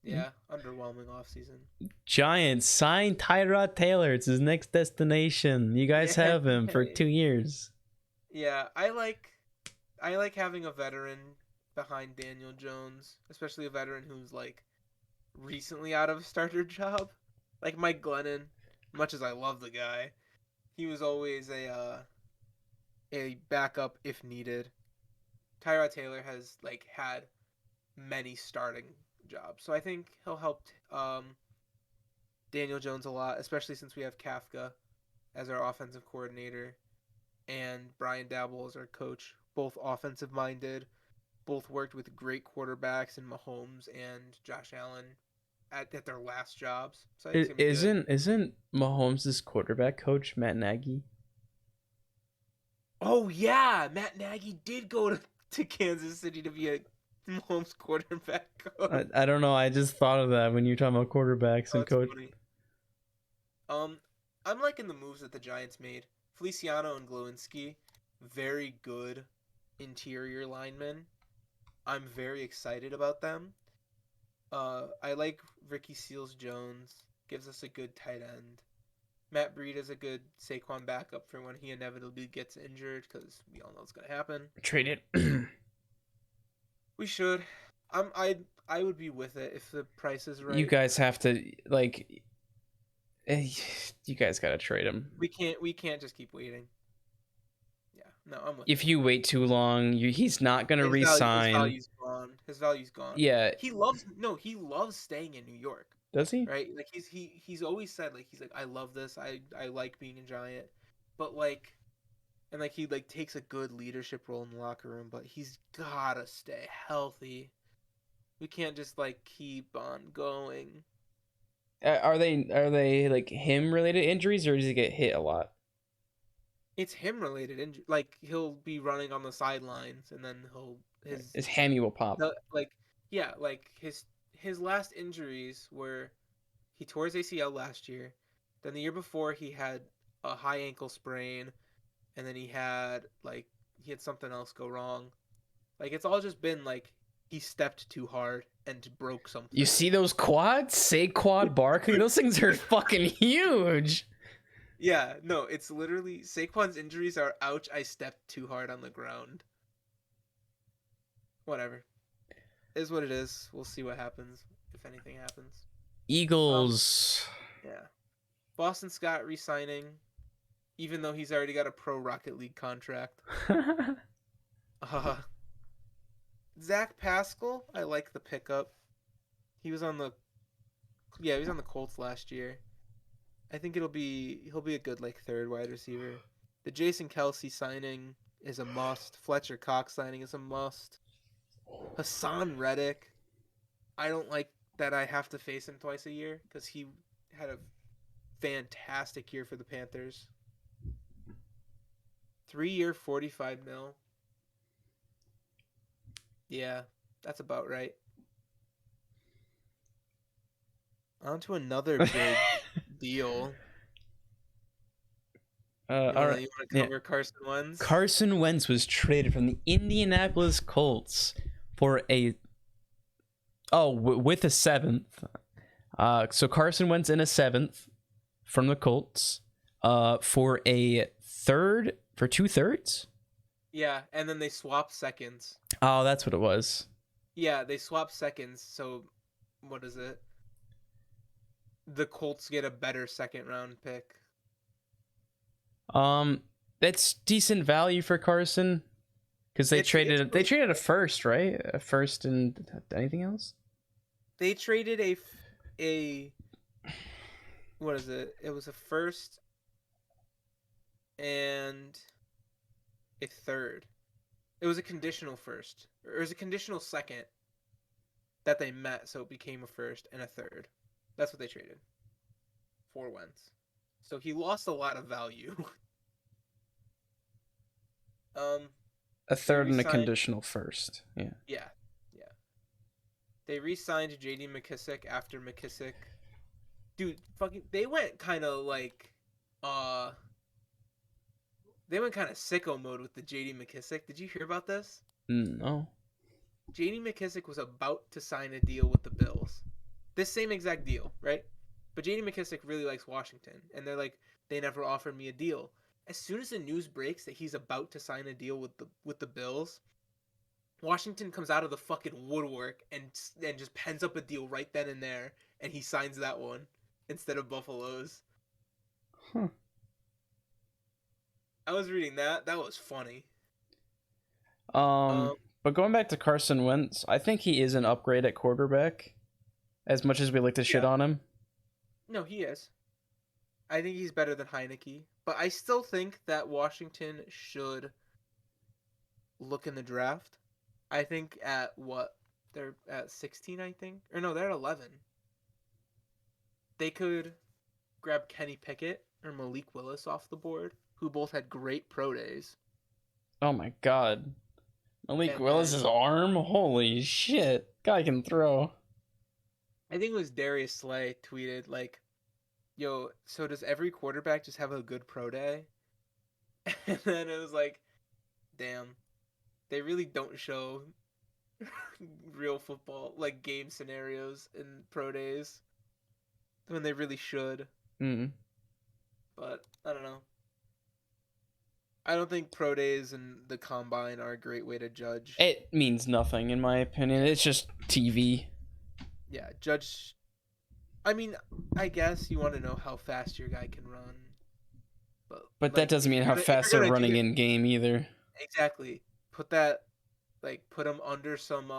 Yeah, underwhelming offseason. Giants signed Tyrod Taylor. It's his next destination. You guys have him for 2 years. Yeah, I like having a veteran behind Daniel Jones, especially a veteran who's like recently out of a starter job. Like Mike Glennon, much as I love the guy, he was always a backup if needed. Tyrod Taylor has like had many starting jobs, so I think he'll help Daniel Jones a lot, especially since we have Kafka as our offensive coordinator and Brian Daboll as our coach. Both offensive minded, both worked with great quarterbacks in Mahomes and Josh Allen at their last jobs. So isn't Mahomes' quarterback coach Matt Nagy? Oh yeah, Matt Nagy did go to Kansas City to be a Mahomes quarterback coach. I don't know. I just thought of that when you're talking about quarterbacks and coach. Funny. I'm liking the moves that the Giants made. Feliciano and Glowinski, very good interior linemen. I'm very excited about them. I like Ricky Seals-Jones. Gives us a good tight end. Matt Breida is a good Saquon backup for when he inevitably gets injured, because we all know it's going to happen. Trade it. We should. I I would be with it if the price is right. You guys have to like. You guys gotta trade him. We can't just keep waiting. Yeah, no, I'm with. If you wait too long, he's not gonna resign. His value's gone. His value's gone. Yeah. He loves staying in New York. Does he? Right? Like he's always said like I love this. I like being a Giant, but like, and like he like takes a good leadership role in the locker room. But he's gotta stay healthy. We can't just like keep on going. Are they like him related injuries, or does he get hit a lot? It's him related injury. Like he'll be running on the sidelines, and then his hammy will pop. Like his last injuries were he tore his ACL last year. Then the year before he had a high ankle sprain, and then he had something else go wrong. Like it's all just been like he stepped too hard and broke something. You see those quads? Say quad Barkley. Those things are fucking huge. Yeah, no, it's literally Saquon's injuries are ouch, I stepped too hard on the ground. Whatever. It is what it is. We'll see what happens if anything happens. Eagles. Yeah. Boston Scott re-signing, even though he's already got a pro Rocket League contract. Zach Pascal, I like the pickup. He was on the Colts last year. I think he'll be a good like third wide receiver. The Jason Kelsey signing is a must. Fletcher Cox signing is a must. Hassan Reddick, I don't like that I have to face him twice a year because he had a fantastic year for the Panthers. 3-year, $45 million. Yeah, that's about right. On to another big deal. All right. You want to cover Carson Wentz? Carson Wentz was traded from the Indianapolis Colts for with a 7th. So Carson Wentz in a 7th from the Colts for a 3rd, for 2/3. Yeah, and then they swap seconds. Oh, that's what it was. Yeah, they swap seconds. So what is it? The Colts get a better second round pick. That's decent value for Carson because they traded a first, right? A first and anything else? They traded a what is it? It was a first and a third. It was a conditional first. Or it was a conditional second that they met, so it became a first and a third. That's what they traded for Wentz. So he lost a lot of value. A third and a conditional first. Yeah. Yeah. They re-signed J.D. McKissick after McKissick. Dude, they went kind of sicko mode with the J.D. McKissick. Did you hear about this? No. J.D. McKissick was about to sign a deal with the Bills. This same exact deal, right? But J.D. McKissick really likes Washington, and they're like, they never offered me a deal. As soon as the news breaks that he's about to sign a deal with the Bills, Washington comes out of the fucking woodwork and just pens up a deal right then and there, and he signs that one instead of Buffalo's. Huh. I was reading that. That was funny. But going back to Carson Wentz, I think he is an upgrade at quarterback. As much as we like to shit on him. No, he is. I think he's better than Heineke. But I still think that Washington should look in the draft. I think at what? They're at 16, I think? Or no, they're at 11. They could grab Kenny Pickett or Malik Willis off the board, who both had great pro days. Oh my god. Malik Willis' arm? Holy shit. Guy can throw. I think it was Darius Slay tweeted, like, yo, so does every quarterback just have a good pro day? And then it was like, damn, they really don't show real football, like game scenarios in pro days when they really should. Mm. But I don't know. I don't think pro days and the combine are a great way to judge. It means nothing, in my opinion. It's just TV. Yeah, Judge. I mean, I guess you want to know how fast your guy can run, But that like, doesn't mean how fast they're running in game either. Exactly. Put that, put him under some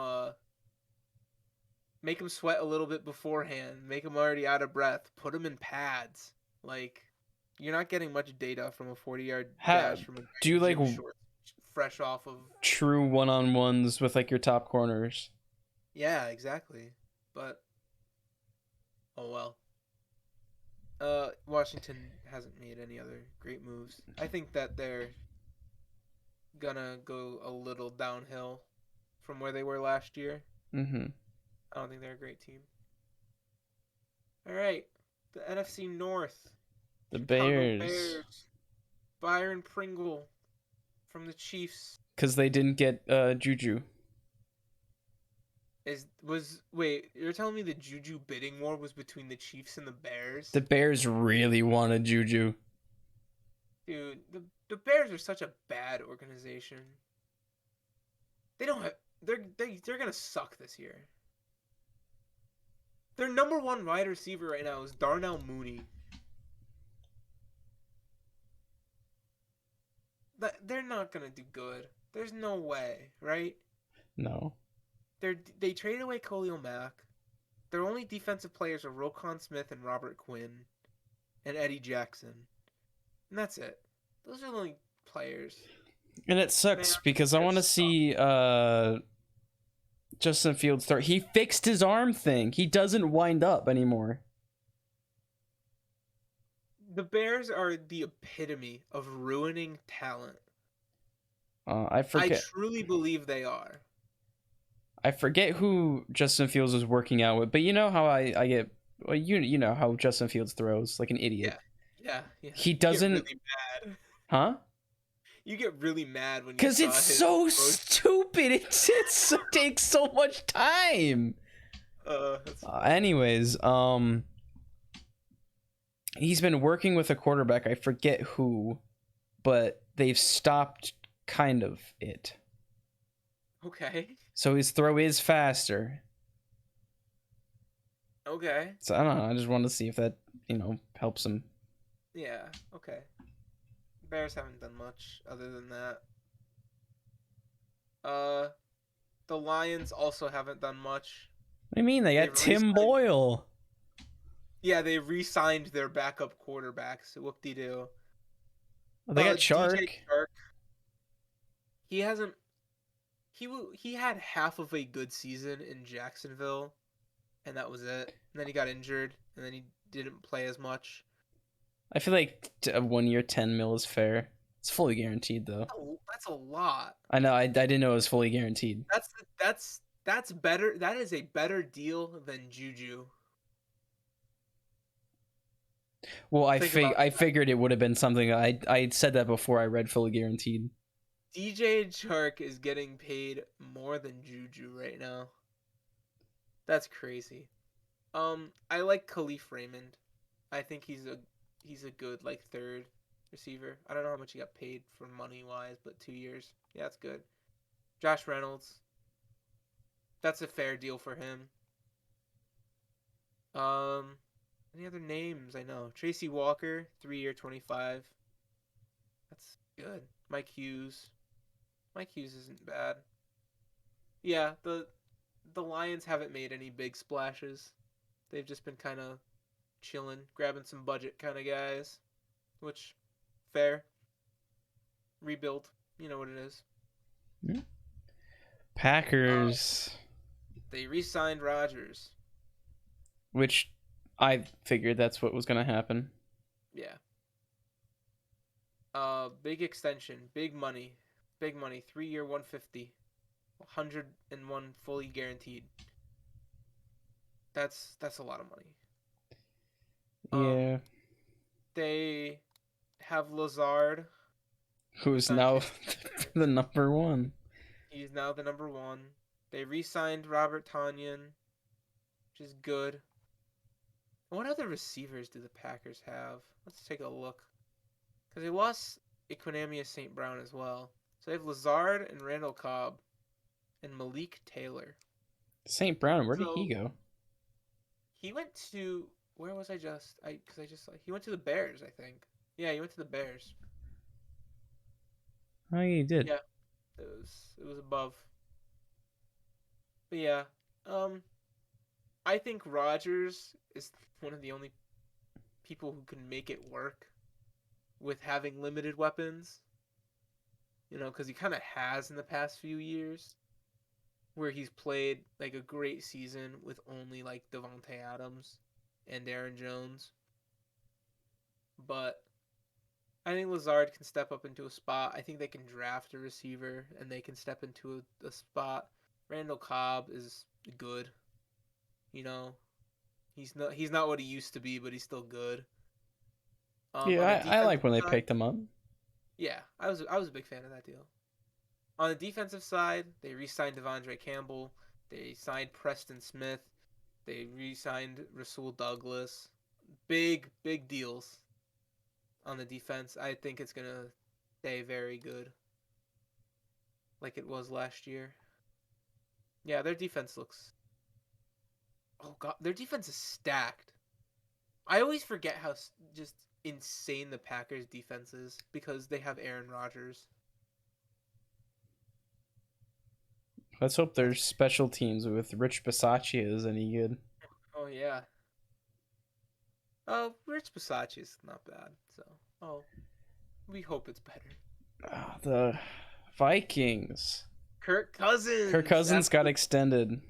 make him sweat a little bit beforehand. Make him already out of breath. Put him in pads. Like, you're not getting much data from a 40-yard dash from a do you like short, fresh off of true one-on-ones with like your top corners? Yeah, exactly. But oh well. Washington hasn't made any other great moves. I think that they're gonna go a little downhill from where they were last year. Mm-hmm. I don't think they're a great team. All right, the NFC North. The Chicago Bears. Byron Pringle from the Chiefs. Because they didn't get Juju. Wait, you're telling me the Juju bidding war was between the Chiefs and the Bears? The Bears really wanted Juju. Dude, the Bears are such a bad organization. They don't have they're gonna suck this year. Their number one wide receiver right now is Darnell Mooney. They're not gonna do good. There's no way, right? No. They traded away Khalil Mack. Their only defensive players are Roquan Smith and Robert Quinn, and Eddie Jackson, and that's it. Those are the only players. And it sucks because I want to see Justin Fields start. He fixed his arm thing. He doesn't wind up anymore. The Bears are the epitome of ruining talent. I forget. I truly believe they are. I forget who Justin Fields was working out with, but you know how I get. Well, you know how Justin Fields throws like an idiot. Yeah. He doesn't. You get really mad. Huh? You get really mad when you. Because it's so stupid. It takes so much time. Anyways, he's been working with a quarterback. I forget who, but they've stopped kind of it. Okay. So his throw is faster. Okay. So I don't know. I just wanted to see if that, helps him. Yeah. Okay. Bears haven't done much other than that. The Lions also haven't done much. What do you mean? They got Tim Boyle. Yeah, they re-signed their backup quarterbacks. Whoop-de-doo. Well, they got Chark. He hasn't. He had half of a good season in Jacksonville, and that was it. And then he got injured, and then he didn't play as much. I feel like a 1 year $10 million is fair. It's fully guaranteed though. That's a lot. I know. I didn't know it was fully guaranteed. That's better. That is a better deal than Juju. Well, I figured it would have been something. I said that before I read fully guaranteed. DJ Chark is getting paid more than Juju right now. That's crazy. I like Khalif Raymond. I think he's a good third receiver. I don't know how much he got paid for money wise, but 2 years. Yeah, that's good. Josh Reynolds. That's a fair deal for him. Any other names I know? Tracy Walker, 3 year, 25. That's good. Mike Hughes. Mike Hughes isn't bad. Yeah, the Lions haven't made any big splashes. They've just been kind of chilling, grabbing some budget kind of guys, which fair. Rebuild, you know what it is. Yeah. Packers. They re-signed Rodgers, which I figured that's what was going to happen. Yeah. Big extension, big money. 3 year, 150, 101 fully guaranteed. That's a lot of money. Yeah. They have Lazard, who's now the number one. He's now the number one. They re-signed Robert Tonyan, which is good. What other receivers do the Packers have? Let's take a look. Because they lost Equanimeous St. Brown as well. So they have Lazard and Randall Cobb and Malik Taylor. St. Brown, where did he go? He went to where was I just? Because I just he went to the Bears, I think. Yeah, he went to the Bears. Oh, he did. Yeah, it was above. But yeah, I think Rodgers is one of the only people who can make it work with having limited weapons. You know, because he kind of has in the past few years, where he's played like a great season with only like Devontae Adams and Aaron Jones. But I think Lazard can step up into a spot. I think they can draft a receiver and they can step into a spot. Randall Cobb is good. You know, he's not what he used to be, but he's still good. Yeah, I like when they picked him up. Yeah, I was a big fan of that deal. On the defensive side, they re-signed Devondre Campbell. They signed Preston Smith. They re-signed Rasul Douglas. Big deals on the defense. I think it's gonna stay very good, like it was last year. Yeah, their defense looks. Oh god, their defense is stacked. I always forget how just insane the Packers' defense is because they have Aaron Rodgers. Let's hope their special teams with Rich Bisaccia is any good. Oh yeah. Oh, Rich Bisaccia's not bad. So, we hope it's better. The Vikings. Kirk Cousins. Kirk Cousins got extended.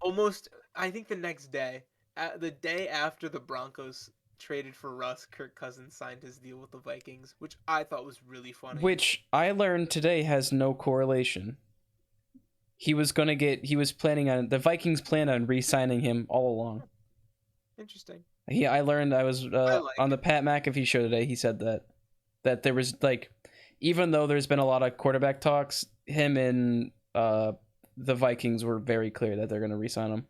Almost, I think the next day. The day after the Broncos traded for Russ, Kirk Cousins signed his deal with the Vikings, which I thought was really funny. Which I learned today has no correlation. The Vikings planned on re-signing him all along. Interesting. I learned on the Pat McAfee show today. He said that there was even though there's been a lot of quarterback talks, him and the Vikings were very clear that they're going to re-sign him.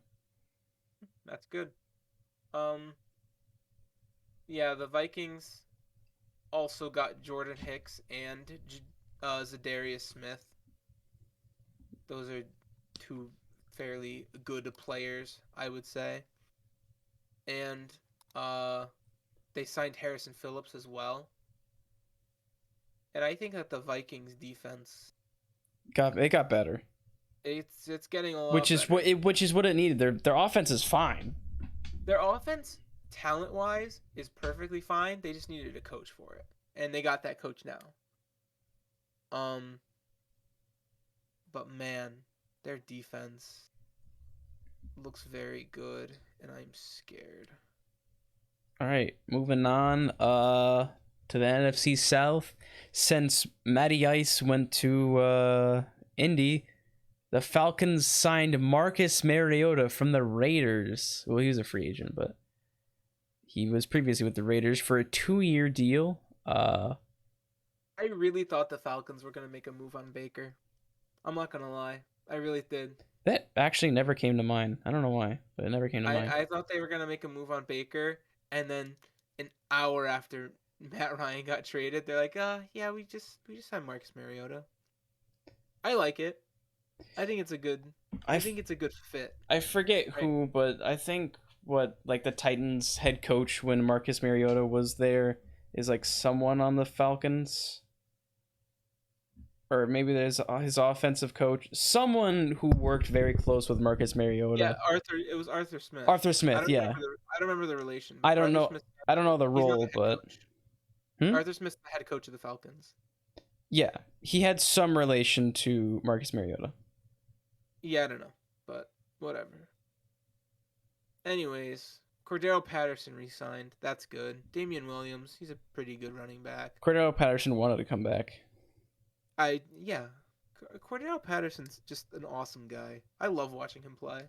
That's good. Yeah, the Vikings also got Jordan Hicks and Zadarius Smith. Those are two fairly good players, I would say. And they signed Harrison Phillips as well. And I think that the Vikings defense got better. It's getting a lot which is what it needed. Their offense is fine. Their offense, talent-wise, is perfectly fine. They just needed a coach for it. And they got that coach now. But man, their defense looks very good, and I'm scared. All right, moving on to the NFC South. Since Matty Ice went to Indy, the Falcons signed Marcus Mariota from the Raiders. Well, he was a free agent, but he was previously with the Raiders for a 2-year deal. I really thought the Falcons were going to make a move on Baker. I'm not going to lie. I really did. That actually never came to mind. I don't know why, but it never came to mind. I thought they were going to make a move on Baker, and then an hour after Matt Ryan got traded, they're like, yeah, we just signed Marcus Mariota. I like it. I think it's a good fit. I forget who, but I think the Titans head coach when Marcus Mariota was there is someone on the Falcons. Or maybe there's his offensive coach, someone who worked very close with Marcus Mariota. Yeah, it was Arthur Smith. Arthur Smith, I don't remember the relation. I don't know. I don't know the role, but Arthur Smith's the head coach of the Falcons. Yeah, he had some relation to Marcus Mariota. Yeah, I don't know, but whatever. Anyways, Cordero Patterson re-signed. That's good. Damian Williams, he's a pretty good running back. Cordero Patterson wanted to come back. Cordero Patterson's just an awesome guy. I love watching him play.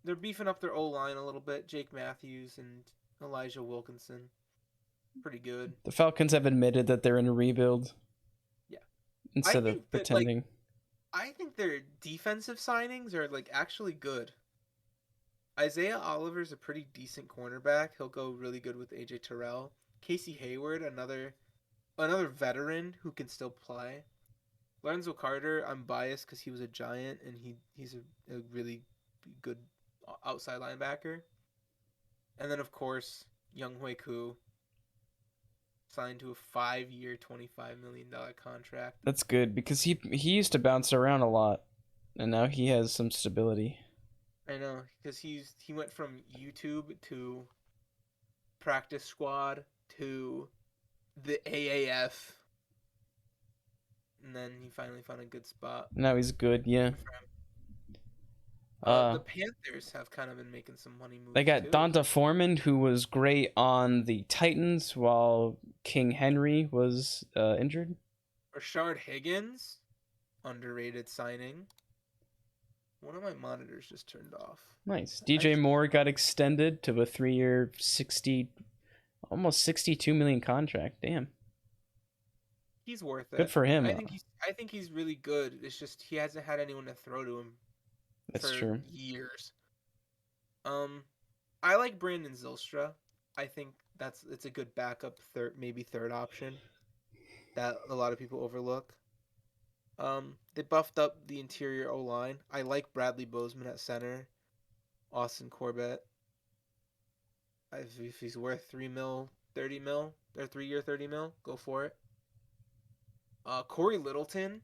They're beefing up their O-line a little bit. Jake Matthews and Elijah Wilkinson. Pretty good. The Falcons have admitted that they're in a rebuild. Yeah. Instead of pretending. I think their defensive signings are actually good. Isaiah Oliver's a pretty decent cornerback. He'll go really good with AJ Terrell. Casey Hayward, another veteran who can still play. Lorenzo Carter, I'm biased because he was a Giant and he's a really good outside linebacker. And then, of course, Young Hui Koo signed to a 5-year, $25 million contract. That's good because he used to bounce around a lot, and now he has some stability. I know, because he went from YouTube to practice squad to the AAF, and then he finally found a good spot. Now he's good, yeah. The Panthers have kind of been making some money moves. They got too. Donta Foreman, who was great on the Titans while King Henry was injured. Rashard Higgins, underrated signing. One of my monitors just turned off. Nice. DJ Moore got extended to a 3-year, almost $62 million contract. Damn. He's worth it. Good for him. I think he's really good. It's just he hasn't had anyone to throw to him. That's for true. Years. I like Brandon Zylstra. I think it's a good backup third option that a lot of people overlook. They buffed up the interior O-line. I like Bradley Bozeman at center. Austin Corbett. If he's worth $3 million, $30 million, or 3-year $30 million, go for it. Corey Littleton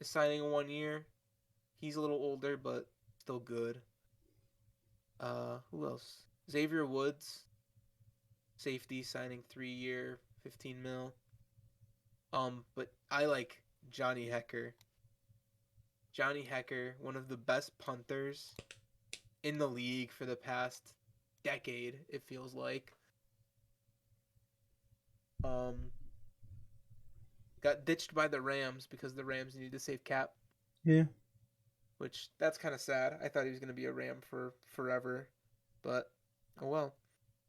is signing a 1 year. He's a little older, but still good. Who else? Xavier Woods, safety, signing 3-year, $15 million. But I like Johnny Hecker. Johnny Hecker, one of the best punters in the league for the past decade, it feels like. Got ditched by the Rams because the Rams needed to save cap. Yeah. Which, that's kind of sad. I thought he was going to be a Ram for forever. But, oh well.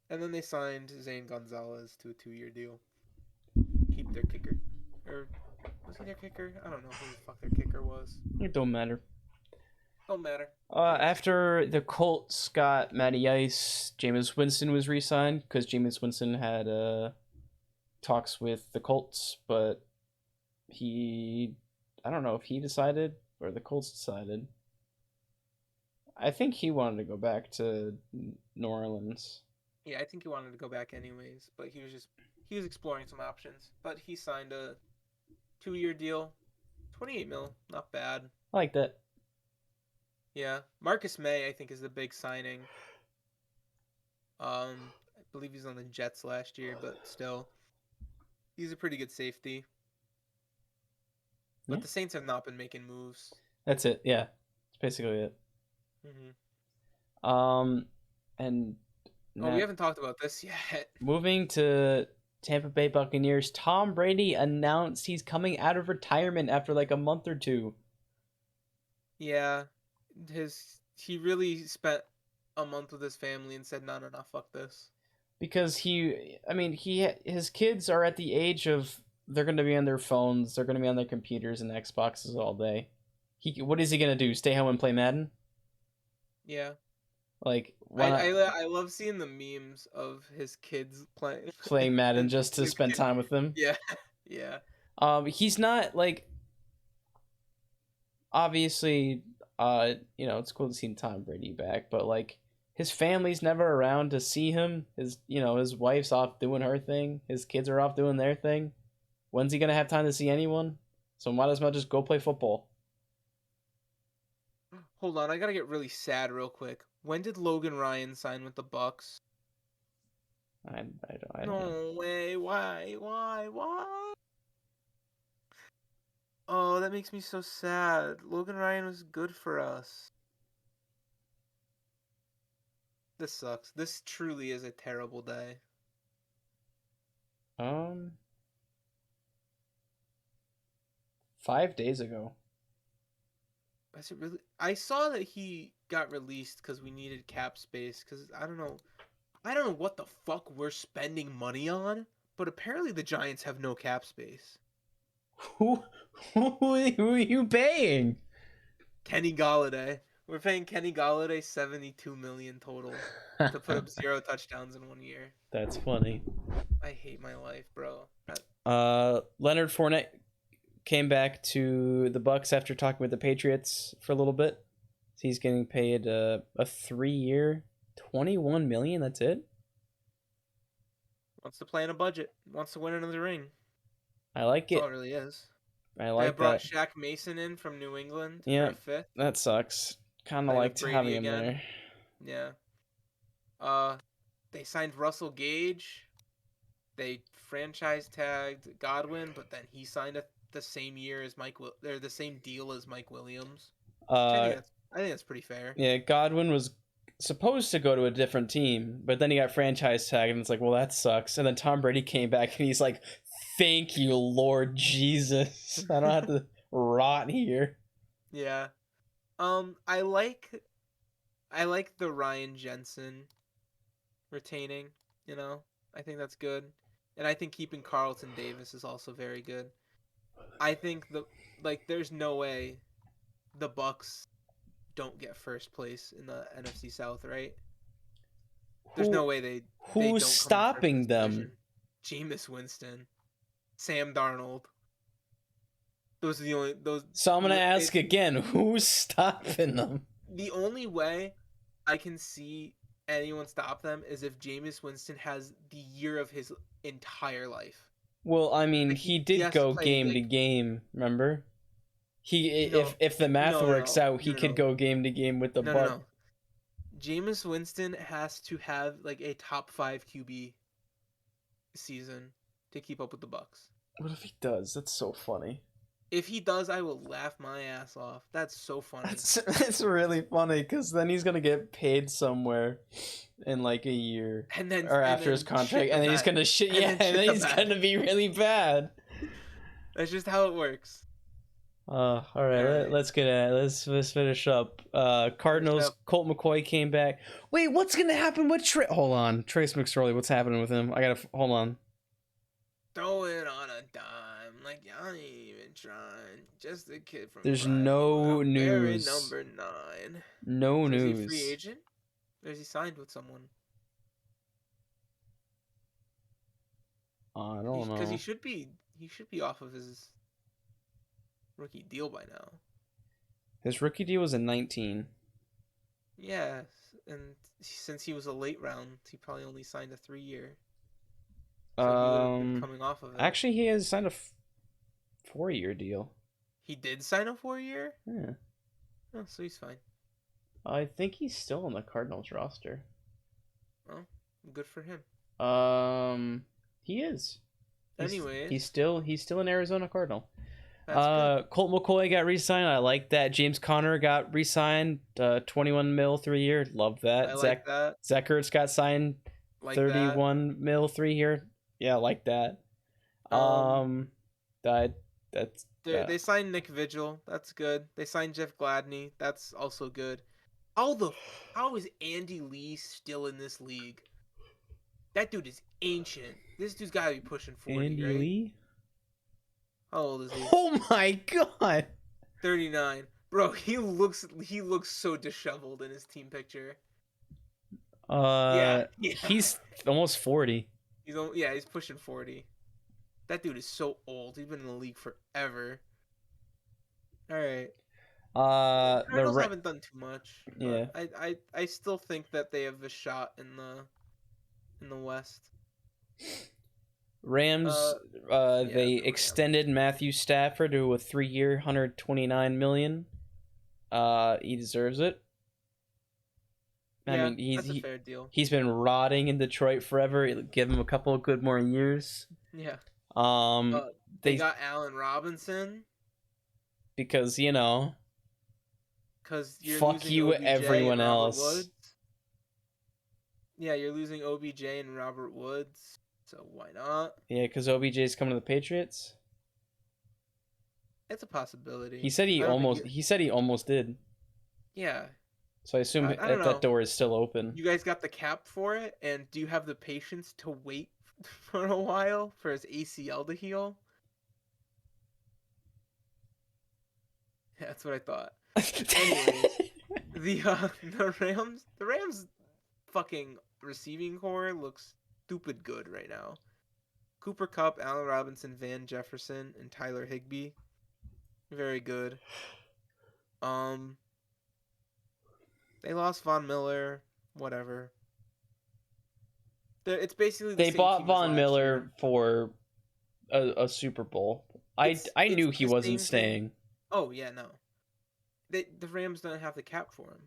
And then they signed Zane Gonzalez to a 2-year deal. Keep their kicker. Or, was he their kicker? I don't know who the fuck their kicker was. It don't matter. Don't matter. After the Colts got Matty Ice, Jameis Winston was re-signed because Jameis Winston had talks with the Colts, but I don't know if he decided or the Colts decided. I think he wanted to go back to New Orleans. Yeah, I think he wanted to go back anyways, but he was exploring some options. But he signed a 2-year deal, $28 million, not bad. I like that. Yeah, Marcus May I think is the big signing. I believe he's on the Jets last year, but still, he's a pretty good safety. But the Saints have not been making moves. That's it. Yeah, that's basically it. And we haven't talked about this yet. Moving to Tampa Bay Buccaneers, Tom Brady announced he's coming out of retirement after like a month or two. Yeah, he really spent a month with his family and said, no, fuck this. Because his kids are at the age of they're going to be on their phones, they're going to be on their computers and Xboxes all day. What is he going to do? Stay home and play Madden? Yeah. Like, I love seeing the memes of his kids playing Madden just to spend time with them. Yeah. Yeah. He's not like, obviously, it's cool to see Tom Brady back, but like his family's never around to see him. His wife's off doing her thing. His kids are off doing their thing. When's he gonna have time to see anyone? So might as well just go play football. Hold on, I gotta get really sad real quick. When did Logan Ryan sign with the Bucks? I don't know. No way. Why? Oh, that makes me so sad. Logan Ryan was good for us. This sucks. This truly is a terrible day. 5 days ago. Is it really? I saw that he got released because we needed cap space. Because I don't know what the fuck we're spending money on, but apparently the Giants have no cap space. Who are you paying? Kenny Golladay. We're paying Kenny Golladay $72 million total to put up 0 touchdowns in 1 year. That's funny. I hate my life, bro. Leonard Fournette came back to the Bucks after talking with the Patriots for a little bit. He's getting paid a 3-year, $21 million. That's it. Wants to play in a budget. Wants to win another ring. I like That's it. all it really is. I like brought that. Shaq Mason in from New England Yeah, for a fifth. that sucks. Kind of Played with liked having Brady him again. there. Yeah. They signed Russell Gage. They franchise tagged Godwin, but then he signed the same year as they're the same deal as Mike Williams. I think that's pretty fair. Yeah, Godwin was supposed to go to a different team, but then he got franchise tagged, and it's like, well, that sucks. And then Tom Brady came back, and he's like, thank you, Lord Jesus. I don't have to rot here. Yeah. I like the Ryan Jensen retaining, I think that's good. And I think keeping Carlton Davis is also very good. I think there's no way the Bucks don't get first place in the NFC South, right? There's no way they Who's don't stopping them? Jameis Winston, Sam Darnold. Those are the only those. So I'm gonna ask again: who's stopping them? The only way I can see anyone stop them is if Jameis Winston has the year of his entire life. Well, I mean, he did go game to game. Remember, if the math works out, he could go game to game with the Bucks. No. Jameis Winston has to have like a top 5 QB season to keep up with the Bucks. What if he does? That's so funny. If he does, I will laugh my ass off. That's so funny. It's really funny because then he's gonna get paid somewhere in like a year, or after his contract, and then he's gonna shit. Yeah, and then he's gonna be really bad. That's just how it works. All right. Let's get at it. Let's finish up. Cardinals. Colt McCoy came back. Wait, what's gonna happen with Hold on, Trace McSorley. What's happening with him? I gotta hold on. Throw it on a dime, like y'all ain't even trying. Just a kid from. There's no news. Number 9. No news. Is he a free agent? Or is he signed with someone? I don't know. Because he should be off of his rookie deal by now. His rookie deal was in 19. Yeah, and since he was a late round, he probably only signed a 3-year. So he would have been coming off of it. Actually, he has signed a 4-year deal. He did sign a 4-year? Yeah. Oh, so he's fine. I think he's still on the Cardinals roster. Oh, good for him. He is. Anyways, he's still an Arizona Cardinal. Colt McCoy got re-signed. I like that. James Conner got re-signed. 21 mil 3-year. Love that. I like that. Zach Ertz got signed. Like 31 mil 3-year. Yeah, I like that. They signed Nick Vigil. That's good. They signed Jeff Gladney. That's also good. How is Andy Lee still in this league? That dude is ancient. This dude's got to be pushing 40, Andy right? Lee? How old is he? Oh my god. 39. Bro, he looks so disheveled in his team picture. Yeah. He's almost 40. He's pushing 40. That dude is so old. He's been in the league forever. All right. The Cardinals haven't done too much. Yeah. I still think that they have a shot in the West. Rams. They extended Matthew Stafford to a 3-year, $129 million. He deserves it. I mean, that's a fair deal. He's been rotting in Detroit forever. Give him a couple of good more years. Yeah. They got Allen Robinson because because fuck you, OBJ everyone else. Woods. Yeah, you're losing OBJ and Robert Woods, so why not? Yeah, because OBJ is coming to the Patriots. It's a possibility. He said he almost did. Yeah. So I assume that door is still open. You guys got the cap for it, and do you have the patience to wait for a while for his ACL to heal? Yeah, that's what I thought. Anyway, the Rams fucking receiving core looks stupid good right now. Cooper Kupp, Allen Robinson, Van Jefferson, and Tyler Higbee. Very good. They lost Von Miller, whatever. It's basically the They same bought team as Von last Miller year. for a Super Bowl. I It's knew he the wasn't same thing. staying. Oh yeah, no. The Rams don't have the cap for him.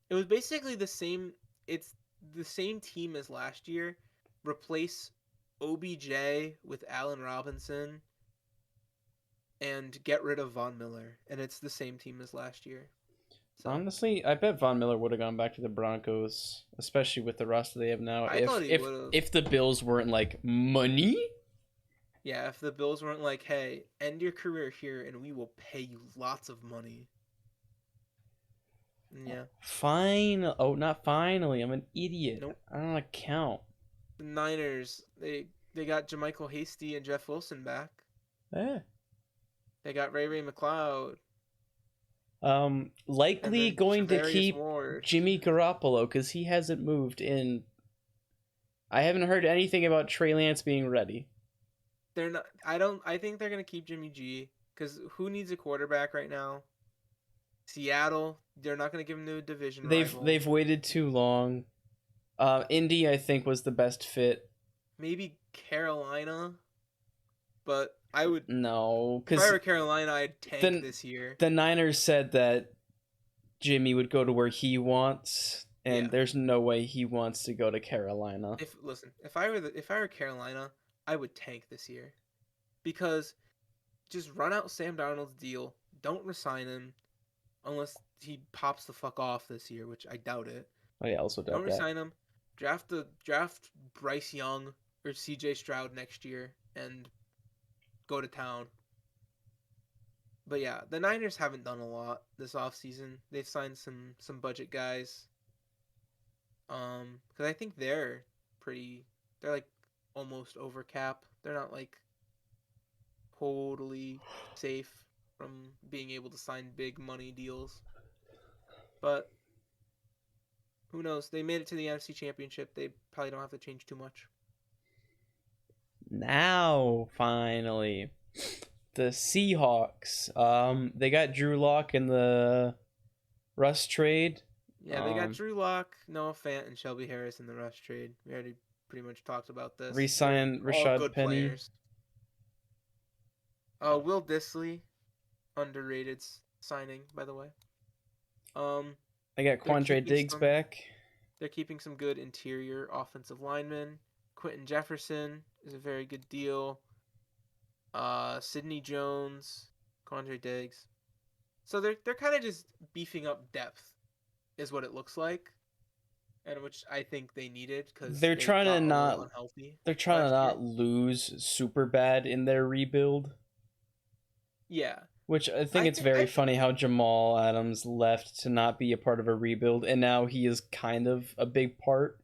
It was basically the same. It's the same team as last year. Replace OBJ with Allen Robinson and get rid of Von Miller, and it's the same team as last year. So Honestly, I bet Von Miller would have gone back to the Broncos, especially with the roster they have now. I thought he would have. If the Bills weren't like money. Yeah, if the Bills weren't like, hey, end your career here and we will pay you lots of money. Yeah. Fine. Oh, not finally. I'm an idiot. Nope. I don't want to count. The Niners, they got JaMychal Hasty and Jeff Wilson back. Eh. They got Ray McLeod. Likely going to keep Ward. Jimmy Garoppolo because he hasn't moved in. I haven't heard anything about Trey Lance being ready. They're not. I think they're gonna keep Jimmy G because who needs a quarterback right now? Seattle. They're not gonna give him to a division rival. They've waited too long. Indy, I think, was the best fit. Maybe Carolina, but I would no because if I were Carolina, I'd tank this year. The Niners said that Jimmy would go to where he wants, and there's no way he wants to go to Carolina. If I were Carolina, I would tank this year, because just run out Sam Darnold's deal. Don't resign him unless he pops the fuck off this year, which I doubt it. I also doubt Don't resign him. Draft Bryce Young or CJ Stroud next year and go to town. But yeah, the Niners haven't done a lot this offseason. They've signed some budget guys. Because I think they're like almost over cap. They're not like totally safe from being able to sign big money deals. But who knows? They made it to the NFC Championship. They probably don't have to change too much. Now, finally, the Seahawks. They got Drew Lock in the Russ trade. Yeah, they got Drew Lock, Noah Fant, and Shelby Harris in the Russ trade. We already pretty much talked about this. Re-signed Rashad Penny. Players. Will Dissly, underrated signing, by the way. They got Quandre Diggs back. They're keeping some good interior offensive linemen. Quentin Jefferson is a very good deal. Sidney Jones, Quandre Diggs. So they're kind of just beefing up depth, is what it looks like, and which I think they needed because they're trying to not lose super bad in their rebuild. Yeah. Which I think it's very funny how Jamal Adams left to not be a part of a rebuild, and now he is kind of a big part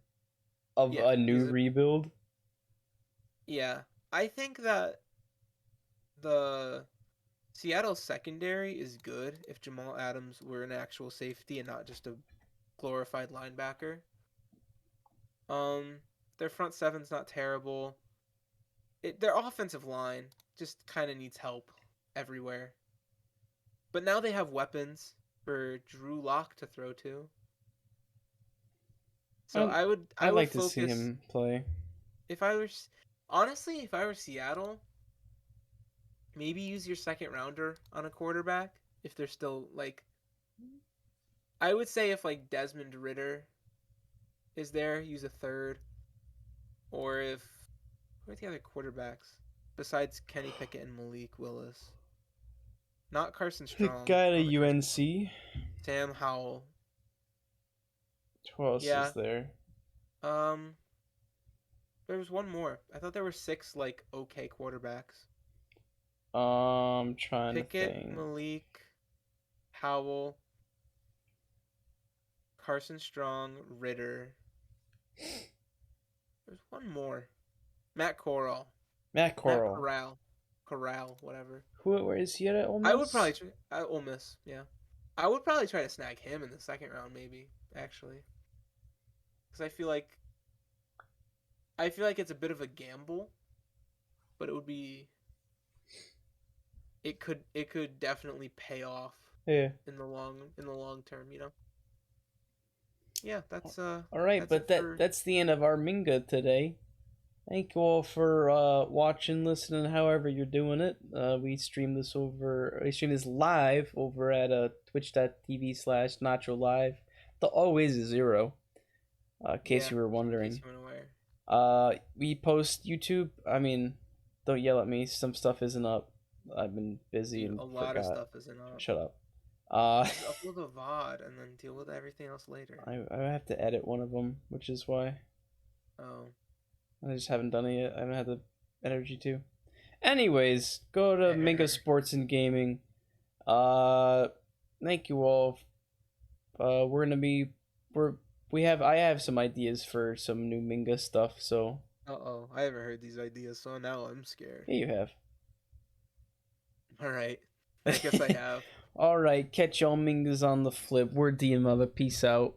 of a new rebuild. Yeah. I think that the Seattle secondary is good if Jamal Adams were an actual safety and not just a glorified linebacker. Their front seven's not terrible. Their offensive line just kind of needs help everywhere. But now they have weapons for Drew Lock to throw to. So I'd like to see him play. If I were Seattle, maybe use your second rounder on a quarterback if they're still like. I would say if like Desmond Ridder is there, use a third. Or who are the other quarterbacks besides Kenny Pickett and Malik Willis? Not Carson Strong. The guy at UNC. Sam Howell. Who else is there? There was one more. I thought there were 6 like okay quarterbacks. I'm trying Pickett, to think. Malik, Howell, Carson Strong, Ridder. There's one more. Matt Corral. Corral, whatever. Where is he at Ole Miss? I would probably try Ole Miss, yeah. I would probably try to snag him in the second round, maybe, actually. Because I feel like it's a bit of a gamble, but it could definitely pay off. Yeah. In the long term, you know. yeah, that's All right, that's but it for that's the end of our Minga today. Thank you all for watching, listening, however you're doing it. We stream this live over at twitch.tv/Nacho Live. The always is 0, in case you were wondering. In case you weren't aware. We post YouTube. I mean, don't yell at me. Some stuff isn't up. I've been busy and A lot forgot. of stuff isn't up. Shut up. Just upload a VOD and then deal with everything else later. I have to edit one of them, which is why. Oh. I just haven't done it yet. I haven't had the energy to. Anyways, go to Minga Sports and Gaming. Thank you all. I have some ideas for some new Minga stuff, so. I haven't heard these ideas, so now I'm scared. Yeah, you have. Alright. I guess I have. Alright, catch y'all Mingas on the flip. We're Mlb. Peace out.